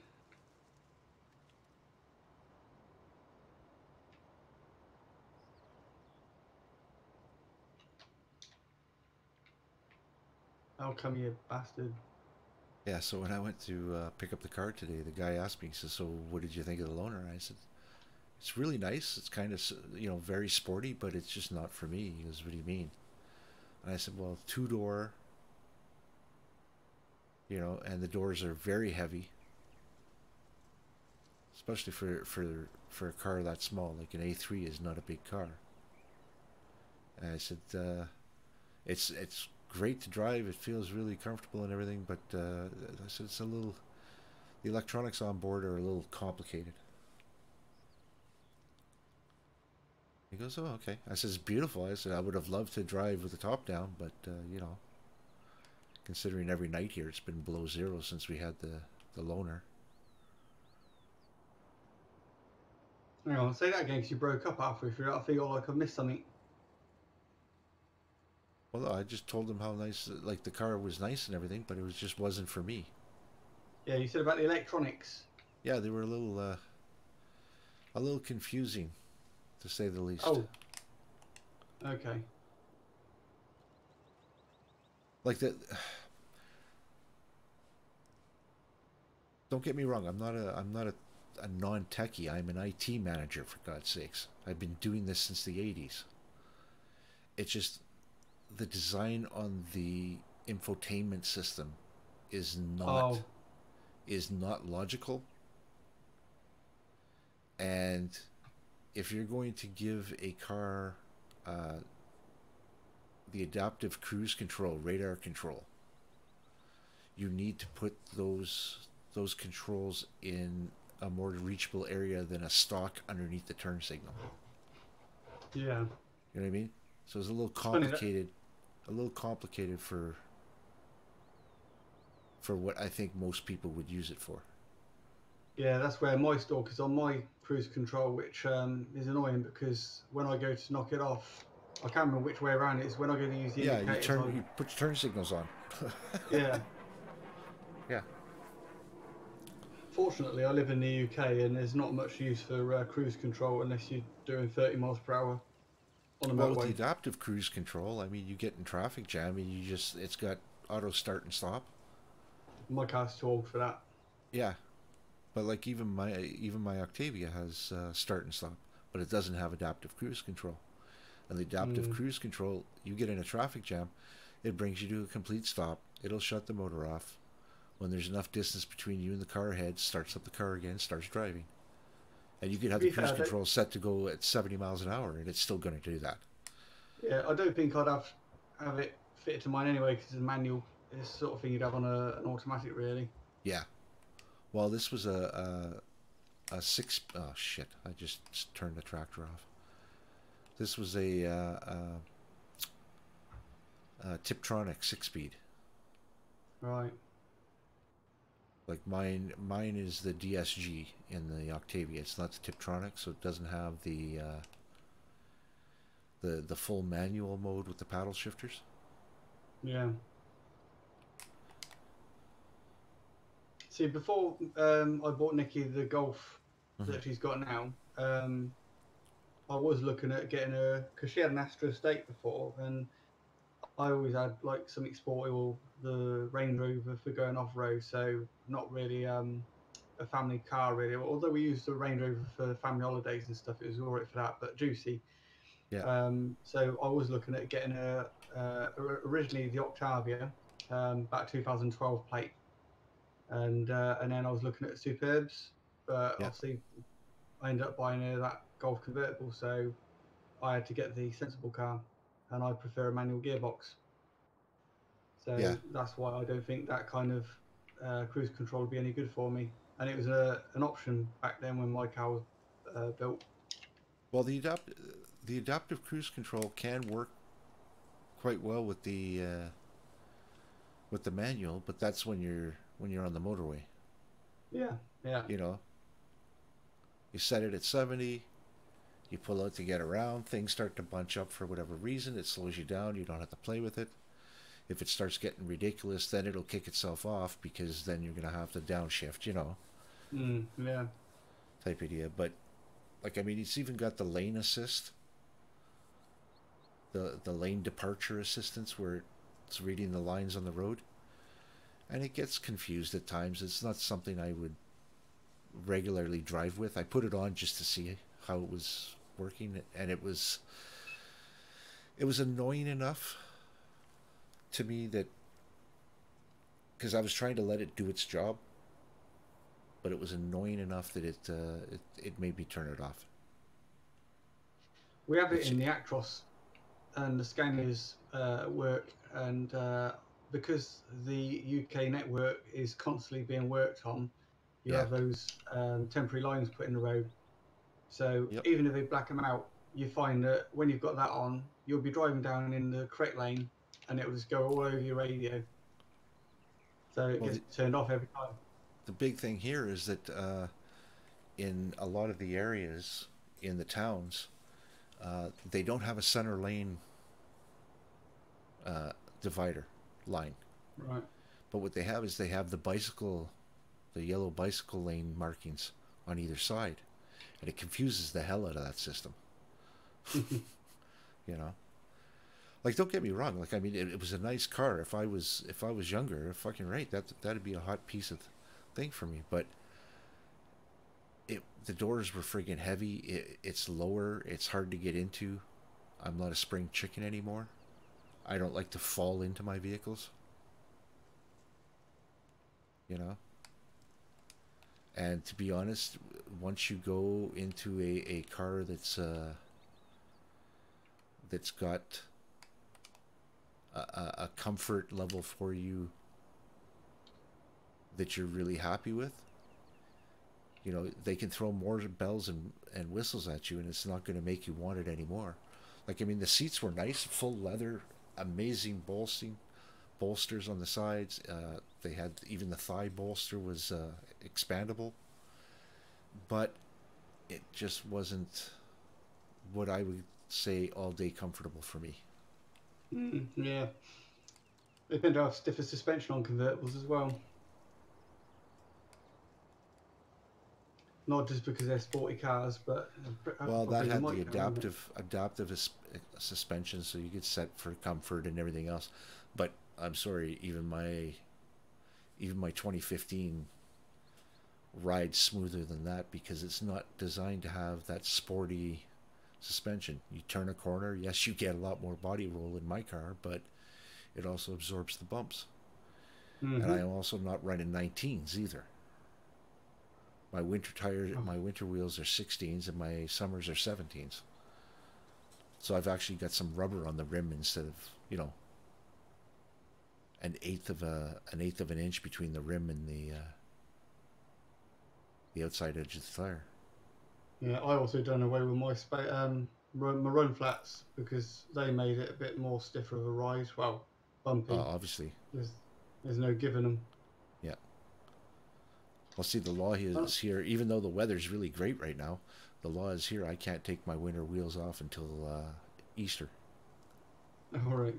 How come you bastard? Yeah, so when I went to pick up the car today, the guy asked me, he says, so what did you think of the loaner? And I said, it's really nice. It's kind of, very sporty, but it's just not for me. He goes, what do you mean? And I said, well, two-door, and the doors are very heavy, especially for a car that small. Like an A3 is not a big car. And I said, it's great to drive. It feels really comfortable and everything, but I said the electronics on board are a little complicated. He goes, oh, okay. I said, it's beautiful. I said, I would have loved to drive with the top down, but, considering every night here it's been below zero since we had the loaner. Hang on, say that again because you broke up halfway through. I feel like I've missed something. Well, I just told him how nice, like the car was nice and everything, but it just wasn't for me. Yeah, you said about the electronics. Yeah, they were a little confusing, to say the least. Oh. Okay. Like that. Don't get me wrong. I'm not a non-techie. I'm an IT manager, for God's sakes. I've been doing this since the 80s. It's just the design on the infotainment system is not logical. And if you're going to give a car the adaptive cruise control, radar control, you need to put those controls in a more reachable area than a stalk underneath the turn signal. Yeah. You know what I mean? So it's a little complicated for what I think most people would use it for. Yeah, that's where my stalk is on my cruise control, which is annoying because when I go to knock it off, I can't remember which way around it is. When I go to use the indicators, you put your turn signals on. Yeah. Yeah. Fortunately, I live in the UK and there's not much use for cruise control unless you're doing 30 miles per hour on a motorway. Well, with the adaptive cruise control, I mean, you get in traffic jam and it's got auto start and stop. My car's too old for that. Yeah, but like even my Octavia has start and stop, but it doesn't have adaptive cruise control. And the adaptive cruise control, you get in a traffic jam, it brings you to a complete stop. It'll shut the motor off. When there's enough distance between you and the car ahead, starts up the car again, starts driving. And you could have To the be cruise fair, control set to go at 70 miles an hour, and it's still going to do that. yeah, I don't think I'd have it fitted to mine anyway because it's manual. It's the sort of thing you'd have on an automatic, really. Yeah. Well, this was a six. Oh shit! I just turned the tractor off. This was a Tiptronic 6-speed. Right. Like mine is the DSG in the Octavia. It's not the Tiptronic, so it doesn't have the full manual mode with the paddle shifters. Yeah. See, before I bought Nikki the Golf that she's got now, I was looking at getting her because she had an Astra Estate before, and I always had like something sporty or the Range Rover for going off road. So not really a family car really. Although we used the Range Rover for family holidays and stuff, it was alright for that. But juicy. Yeah. So I was looking at getting her originally the Octavia, about 2012 plate, and then I was looking at Superbs, but Yeah. obviously I ended up buying her that Golf convertible, so I had to get the sensible car, and I prefer a manual gearbox. So Yeah. that's why I don't think that kind of cruise control would be any good for me. And it was an option back then when my car was built. Well, the adaptive cruise control can work quite well with the manual, but that's when you're on the motorway. Yeah, yeah. You know, you set it at 70, you pull out to get around, things start to bunch up for whatever reason, it slows you down, you don't have to play with it. If it starts getting ridiculous, then it'll kick itself off because then you're going to have to downshift, you know, Yeah. type idea. But, like, I mean, it's even got the lane assist, the lane departure assistance where it's reading the lines on the road. And it gets confused at times. It's not something I would regularly drive with. I put it on just to see how it was working, and it was annoying enough to me that because I was trying to let it do its job, but it was annoying enough that it made me turn it off. We have it in the Actros and the Scanias work, and because the UK network is constantly being worked on, you Yeah. have those temporary lines put in the road. So Yep. even if they black them out, you find that when you've got that on, you'll be driving down in the correct lane, and it will just go all over your radio. So it Well, gets turned off every time. the big thing here is that in a lot of the areas in the towns, they don't have a center lane divider line. Right. But what they have is they have the yellow bicycle lane markings on either side, and it confuses the hell out of that system. You know, like, don't get me wrong. Like, I mean, it was a nice car. If I was younger, fucking right, that'd be a hot piece of thing for me. But the doors were friggin' heavy. It's lower. It's hard to get into. I'm not a spring chicken anymore. I don't like to fall into my vehicles. You know. And to be honest, once you go into a car that's got a comfort level for you that you're really happy with, you know, they can throw more bells and whistles at you, and it's not going to make you want it anymore. Like, I mean, the seats were nice, full leather, amazing bolsters on the sides. They had even the thigh bolster was expandable, but it just wasn't what I would say all day comfortable for me. Yeah. They tend to have stiffer suspension on convertibles as well. Not just because they're sporty cars, but Well, that probably had might the go, wouldn't it? adaptive suspension, so you could set for comfort and everything else. But I'm sorry, even my 2015 rides smoother than that because it's not designed to have that sporty suspension. You turn a corner, yes, you get a lot more body roll in my car, but it also absorbs the bumps. And I Mm-hmm. am also not running 19s either. My winter tires, Oh. my winter wheels are 16s, and my summers are 17s. So I've actually got some rubber on the rim instead of, you know, an eighth of an inch between the rim and the outside edge of the tire. Yeah, I also done away with my my run flats because they made it a bit more stiffer of a ride. Well, bumpy. Obviously, There's there's no giving them. yeah. Well, see, the law Oh, is here. Even though the weather's really great right now, the law is here. I can't take my winter wheels off until Easter. all right.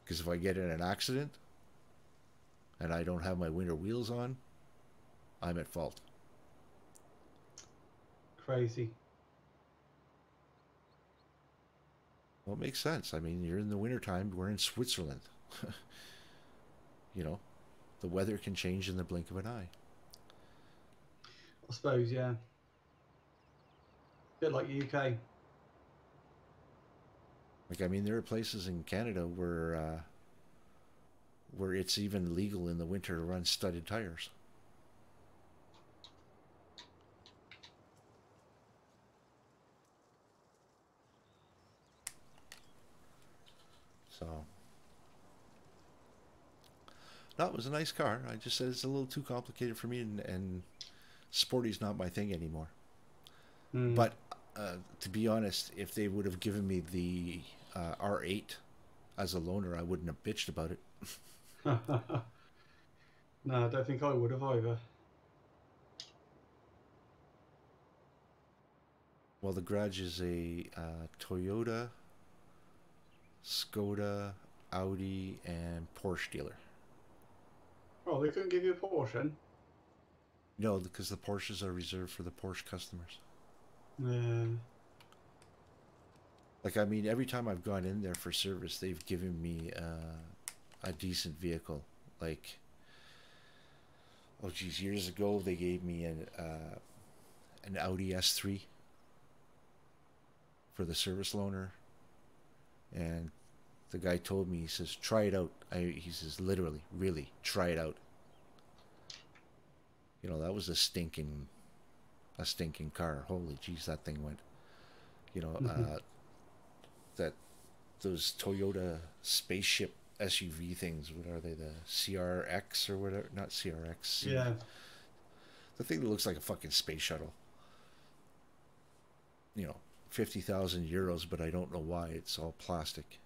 Because if I get in an accident and I don't have my winter wheels on, I'm at fault. Crazy. Well, it makes sense. I mean, you're in the wintertime. We're in Switzerland. You know, the weather can change in the blink of an eye. I suppose, yeah. Bit like UK. Like, I mean, there are places in Canada where it's even legal in the winter to run studded tires. So, no, it was a nice car. I just said it's a little too complicated for me, and sporty's not my thing anymore. Mm. But to be honest, if they would have given me the R8 as a loaner, I wouldn't have bitched about it. No, I don't think I would have either. Well, the garage is a Toyota, Skoda, Audi, and Porsche dealer. Oh, they couldn't give you a portion. No, because the Porsches are reserved for the Porsche customers. Yeah. Like, I mean, every time I've gone in there for service, they've given me a decent vehicle. Like, oh geez, years ago they gave me an Audi S3 for the service loaner, and the guy told me, he says, try it out. He says, literally, really, try it out. You know, that was a stinking car. Holy jeez, that thing went. You know, that those Toyota spaceship SUV things. What are they? The CRX or whatever? Not CRX. Yeah. The thing that looks like a fucking space shuttle. You know, 50,000 euros, but I don't know why. It's all plastic.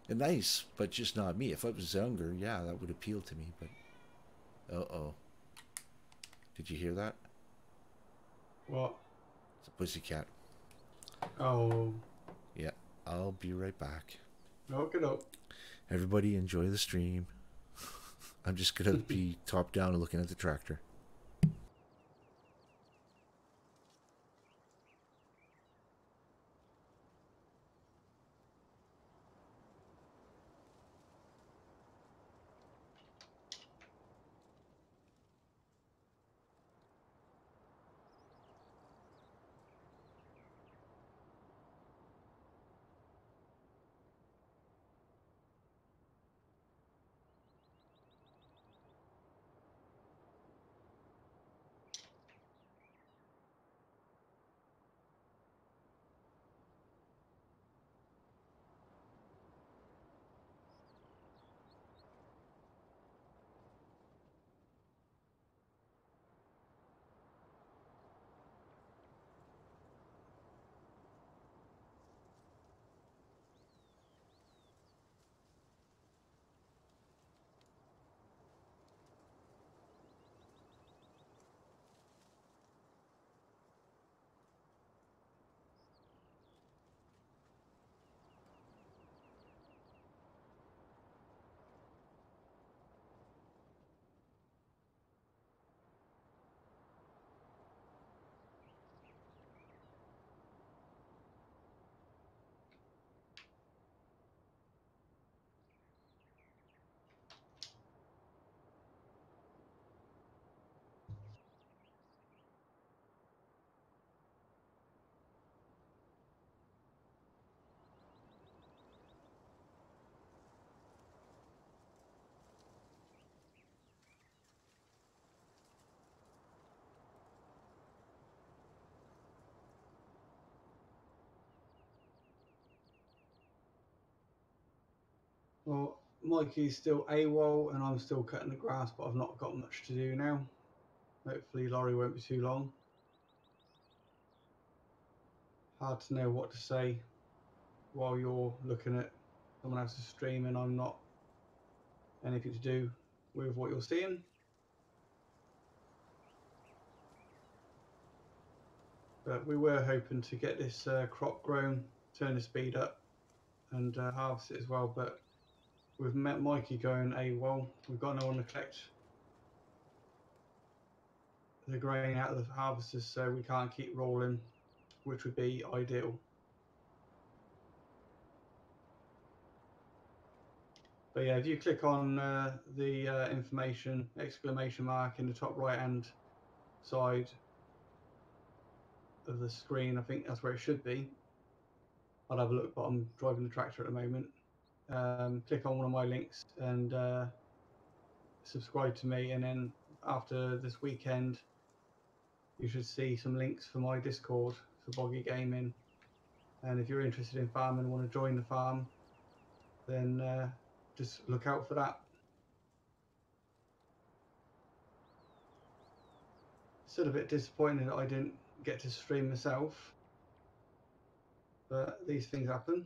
And nice, but just not me. If I was younger, yeah, that would appeal to me. But uh-oh. Did you hear that? What? It's a pussycat. Oh. Yeah, I'll be right back. Look it up. Everybody enjoy the stream. I'm just going to be top down looking at the tractor. Well, Mikey's still AWOL and I'm still cutting the grass, but I've not got much to do now. Hopefully Laurie won't be too long. Hard to know what to say while you're looking at someone else's stream and I'm not anything to do with what you're seeing. But we were hoping to get this crop grown, turn the speed up and harvest it as well. But with Mikey going AWOL, we've got no one to collect the grain out of the harvesters, so we can't keep rolling, which would be ideal. But yeah, if you click on the information exclamation mark in the top right hand side of the screen, I think that's where it should be. I'll have a look, but I'm driving the tractor at the moment. Click on one of my links and subscribe to me, and then after this weekend you should see some links for my Discord for Boggy Gaming, and if you're interested in farming and want to join the farm, then just look out for that. Still a bit disappointed that I didn't get to stream myself, but these things happen.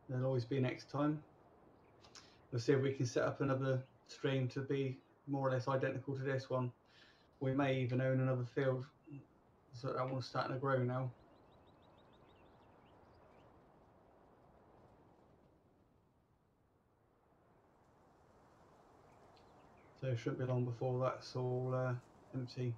There'll always be next time. We'll see if we can set up another stream to be more or less identical to this one. We may even own another field, so that one's starting to grow now. So it shouldn't be long before that's all empty.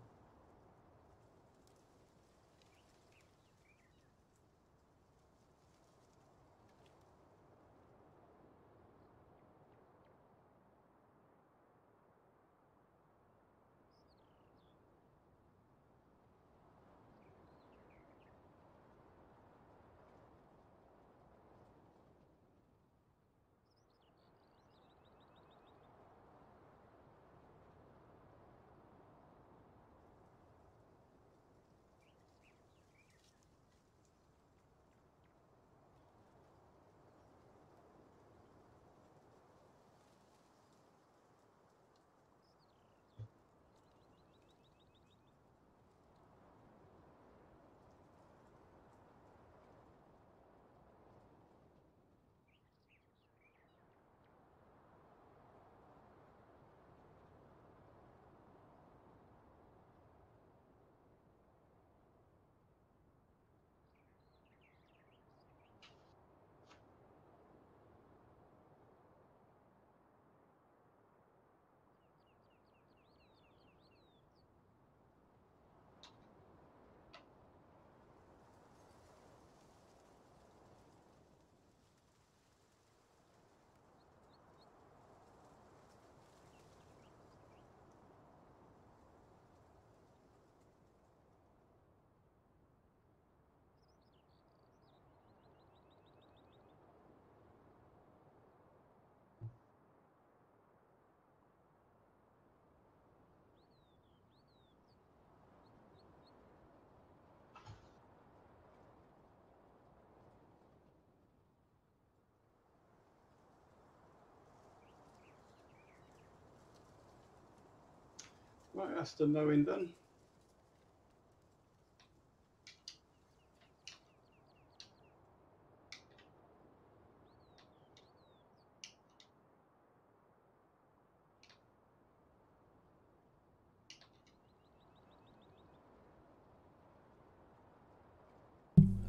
Right, that's the mowing done.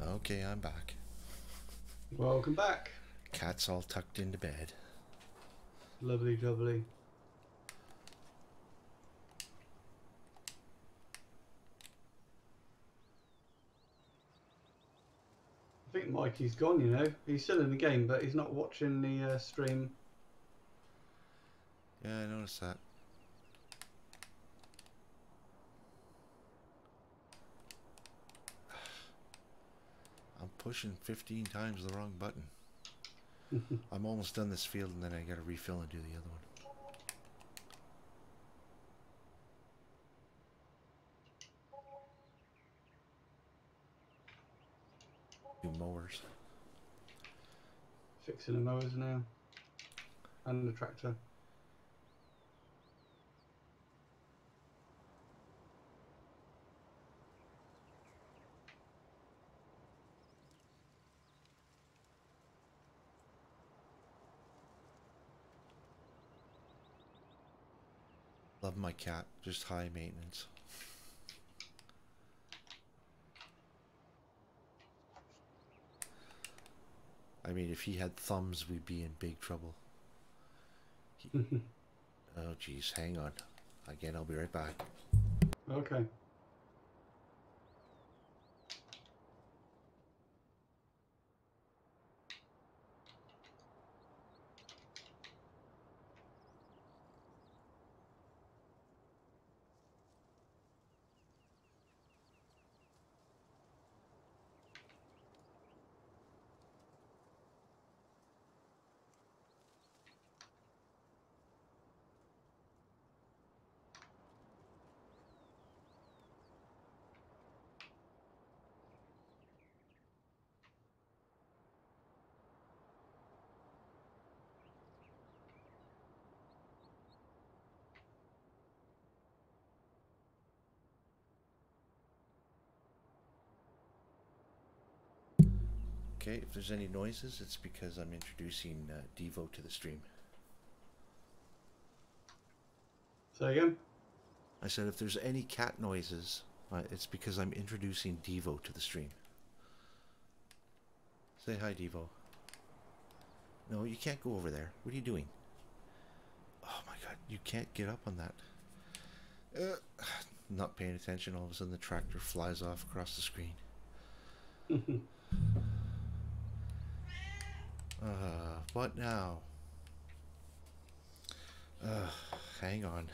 Okay, I'm back. Welcome back. Cat's all tucked into bed. Lovely jubbly. I think Mikey's gone, you know. He's still in the game, but he's not watching the stream. Yeah, I noticed that. I'm pushing 15 times the wrong button. I'm almost done this field and then I gotta refill and do the other one. Do mowers. Fixing the mowers now. And the tractor. Love my cat, just high maintenance. I mean, if he had thumbs, we'd be in big trouble. Oh, geez, hang on. Again, I'll be right back. Okay. Okay, if there's any noises, it's because I'm introducing Devo to the stream. Say again? I said if there's any cat noises, it's because I'm introducing Devo to the stream. Say hi, Devo. No, you can't go over there. What are you doing? Oh my god, you can't get up on that. Not paying attention, all of a sudden the tractor flies off across the screen. What now? Hang on.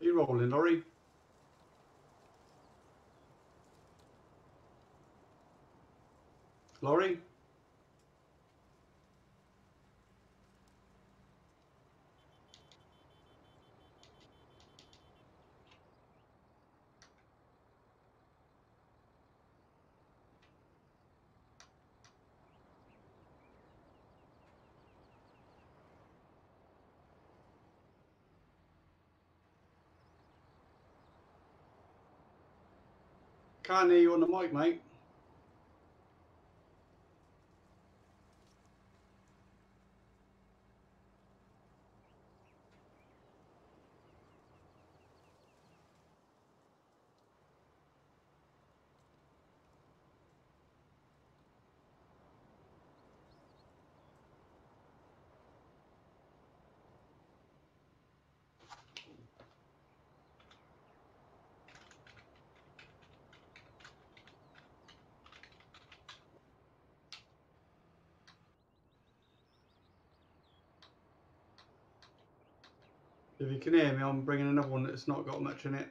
Are you rolling, Laurie? Laurie? Can't hear you on the mic, mate. If you can hear me, I'm bringing another one that's not got much in it.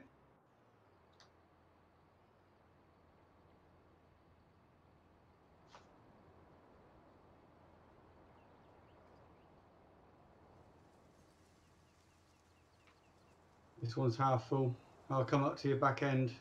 This one's half full. I'll come up to your back end.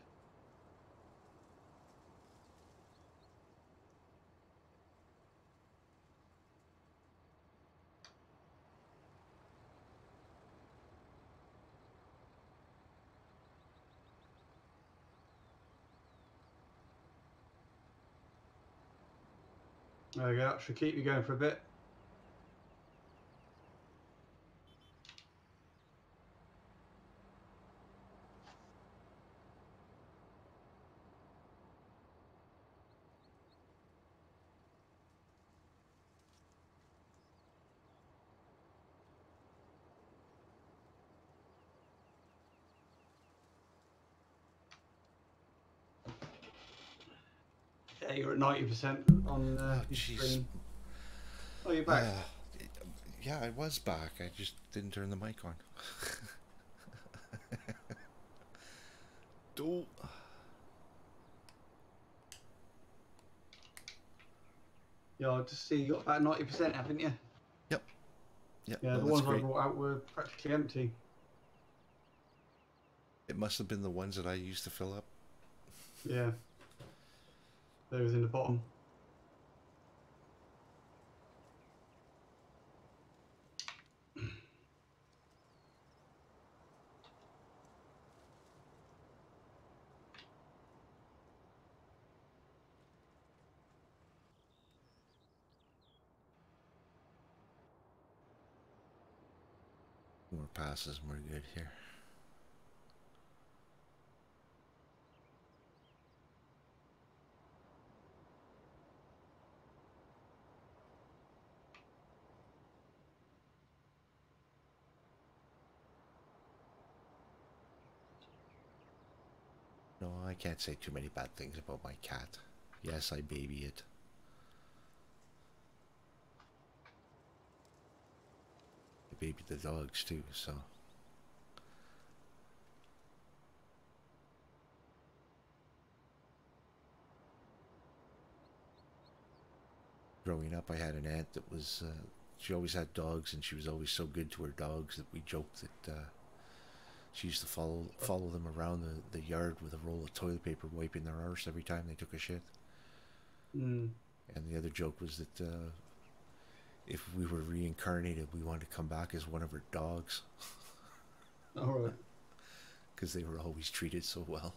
There we go. That should keep you going for a bit. Yeah, you're at 90% on your jeez. screen. Oh, you're back. Yeah, I was back. I just didn't turn the mic on. Oh. Yeah, I just see you got about 90%, haven't you? Yep. Yep. Yeah, no, the that's ones I great. brought out were practically empty. It must have been the ones that I used to fill up. Yeah. Those in the bottom. More passes, we're good here. No, I can't say too many bad things about my cat. Yes, I baby it. I baby the dogs too, so. Growing up, I had an aunt that was, she always had dogs, and she was always so good to her dogs that we joked that she used to follow them around the yard with a roll of toilet paper, wiping their arse every time they took a shit. Mm. And the other joke was that if we were reincarnated, we wanted to come back as one of her dogs. All right. Because they were always treated so well.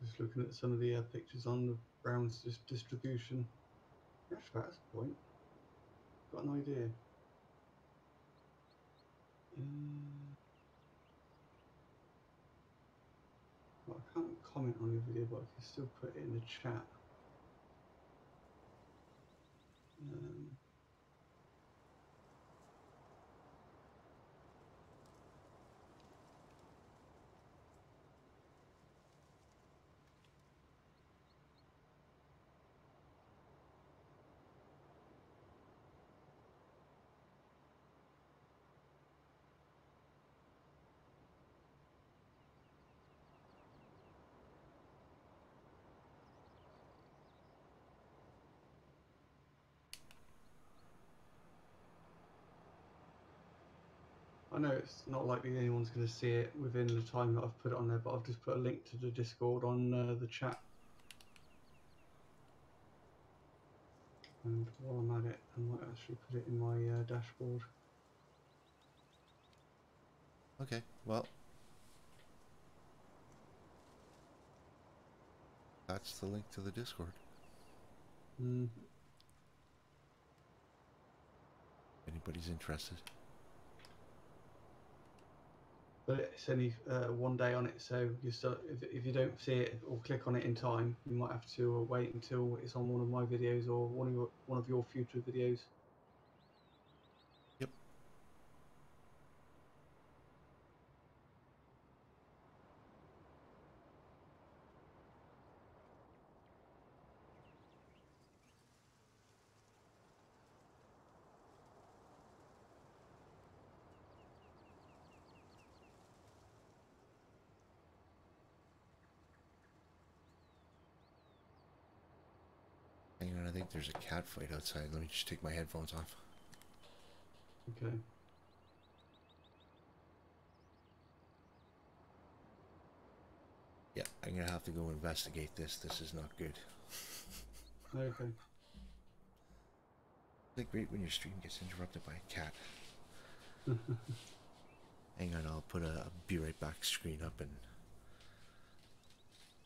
Just looking at some of the pictures on the Brown's distribution. Actually, that's a point. Got an idea. Well, I can't comment on your video, but I can still put it in the chat. I know it's not likely anyone's going to see it within the time that I've put it on there, but I've just put a link to the Discord on the chat. And while I'm at it, I might actually put it in my dashboard. Okay, well. That's the link to the Discord. Mm. Anybody's interested. But it's only 1 day on it, so you still, if you don't see it or click on it in time, you might have to wait until it's on one of my videos or one of your future videos. Yep. think there's a cat fight outside. Let me just take my headphones off. Okay. Yeah, I'm gonna have to go investigate this. This is not good. Okay. It's like great when your stream gets interrupted by a cat. Hang on, I'll put a be right back screen up and...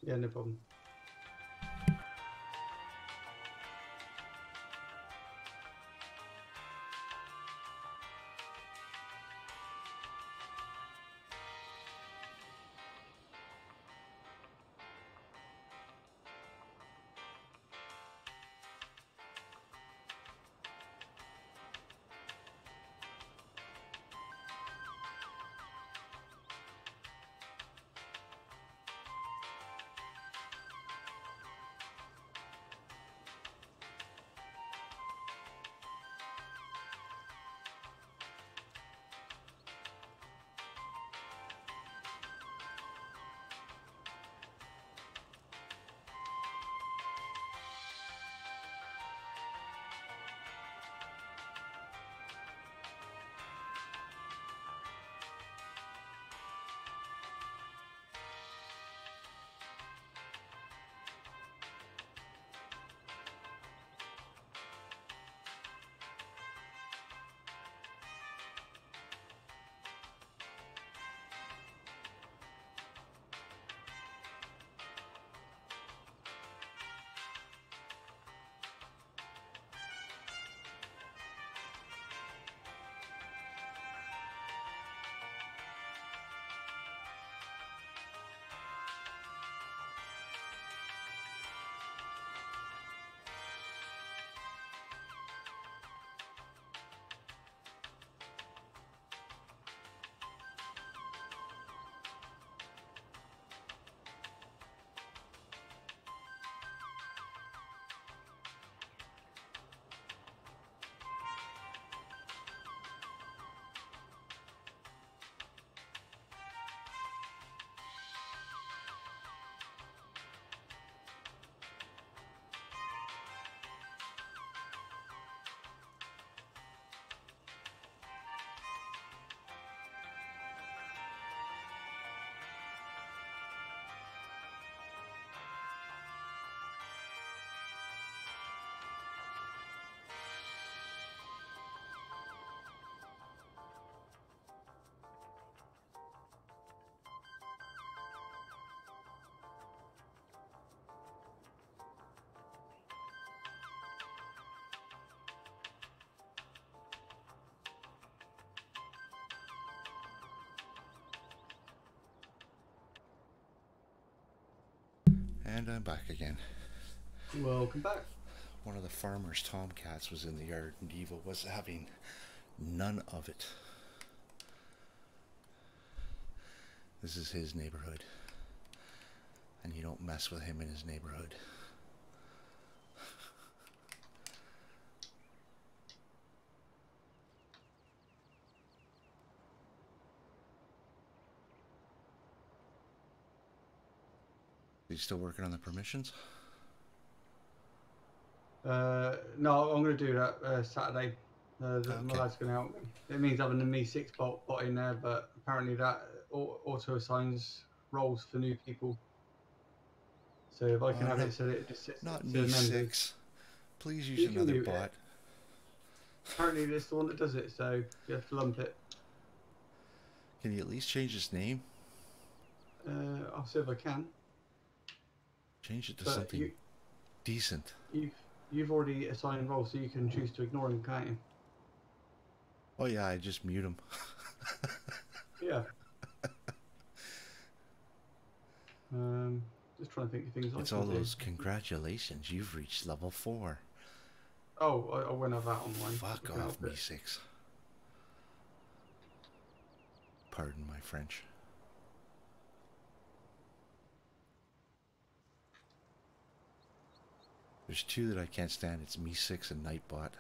Yeah, no problem. And I'm back again. Welcome back. One of the farmer's tomcats was in the yard and Eva was having none of it. This is his neighborhood. And you don't mess with him in his neighborhood. He's still working on the permissions? No, I'm going to do that Saturday. My Okay. lad's going to help me. It means having the Mi 6 bot in there, but apparently that auto assigns roles for new people. So if I can have no, it so that it just sits not to Mi members. 6. Please use You can another mute bot. it. Apparently it's the one that does it, so you have to lump it. Can you at least change his name? I'll see if I can. Change it to But something decent. You've already assigned roles, so you can choose to ignore him, can't you? Oh yeah, I just mute him. Yeah. Just trying to think of things I It's can all do. those congratulations, you've reached level 4. Oh, I won't have that on mine. Fuck I can off, help Mi it. 6. Pardon my French. There's two that I can't stand. It's Mi 6 and Nightbot.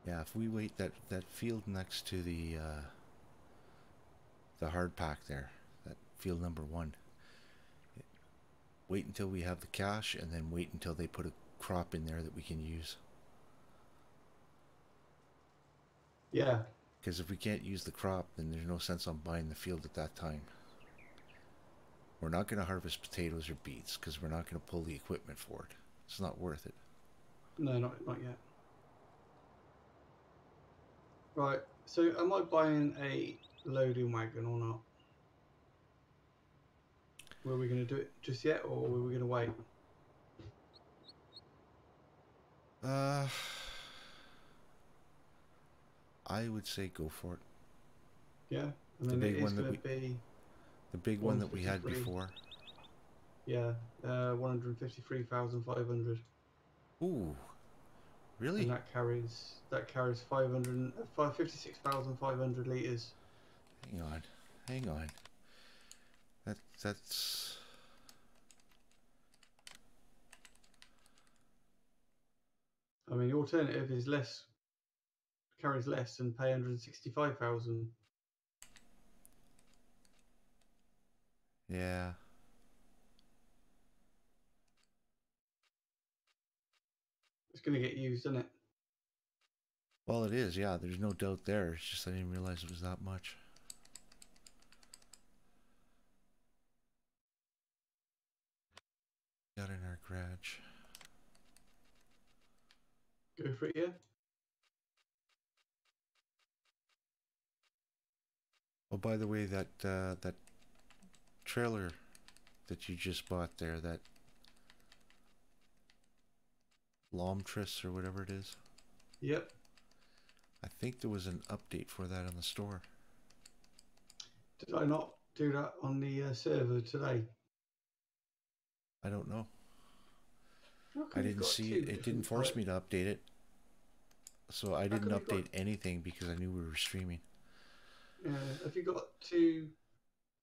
Yeah, if we wait that field next to the hard pack there, that field number 1, wait until we have the cash, and then wait until they put a crop in there that we can use. Yeah. Because if we can't use the crop, then there's no sense on buying the field at that time. We're not going to harvest potatoes or beets because we're not going to pull the equipment for it. It's not worth it. No, not yet. Right. So, am I buying a loading wagon or not? Were we going to do it just yet, or were we going to wait? I would say go for it. Yeah. I mean, it is going to be the big one that we had before. Yeah, 153,500. Ooh, really? And that carries 56,500 liters. Hang on. That's. I mean, the alternative is carries less and pay 165,000. Yeah. It's going to get used, isn't it? Well, it is, yeah. There's no doubt there. It's just I didn't realize it was that much. Got in our garage. Go for it, yeah. Oh, by the way, that trailer that you just bought there, that Lomtris or whatever it is. Yep. I think there was an update for that on the store. Did I not do that on the server today? I don't know. I didn't see it. It didn't force me to update it. So I didn't update anything because I knew we were streaming. Yeah. Have you got 2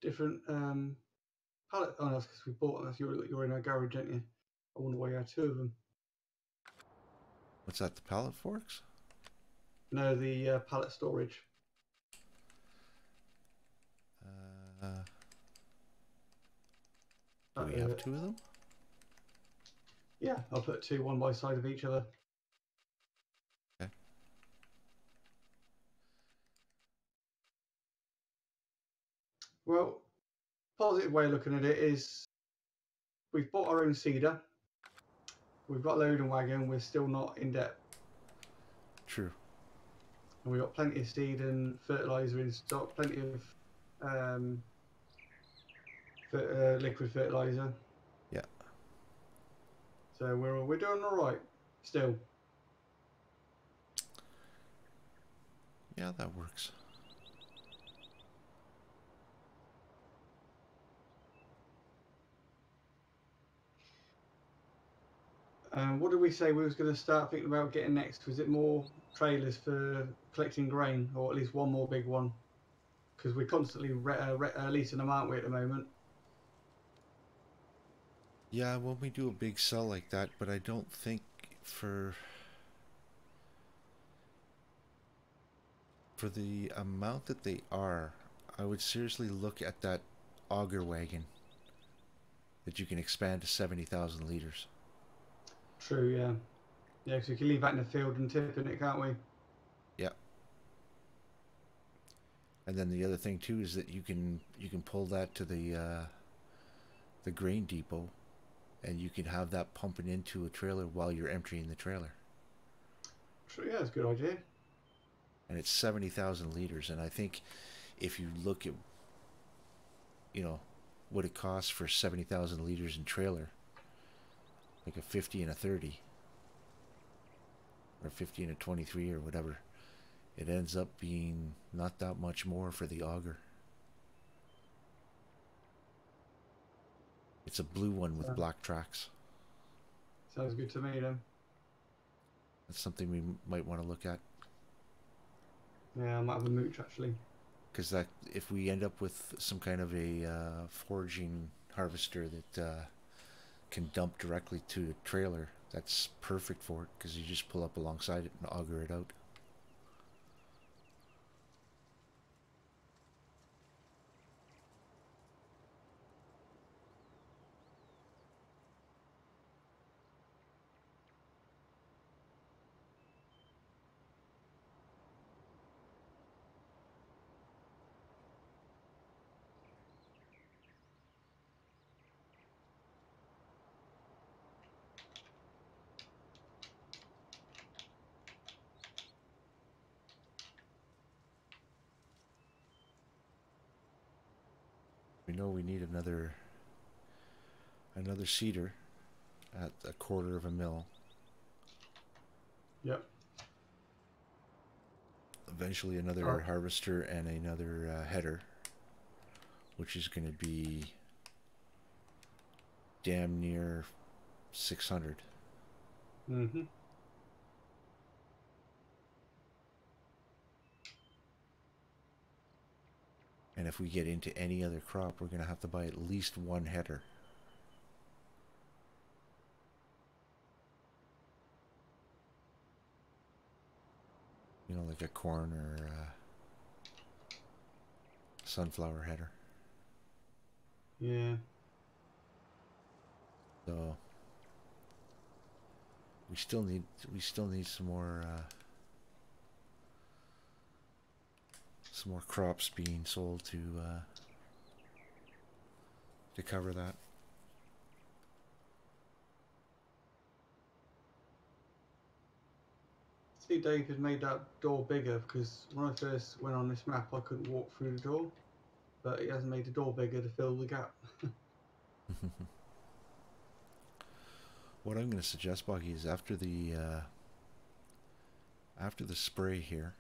different pallet? Oh, that's because we bought them. You're in our garage, aren't you? I wonder why you had 2 of them. What's that? The pallet forks? No, the pallet storage. Do we have 2 of them? Yeah, I'll put 2 one by side of each other. Okay. Well, positive way of looking at it is we've bought our own seeder. We've got a loading wagon. We're still not in debt. True. And we've got plenty of seed and fertilizer in stock. Plenty of liquid fertilizer. Yeah. So we're doing all right still. Yeah, that works. What did we say we was going to start thinking about getting next? Was it more trailers for collecting grain, or at least one more big one? Because we're constantly leasing them, aren't we, at the moment? Yeah, when we do a big sell like that, but I don't think for the amount that they are, I would seriously look at that auger wagon that you can expand to 70,000 liters. True, yeah. Yeah, because we can leave that in the field and tip in it, can't we? Yeah. And then the other thing too is that you can pull that to the grain depot, and you can have that pumping into a trailer while you're emptying the trailer. True, yeah, that's a good idea. And it's 70,000 liters, and I think if you look at, what it costs for 70,000 liters in trailer, like a 50 and a 30, or 50 and a 23 or whatever, it ends up being not that much more for the auger. It's a blue one with black tracks. Sounds good to me then. That's something we might want to look at. Yeah, I might have a mooch actually. Because that, if we end up with some kind of a foraging harvester that can dump directly to a trailer, that's perfect for it, because you just pull up alongside it and auger it out. we know we need another seeder at 1/4 of a mil. Yep. Eventually another harvester and another header, which is going to be damn near 600. Mm-hmm. And if we get into any other crop, we're going to have to buy at least one header. You know, like a corn or sunflower header. Yeah. So we still need some more crops being sold to cover that. See, David made that door bigger because when I first went on this map, I couldn't walk through the door, but he hasn't made the door bigger to fill the gap. What I'm going to suggest, Boggy, is after the spray here,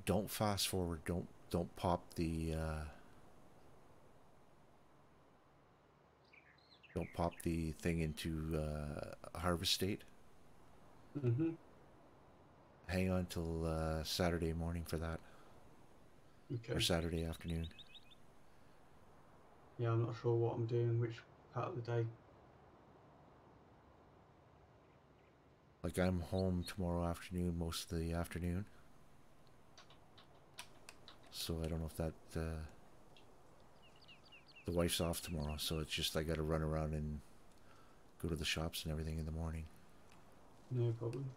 don't fast forward. Don't pop the thing into harvest state. Mm-hmm. Hang on till Saturday morning for that, Okay. or Saturday afternoon. Yeah, I'm not sure what I'm doing, which part of the day. Like, I'm home tomorrow afternoon, most of the afternoon. So I don't know if that... the wife's off tomorrow, so it's just I gotta run around and go to the shops and everything in the morning. No problem.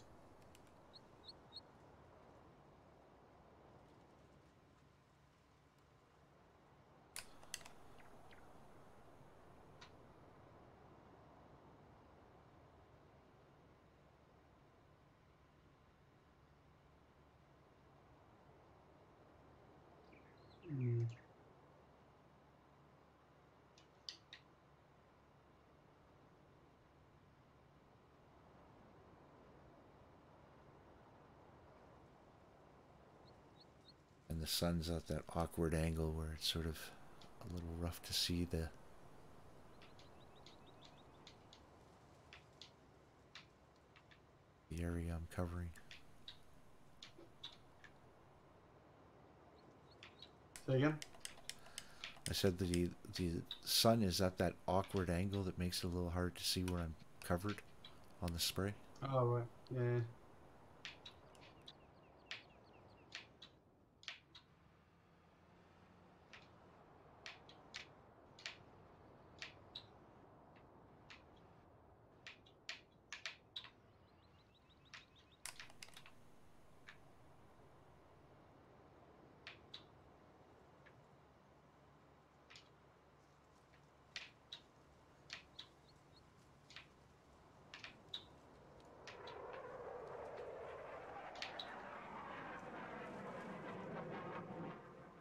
Mm. And the sun's at that awkward angle where it's sort of a little rough to see the area I'm covering. Say again? I said the sun is at that awkward angle that makes it a little hard to see where I'm covered on the spray. Oh, right. Yeah.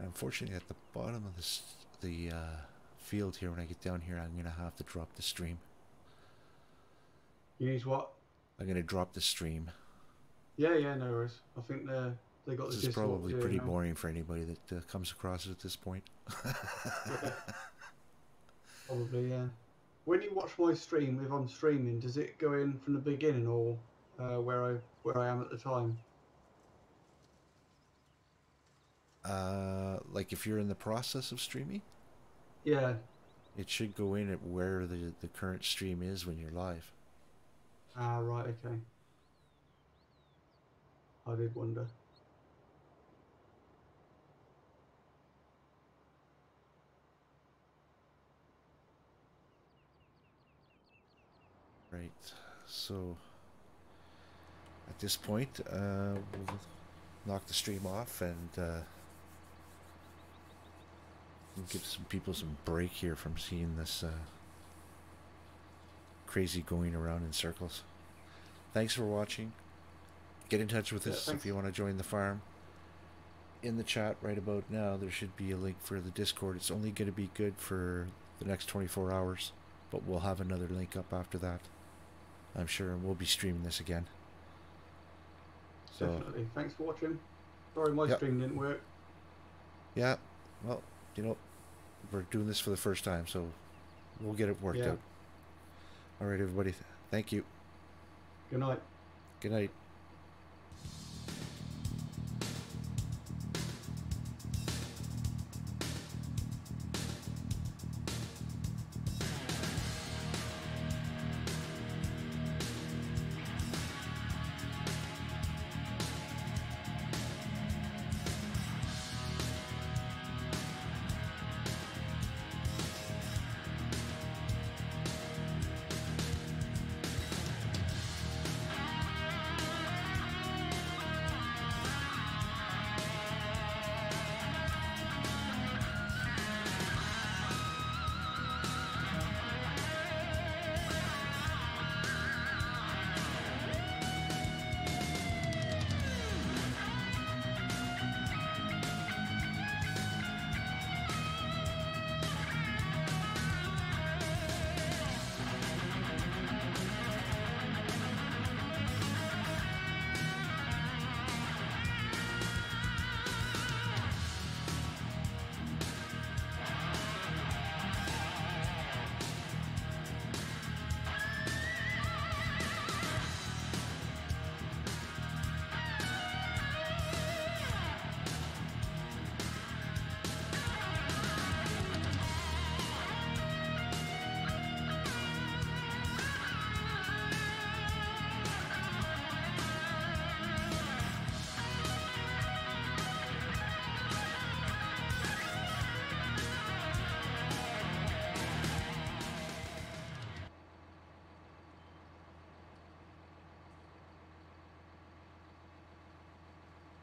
Unfortunately, at the bottom of the field here, when I get down here, I'm going to have to drop the stream. You need what? I'm going to drop the stream. Yeah, yeah, no worries. I think they got the This gist is of what probably we're pretty doing now. boring for anybody that comes across it at this point. Yeah. Probably, yeah. When you watch my stream, if I'm streaming, does it go in from the beginning or where I am at the time? Like if you're in the process of streaming, Yeah. it should go in at where the current stream is when you're live. Ah, right, okay. I did wonder. Right, so at this point, we'll knock the stream off and we'll give some people some break here from seeing this crazy going around in circles. Thanks for watching. Get in touch with us if you want to join the farm. in the chat right about now, there should be a link for the Discord. It's only going to be good for the next 24 hours, but we'll have another link up after that. I'm sure we'll be streaming this again. So, Definitely. Thanks for watching. Sorry my Yep. stream didn't work. yeah, well, you know, we're doing this for the first time, so we'll get it worked Yeah. out. All right, everybody. Thank you. Good night. Good night.